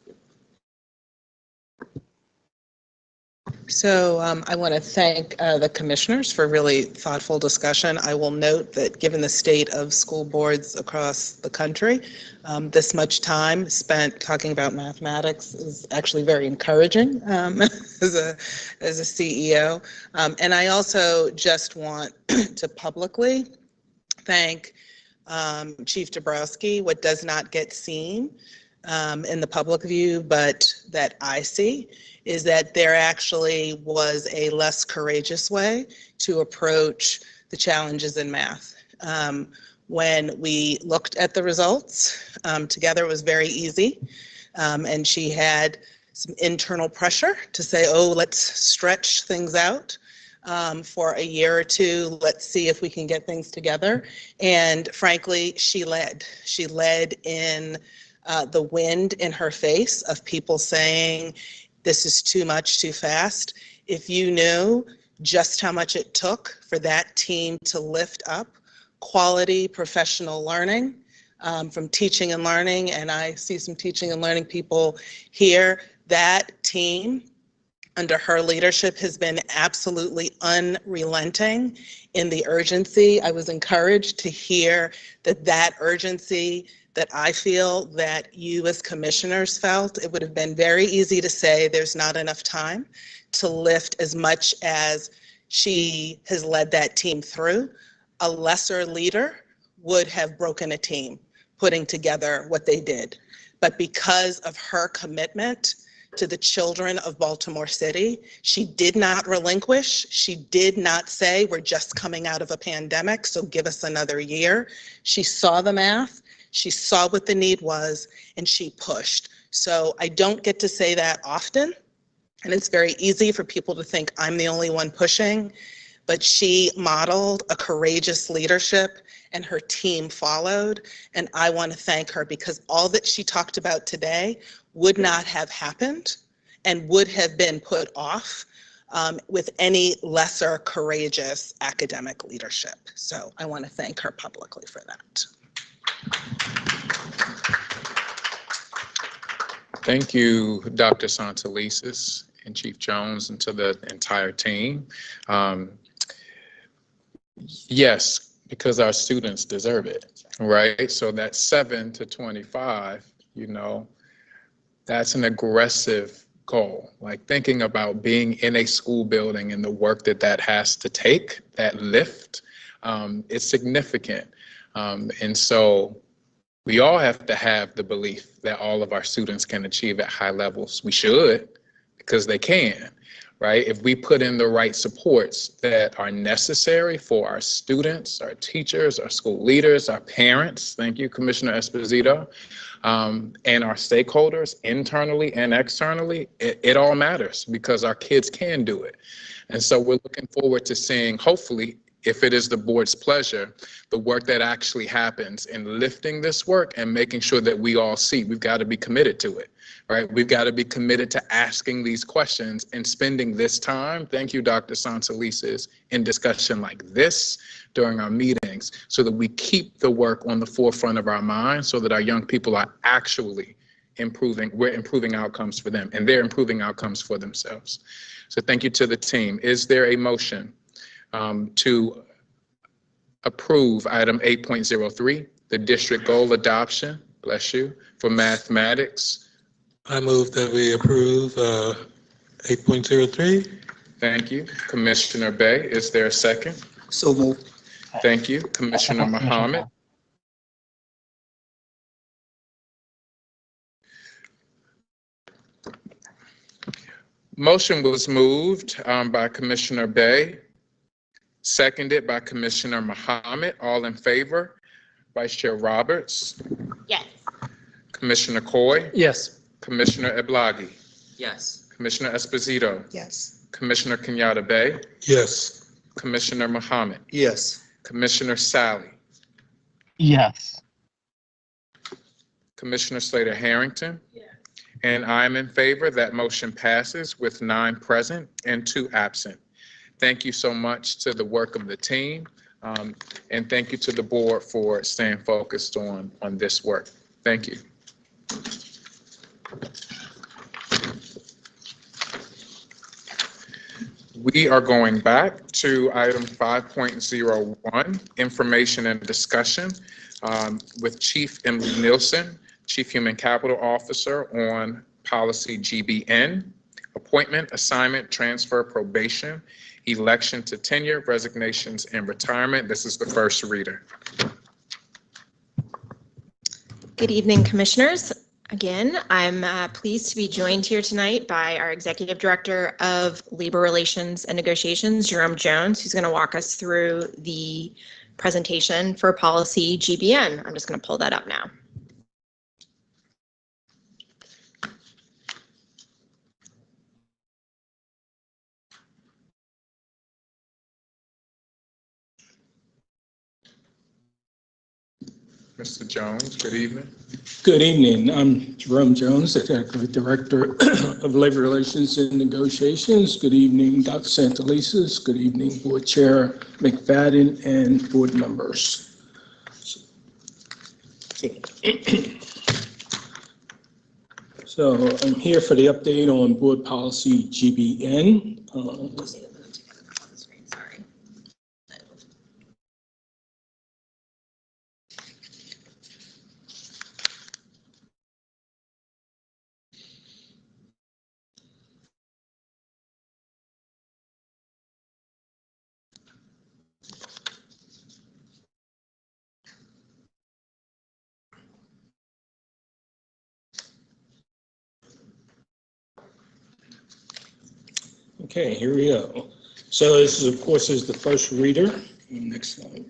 So I want to thank the commissioners for really thoughtful discussion. I will note that given the state of school boards across the country, this much time spent talking about mathematics is actually very encouraging as a CEO. And I also just want to publicly thank Chief Dabrowski. What does not get seen in the public view, but that I see, is that there actually was a less courageous way to approach the challenges in math. When we looked at the results together, it was very easy. And she had some internal pressure to say, oh, let's stretch things out for a year or two. Let's see if we can get things together. And frankly, she led. She led in the wind in her face of people saying, this is too much, too fast. If you knew just how much it took for that team to lift up quality professional learning from teaching and learning, and I see some teaching and learning people here, that team under her leadership has been absolutely unrelenting in the urgency. I was encouraged to hear that that urgency that I feel that you as commissioners felt. It would have been very easy to say there's not enough time to lift as much as she has led that team through. A lesser leader would have broken a team putting together what they did. But because of her commitment to the children of Baltimore City, she did not relinquish. She did not say, we're just coming out of a pandemic, so give us another year. She saw the math. She saw what the need was, and she pushed. So I don't get to say that often, and it's very easy for people to think I'm the only one pushing, but she modeled a courageous leadership, and her team followed, and I want to thank her because all that she talked about today would not have happened and would have been put off with any lesser courageous academic leadership. So I want to thank her publicly for that. Thank you, Dr. Santelises and Chief Jones, and to the entire team. Yes, because our students deserve it, right? So that 7 to 25, you know, that's an aggressive goal. Like thinking about being in a school building and the work that that has to take, that lift, it's significant. And so we all have to have the belief that all of our students can achieve at high levels. We should, because they can, right? If we put in the right supports that are necessary for our students, our teachers, our school leaders, our parents, thank you, Commissioner Esposito, and our stakeholders internally and externally, it all matters because our kids can do it. And so we're looking forward to seeing, hopefully, if it is the board's pleasure, the work that actually happens in lifting this work and making sure that we all see. We've got to be committed to it, right? We've got to be committed to asking these questions and spending this time, thank you, Dr. Santelises, in discussion like this during our meetings so that we keep the work on the forefront of our minds so that our young people are actually improving, we're improving outcomes for them and they're improving outcomes for themselves. So thank you to the team. Is there a motion to approve item 8.03, the district goal adoption, bless you, for mathematics? I move that we approve 8.03. Thank you. Commissioner Bay, is there a second? So moved. Thank you. Commissioner Muhammad. Motion was moved by Commissioner Bay, seconded by Commissioner Muhammad. All in favor? Vice Chair Roberts? Yes. Commissioner Coy? Yes. Commissioner Eblagi? Yes. Commissioner Esposito? Yes. Commissioner Kenyatta Bay? Yes. Commissioner Muhammad? Yes. Commissioner Sally? Yes. Commissioner Slater Harrington? Yes. And I'm in favor. That motion passes with 9 present and 2 absent. Thank you so much to the work of the team, and thank you to the board for staying focused on this work. Thank you. We are going back to item 5.01, information and discussion with Chief Emily Nielsen, Chief Human Capital Officer, on policy GBN, appointment, assignment, transfer, probation, election to tenure, resignations, and retirement. This is the first reader. Good evening, Commissioners. Again, I'm pleased to be joined here tonight by our Executive Director of Labor Relations and Negotiations, Jerome Jones, who's going to walk us through the presentation for policy GBN. I'm just going to pull that up now. Mr. Jones, good evening. Good evening. I'm Jerome Jones, Executive Director of Labor Relations and Negotiations. Good evening, Dr. Santelises. Good evening, Board Chair McFadden and board members. So I'm here for the update on board policy GBN. Okay, here we go. So this is, of course, is the first reader. Next slide.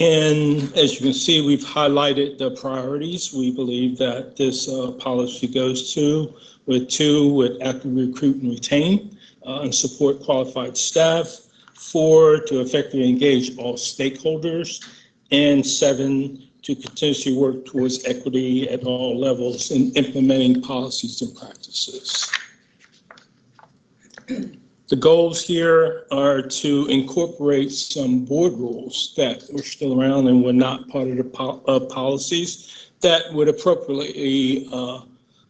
And as you can see, we've highlighted the priorities. We believe that this policy goes to with 2, with actively recruit and retain and support qualified staff, 4, to effectively engage all stakeholders, and 7, to continuously work towards equity at all levels in implementing policies and practices. The goals here are to incorporate some board rules that were still around and were not part of the policies that would appropriately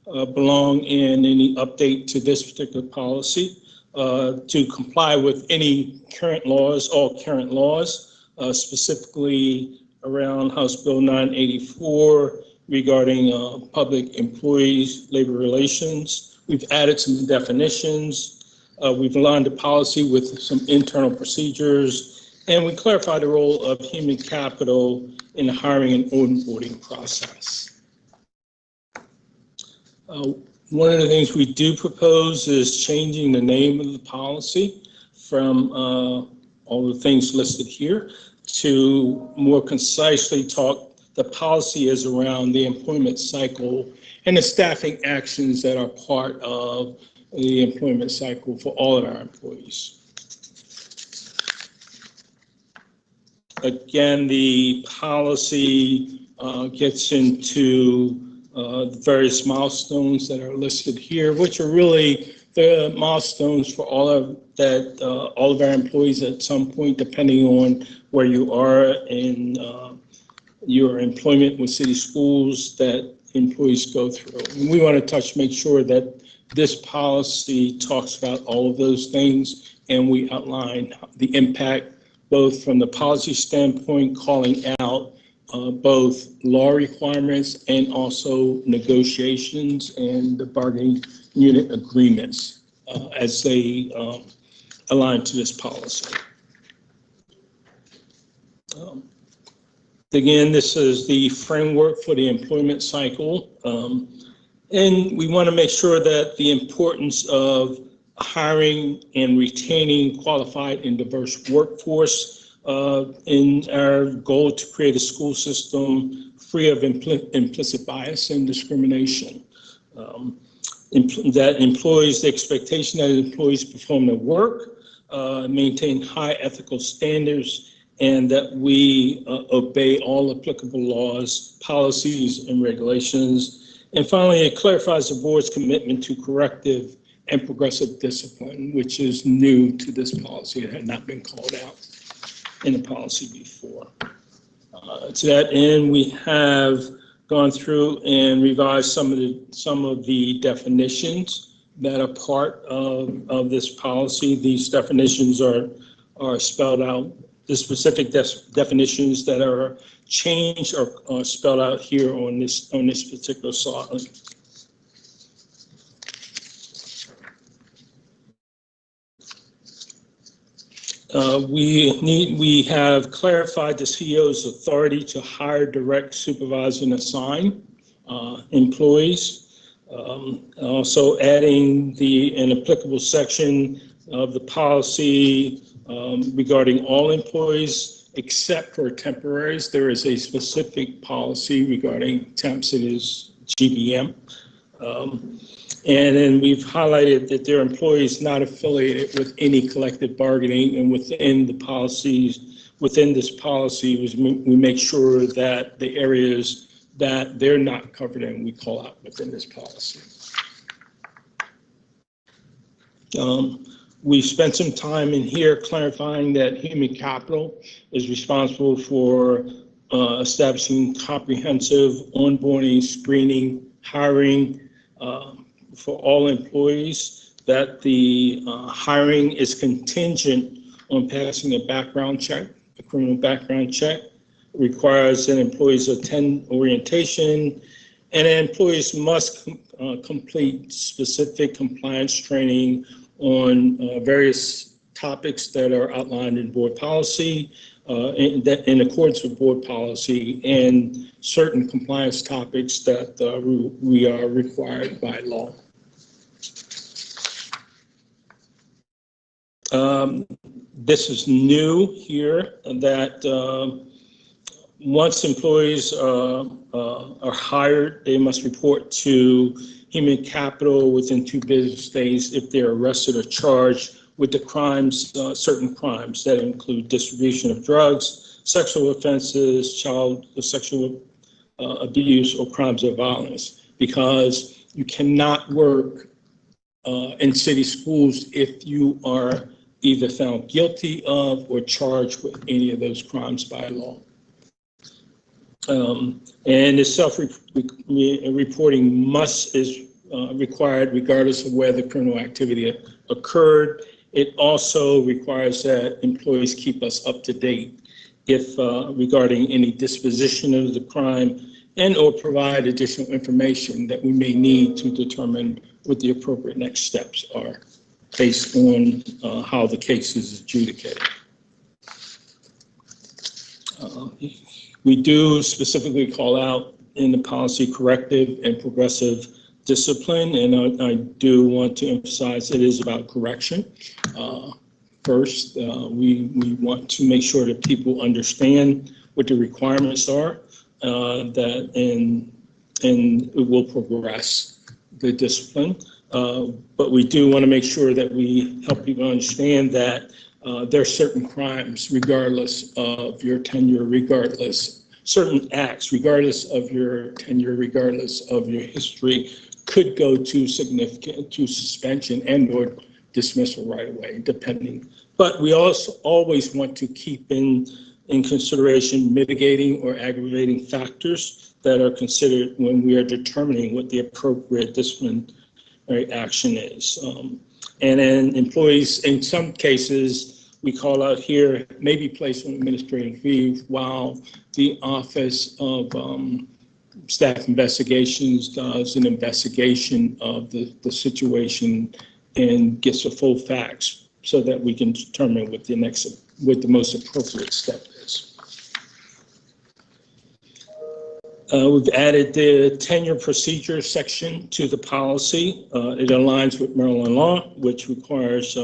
belong in any update to this particular policy. to comply with any current laws, all current laws, specifically around House Bill 984 regarding public employees, labor relations. We've added some definitions. We've aligned the policy with some internal procedures, and we clarified the role of human capital in the hiring and onboarding process. One of the things we do propose is changing the name of the policy from all the things listed here to more concisely talk. The policy is around the employment cycle and the staffing actions that are part of the employment cycle for all of our employees. Again, the policy gets into the various milestones that are listed here, which are really the milestones for all of our employees at some point, depending on where you are in your employment with city schools, that employees go through. And we want to make sure that this policy talks about all of those things, and we outline the impact, both from the policy standpoint, calling out both law requirements and also negotiations and the bargaining unit agreements as they align to this policy. Again, this is the framework for the employment cycle. And we want to make sure that the importance of hiring and retaining qualified and diverse workforce in our goal to create a school system free of implicit bias and discrimination. That employees, the expectation that employees perform their work, maintain high ethical standards, and that we obey all applicable laws, policies, and regulations. And finally, it clarifies the board's commitment to corrective and progressive discipline, which is new to this policy. It had not been called out in the policy before. To that end, we have gone through and revised some of the definitions that are part of this policy. These definitions are spelled out. The specific definitions that are changed are spelled out here on this particular slide. We have clarified the CEO's authority to hire, direct, supervise, and assign employees. Also adding an applicable section of the policy regarding all employees except for temporaries. There is a specific policy regarding temps. It is GBM. And then we've highlighted that there are employees not affiliated with any collective bargaining, and within this policy, we make sure that the areas that they're not covered in, we call out within this policy. We spent some time in here clarifying that human capital is responsible for establishing comprehensive onboarding, screening, hiring for all employees, that the hiring is contingent on passing a background check, a criminal background check. It requires that employees attend orientation, and employees must complete specific compliance training on various topics that are outlined in board policy, in accordance with board policy, and certain compliance topics that we are required by law. This is new here, that once employees are hired, they must report to human capital within 2 business days if they're arrested or charged with the crimes, certain crimes that include distribution of drugs, sexual offenses, child sexual abuse, or crimes of violence, because you cannot work in city schools if you are either found guilty of or charged with any of those crimes by law. And the self-reporting is required regardless of where the criminal activity occurred. It also requires that employees keep us up to date if regarding any disposition of the crime and or provide additional information that we may need to determine what the appropriate next steps are based on how the case is adjudicated. We do specifically call out in the policy corrective and progressive discipline, and I do want to emphasize it is about correction. First, we want to make sure that people understand what the requirements are, that and it will progress the discipline. But we do want to make sure that we help people understand that there are certain crimes, regardless of your tenure, certain acts, regardless of your tenure, regardless of your history, could go to suspension and or dismissal right away, depending. But we also always want to keep in consideration mitigating or aggravating factors that are considered when we are determining what the appropriate disciplinary action is. And then employees, in some cases, we call out here, may be placed on administrative leave while the Office of Staff Investigations does an investigation of the situation and gets the full facts so that we can determine what the most appropriate step is. We've added the tenure procedure section to the policy. It aligns with Maryland law, which requires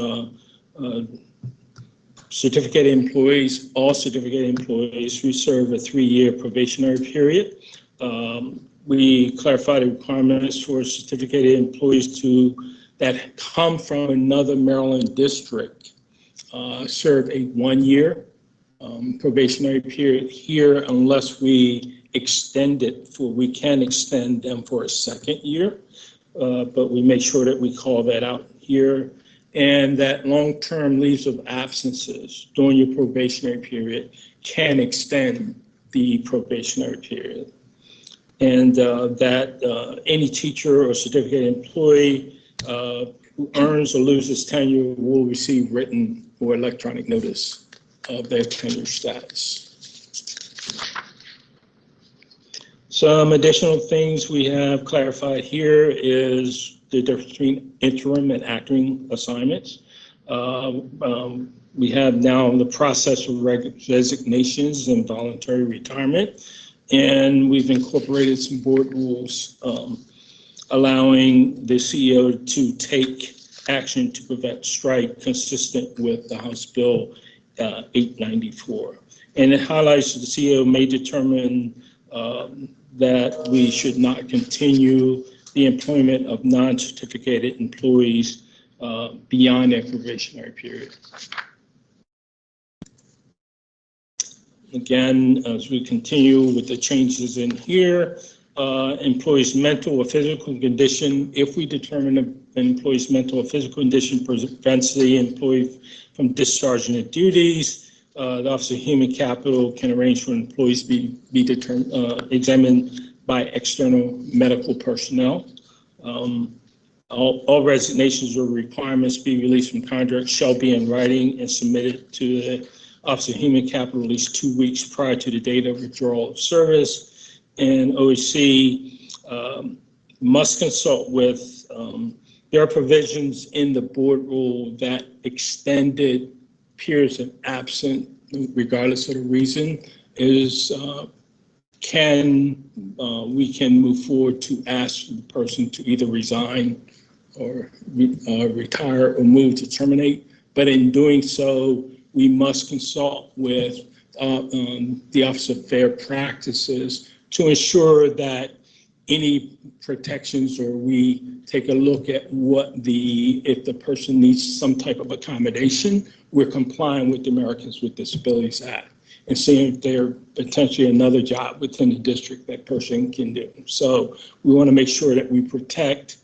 certificated employees, all certificated employees who serve a 3-year probationary period. We clarify the requirements for certificated employees that come from another Maryland district serve a 1-year probationary period here unless we extend it we can extend them for a 2nd year, but we make sure that we call that out here, and that long-term leaves of absences during your probationary period can extend the probationary period. And that any teacher or certificated employee who earns or loses tenure will receive written or electronic notice of their tenure status. Some additional things we have clarified here is the difference between interim and acting assignments. We have now the process of resignations and voluntary retirement, and we've incorporated some board rules allowing the CEO to take action to prevent strike consistent with the House Bill 894. And it highlights that the CEO may determine that we should not continue the employment of non-certificated employees beyond their probationary period. Again, as we continue with the changes in here, employee's mental or physical condition, if we determine an employee's mental or physical condition prevents the employee from discharging their duties, the Office of Human Capital can arrange for employees to be examined by external medical personnel. All resignations or requirements be released from contract shall be in writing and submitted to the Office of Human Capital at least 2 weeks prior to the date of withdrawal of service. And OHC must consult with, there are provisions in the board rule that extended periods of absence, regardless of the reason, we can move forward to ask the person to either resign or retire or move to terminate. But in doing so, we must consult with the Office of Fair Practices to ensure that any protections, or we take a look at if the person needs some type of accommodation, we're complying with the Americans with Disabilities Act and seeing if there's potentially another job within the district that person can do. So we want to make sure that we protect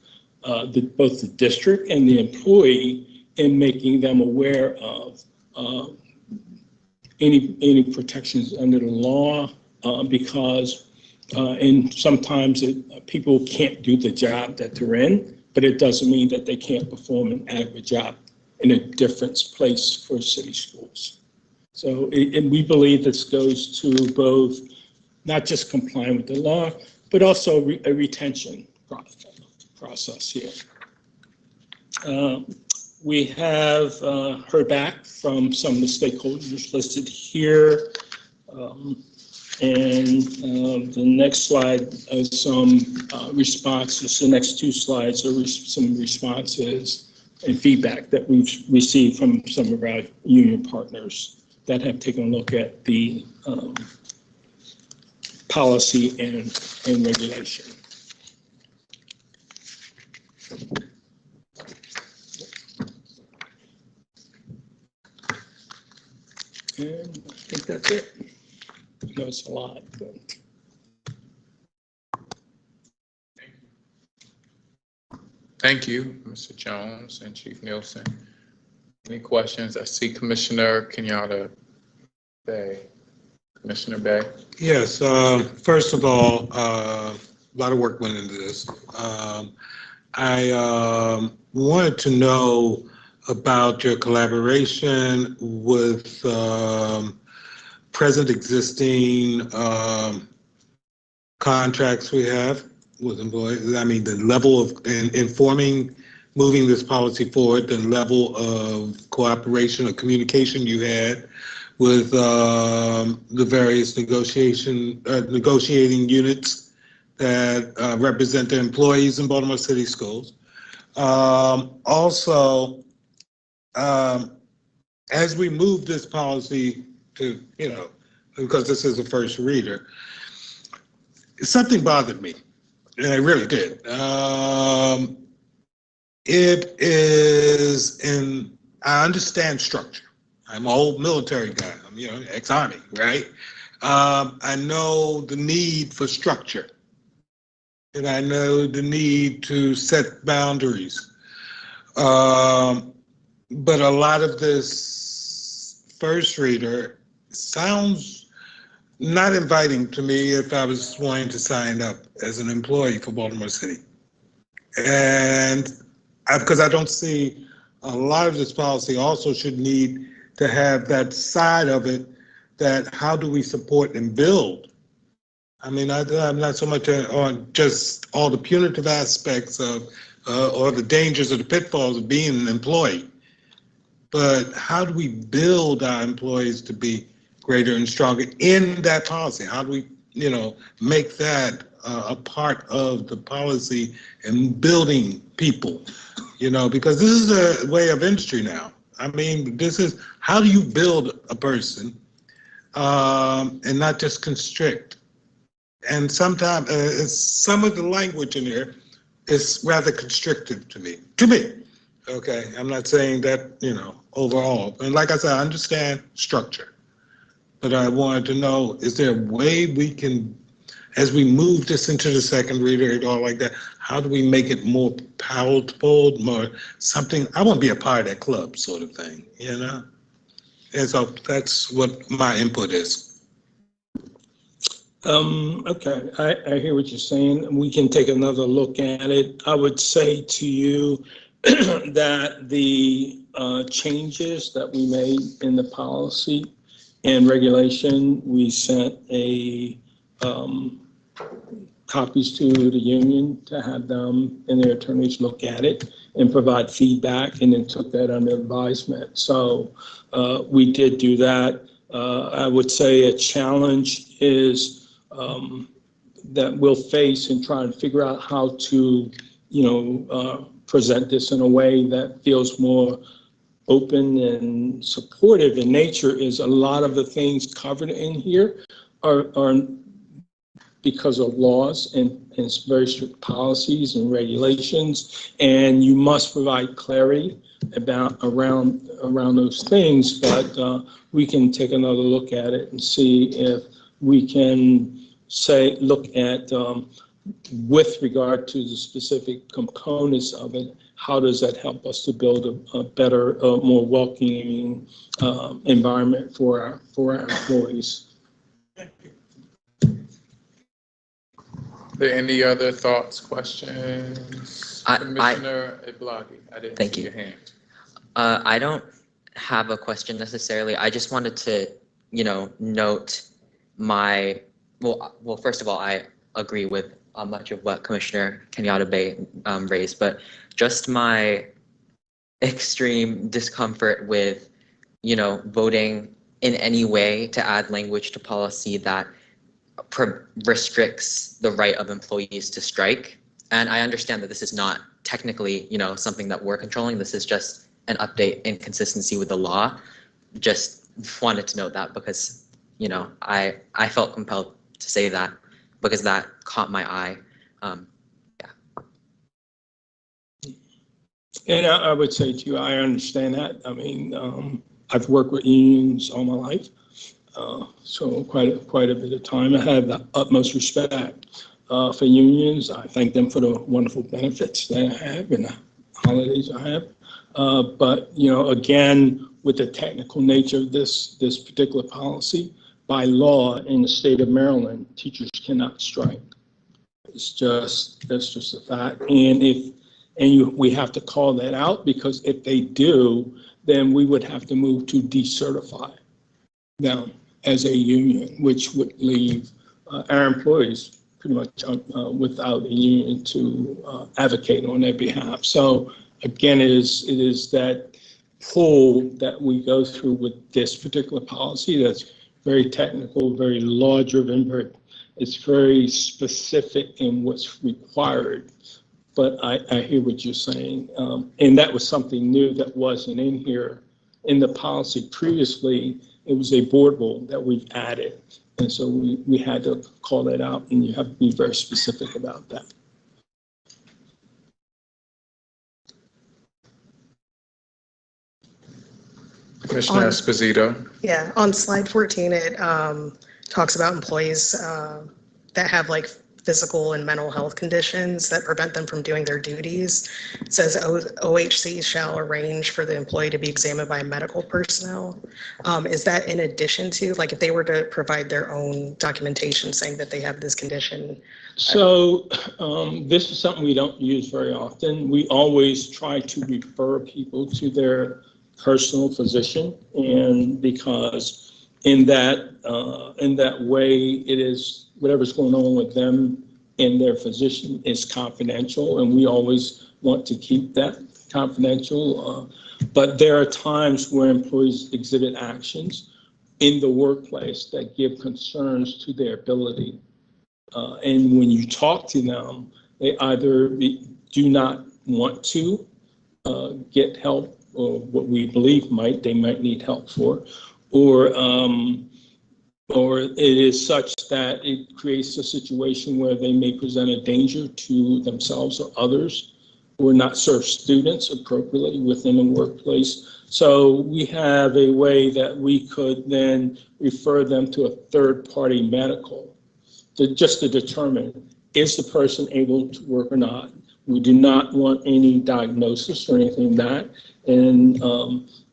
both the district and the employee in making them aware of any protections under the law, because And sometimes people can't do the job that they're in, but it doesn't mean that they can't perform an adequate job in a different place for city schools. So, and we believe this goes to both not just complying with the law, but also a retention process here. We have heard back from some of the stakeholders listed here. And the next slide is some responses. The next two slides are some responses and feedback that we've received from some of our union partners that have taken a look at the policy and regulation. And I think that's it. I know it's a lot, but. Thank you, Mr. Jones and Chief Nielsen. Any questions? I see Commissioner Kenyatta Bay. Commissioner Bay. Yes, first of all, a lot of work went into this. I wanted to know about your collaboration with present existing contracts we have with employees. I mean, the level of informing, moving this policy forward, the level of cooperation or communication you had with the various negotiating units that represent the employees in Baltimore City Schools. Also, as we move this policy to, because this is a first reader, something bothered me, and it really did. It is I understand structure. I'm an old military guy. I'm, ex-Army, right? I know the need for structure, and I know the need to set boundaries. But a lot of this first reader sounds not inviting to me if I was wanting to sign up as an employee for Baltimore City. And because I don't see a lot of this policy also should need to have that side of it, that how do we support and build? I mean, I'm not so much on just all the punitive aspects of or the dangers or the pitfalls of being an employee, but how do we build our employees to be greater and stronger in that policy? How do we, make that a part of the policy and building people, because this is a way of industry now. I mean, this is, how do you build a person and not just constrict? And sometimes some of the language in here is rather constrictive to me. Okay, I'm not saying that, overall. And like I said, I understand structure, but I wanted to know, is there a way we can, as we move this into the second reader and all like that, how do we make it more palatable, more something? I want to be a part of that club sort of thing, And so that's what my input is. Okay, I hear what you're saying. We can take another look at it. I would say to you that the changes that we made in the policy and regulation, we sent copies to the union to have them and their attorneys look at it and provide feedback, and then took that under advisement. So we did do that. I would say a challenge is that we'll face in trying to figure out how to, present this in a way that feels more open and supportive in nature. Is a lot of the things covered in here are because of laws and very strict policies and regulations, and you must provide clarity around those things. But we can take another look at it and see if we can look at with regard to the specific components of it, how does that help us to build a better, more welcoming environment for our employees? there any other thoughts, questions? Commissioner Iblagi, I didn't Thank see you. your hand. I don't have a question necessarily. I just wanted to, note well, first of all, I agree with much of what Commissioner Kenyatta Bay raised, but just my extreme discomfort with, voting in any way to add language to policy that restricts the right of employees to strike. And I understand that this is not technically, something that we're controlling. This is just an update in consistency with the law. Just wanted to note that because, I felt compelled to say that because that caught my eye. And I would say to you, I understand that. I mean, I've worked with unions all my life, so quite a bit of time. I have the utmost respect for unions. I thank them for the wonderful benefits that I have and the holidays I have. But again, with the technical nature of this particular policy, by law in the state of Maryland, teachers cannot strike. That's just a fact. And we have to call that out, because if they do, then we would have to move to decertify them as a union, which would leave our employees pretty much without a union to advocate on their behalf. So again, it is that pull that we go through with this particular policy that's very technical, very law-driven, it's very specific in what's required. But I hear what you're saying. And that was something new that wasn't in here in the policy previously. It was a board rule that we've added. And so we had to call that out, and you have to be very specific about that. Commissioner Esposito. Yeah, on slide 14, it talks about employees that have like physical and mental health conditions that prevent them from doing their duties. It says OHC shall arrange for the employee to be examined by medical personnel. Is that in addition to, like, if they were to provide their own documentation saying that they have this condition? So this is something we don't use very often. We always try to refer people to their personal physician, and because in that way, it is whatever's going on with them and their physician is confidential, and we always want to keep that confidential. But there are times where employees exhibit actions in the workplace that give concerns to their ability. And when you talk to them, they either do not want to get help, or what we believe they might need help for, or it is such that it creates a situation where they may present a danger to themselves or others, or not serve students appropriately within the workplace. So we have a way that we could then refer them to a third-party medical just to determine, is the person able to work or not? We do not want any diagnosis or anything like that. And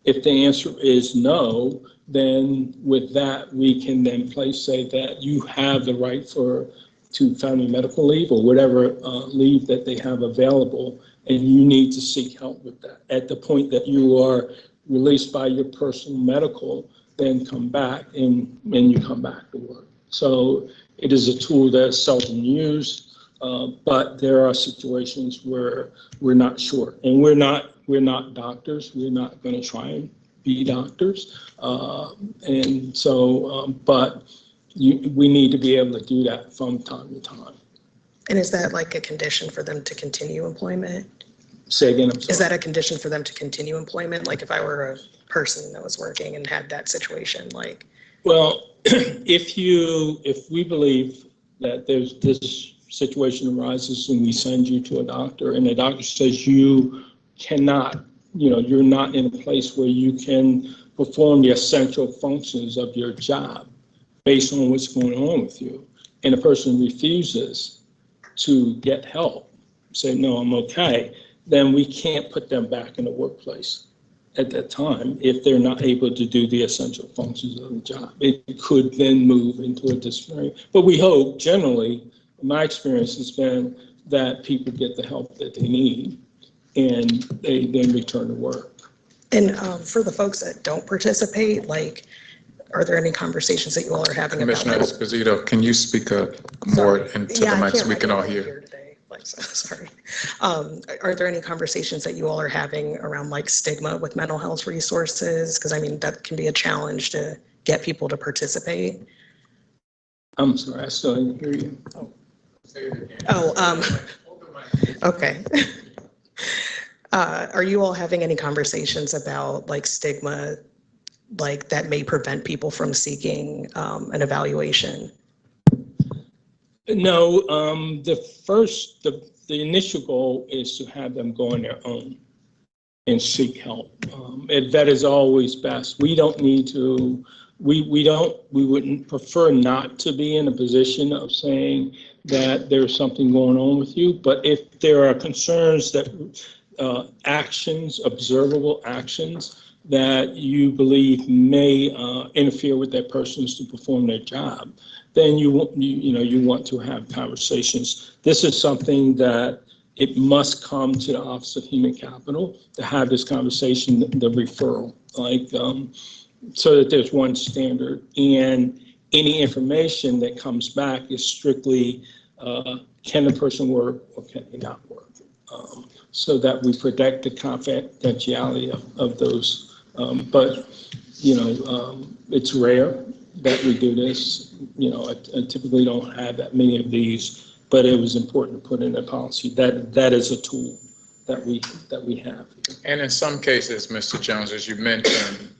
if the answer is no, then with that, we can then say that you have the right to family medical leave or whatever leave that they have available, and you need to seek help with that. At the point that you are released by your personal medical, then come back and you come back to work. So it is a tool that's seldom used, but there are situations where we're not sure, and we're not doctors. We're not going to try and be doctors, and so but we need to be able to do that from time to time. And is that like a condition for them to continue employment? Say again, I'm sorry. Is that a condition for them to continue employment? Like if I were a person that was working and had that situation, like? Well, if we believe that there's this situation arises and we send you to a doctor and the doctor says you cannot, you're not in a place where you can perform the essential functions of your job based on what's going on with you, and a person refuses to get help, say, no, I'm okay, then we can't put them back in the workplace at that time if they're not able to do the essential functions of the job. It could then move into a disciplinary, but we hope generally My experience has been that people get the help that they need and they then return to work. And for the folks that don't participate, like, are there any conversations that you all are having about? Commissioner Esposito, can you speak up more into the mic so we can all hear? Like, so, sorry. Are there any conversations that you all are having around like stigma with mental health resources? Because I mean, that can be a challenge to get people to participate. I'm sorry, I still didn't hear you. Okay. Are you all having any conversations about like stigma, like that may prevent people from seeking an evaluation? No, the initial goal is to have them go on their own and seek help. That is always best. We don't need to, we wouldn't prefer not to be in a position of saying that there's something going on with you, but if there are concerns that actions, observable actions that you believe may interfere with that person's to perform their job, then you want to have conversations. This is something that it must come to the Office of Human Capital to have this conversation, the referral, so that there's one standard, and any information that comes back is strictly can the person work or can they not work, so that we protect the confidentiality of those. But it's rare that we do this. I typically don't have that many of these, but it was important to put in a policy that is a tool that we have. And in some cases, Mr. Jones, as you mentioned,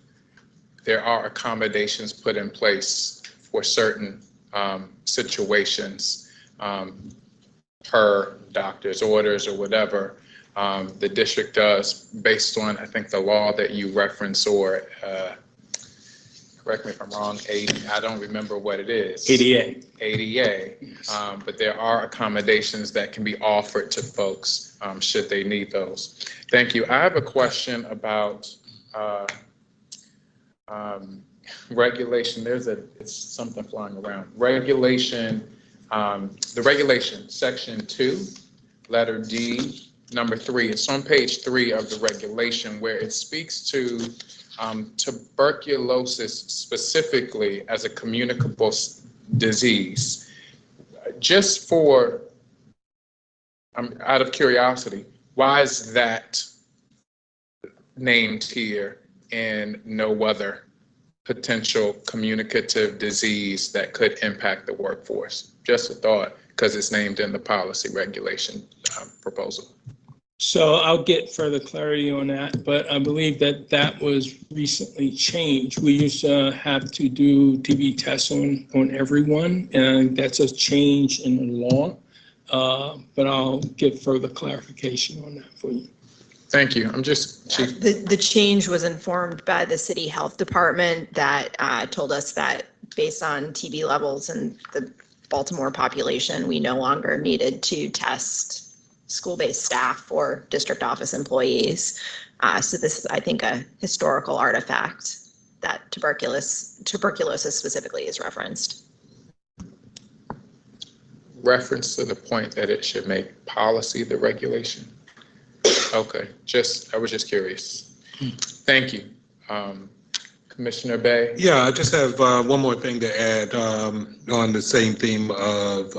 there are accommodations put in place for certain situations per doctor's orders or whatever. The district does, based on, I think, the law that you reference, or correct me if I'm wrong, I don't remember what it is. ADA. ADA. But there are accommodations that can be offered to folks should they need those. Thank you. I have a question about regulation. It's something flying around. Regulation, the regulation, section 2, letter D, number 3. It's on page 3 of the regulation, where it speaks to tuberculosis specifically as a communicable disease. Just for, out of curiosity, why is that named here and no other potential communicative disease that could impact the workforce? Just a thought, because it's named in the policy regulation proposal. So I'll get further clarity on that, but I believe that was recently changed. We used to have to do TB tests on everyone, and that's a change in the law. But I'll get further clarification on that for you. Thank you. I'm just, Chief. The change was informed by the city health department that told us that based on TB levels in the Baltimore population, we no longer needed to test school-based staff or district office employees. So this is, I think, a historical artifact that tuberculosis specifically is referenced. Reference to the point that it should make policy the regulation. Okay, I was just curious. Thank you. Commissioner Bay? Yeah, I just have one more thing to add on the same theme of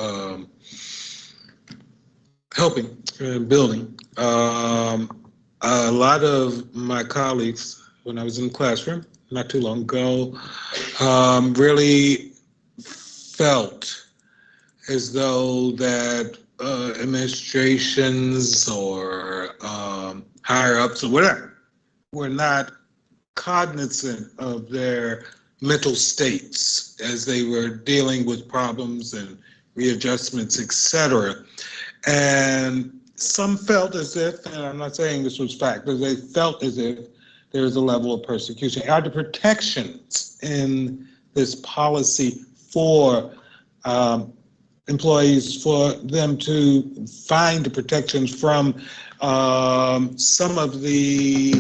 helping and building. A lot of my colleagues, when I was in the classroom not too long ago, really felt as though that administrations or higher ups or whatever were not cognizant of their mental states as they were dealing with problems and readjustments, etc. And some felt as if, and I'm not saying this was fact, but they felt as if there was a level of persecution. Are the protections in this policy for employees, for them to find the protections from some of the,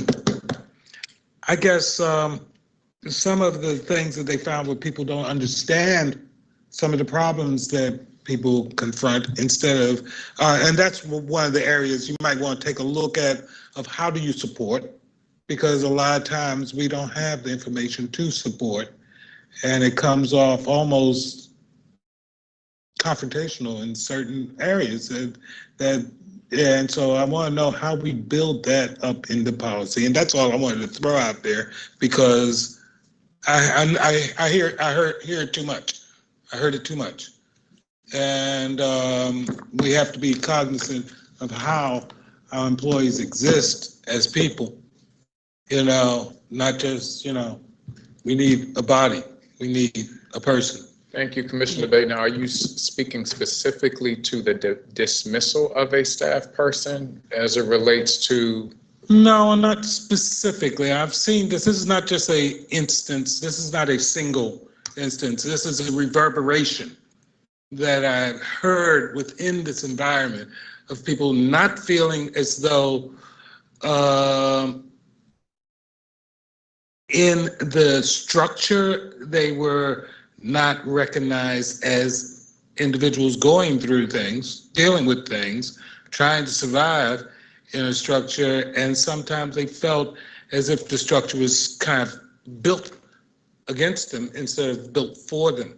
I guess, some of the things that they found where people don't understand some of the problems that people confront instead of, and that's one of the areas you might want to take a look at of how do you support, because a lot of times we don't have the information to support, and it comes off almost confrontational in certain areas and so I want to know how we build that up in the policy, and that's all I wanted to throw out there because I hear it too much. I heard it too much, and we have to be cognizant of how our employees exist as people. Not just we need a body, we need a person. Thank you, Commissioner Bay. Now, are you speaking specifically to the dismissal of a staff person as it relates to? No, not specifically. I've seen this. This is not just a instance. This is not a single instance. This is a reverberation that I've heard within this environment of people not feeling as though in the structure they were not recognized as individuals going through things, dealing with things, trying to survive in a structure, and sometimes they felt as if the structure was kind of built against them instead of built for them.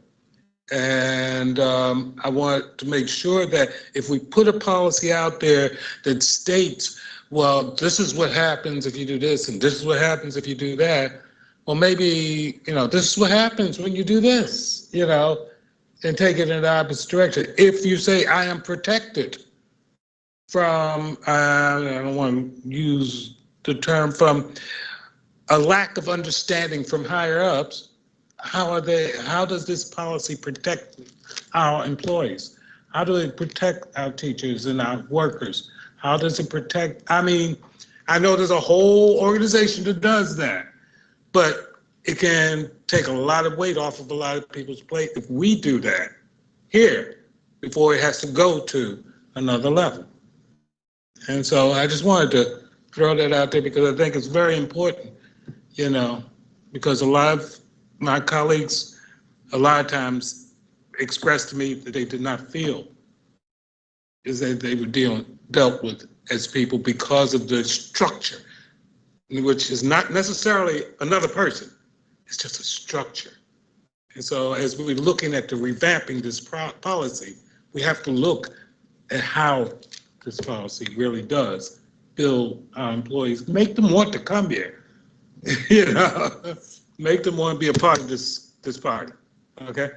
And I want to make sure that if we put a policy out there that states, well, this is what happens if you do this, and this is what happens if you do that, well, maybe, this is what happens when you do this, and take it in the opposite direction. If you say, I am protected from, I don't want to use the term, from a lack of understanding from higher ups, how does this policy protect our employees? How do they protect our teachers and our workers? How does it protect, I know there's a whole organization that does that, but it can take a lot of weight off of a lot of people's plate if we do that here before it has to go to another level. And so I just wanted to throw that out there because I think it's very important, because a lot of my colleagues a lot of times expressed to me that they did not feel is that they were dealt with as people because of the structure, which is not necessarily another person, it's just a structure. And so as we're looking at the revamping this policy, we have to look at how this policy really does build our employees, make them want to come here, make them want to be a part of this party, okay?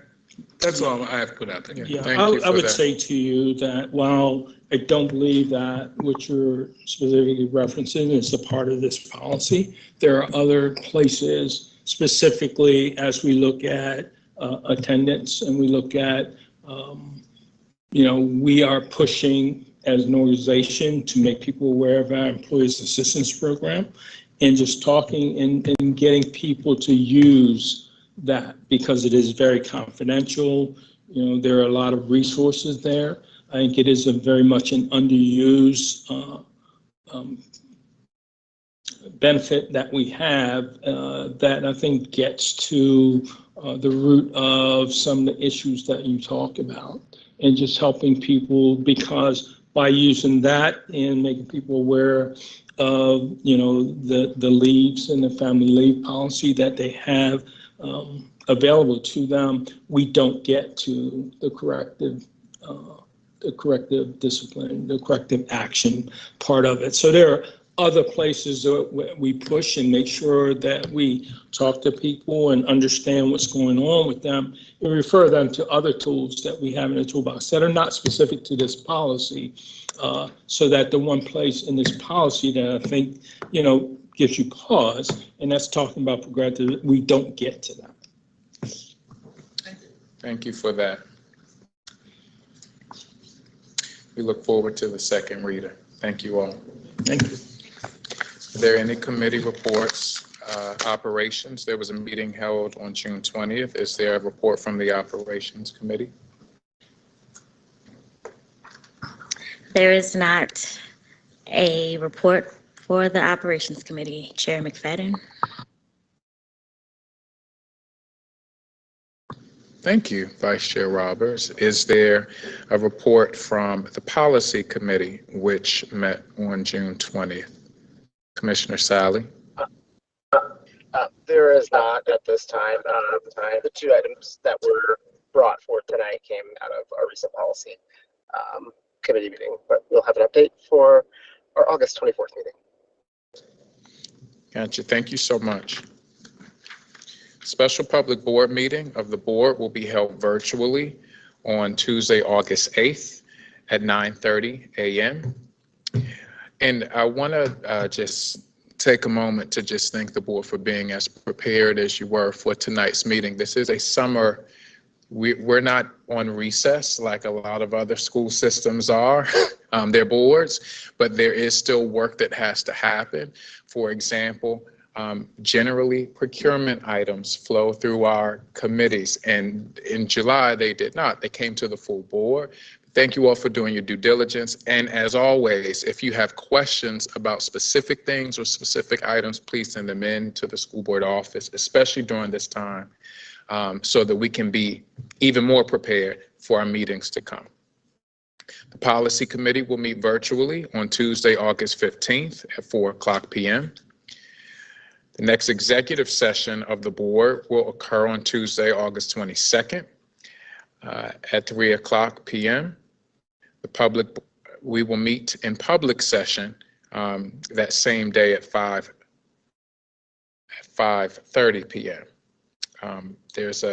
That's all I have to put out there. Yeah, I would say to you that while I don't believe that what you're specifically referencing is a part of this policy, there are other places, specifically as we look at attendance and we look at, we are pushing as an organization to make people aware of our Employees Assistance Program and just talking and getting people to use that because it is very confidential. There are a lot of resources there. I think it is very much an underused benefit that we have that I think gets to the root of some of the issues that you talk about and just helping people, because by using that and making people aware of, the leaves and the family leave policy that they have available to them, we don't get to the corrective discipline, the corrective action part of it. So there are other places that we push and make sure that we talk to people and understand what's going on with them and refer them to other tools that we have in the toolbox that are not specific to this policy, so that the one place in this policy that I think, gives you pause, and that's talking about progressive, we don't get to that. Thank you for that. We look forward to the second reader. Thank you all. Thank you. Are there any committee reports, operations? There was a meeting held on June 20th. Is there a report from the Operations Committee? There is not a report for the Operations Committee. Chair McFadden. Thank you, Vice Chair Roberts. Is there a report from the Policy Committee, which met on June 20th? Commissioner Sally? There is not at this time. The two items that were brought forth tonight came out of our recent policy committee meeting, but we'll have an update for our August 24th meeting. Gotcha. Thank you so much. Special public board meeting of the board will be held virtually on Tuesday, August 8th at 9:30 a.m. And I want to just take a moment to just thank the board for being as prepared as you were for tonight's meeting. This is a summer, we're not on recess like a lot of other school systems are, their boards, but there is still work that has to happen. For example, generally procurement items flow through our committees, and in July they did not. They came to the full board. Thank you all for doing your due diligence. And as always, if you have questions about specific things or specific items, please send them in to the school board office, especially during this time, so that we can be even more prepared for our meetings to come. The Policy Committee will meet virtually on Tuesday, August 15th at 4:00 p.m. The next executive session of the board will occur on Tuesday, August 22nd at 3:00 p.m. We will meet in public session that same day at 5:30 p.m. There's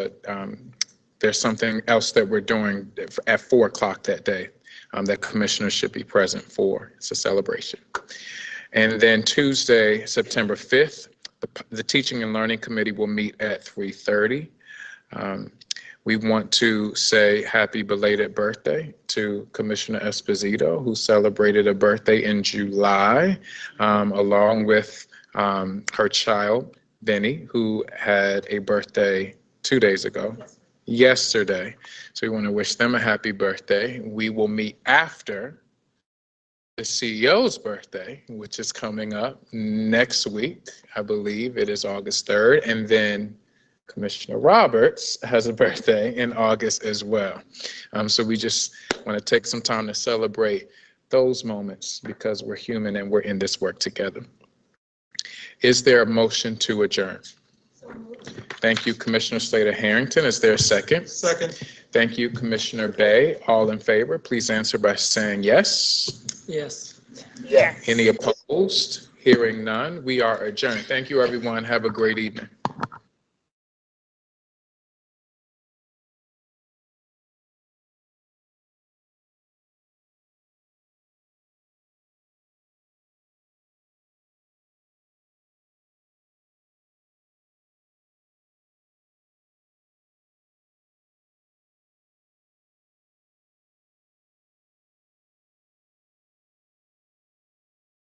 something else that we're doing at 4:00 that day that commissioners should be present for. It's a celebration. And then Tuesday, September 5th, the Teaching and Learning Committee will meet at 3:30. We want to say happy belated birthday to Commissioner Esposito, who celebrated a birthday in July, along with her child, Benny, who had a birthday 2 days ago, yesterday. So we want to wish them a happy birthday. We will meet after the CEO's birthday, which is coming up next week. I believe it is August 3rd. And then Commissioner Roberts has a birthday in August as well. So we just want to take some time to celebrate those moments because we're human and we're in this work together. Is there a motion to adjourn? Thank you, Commissioner Slater-Harrington. Is there a second? Second. Thank you, Commissioner Bay. All in favor, please answer by saying yes. Yes. Any opposed? Hearing none, we are adjourned. Thank you, everyone. Have a great evening.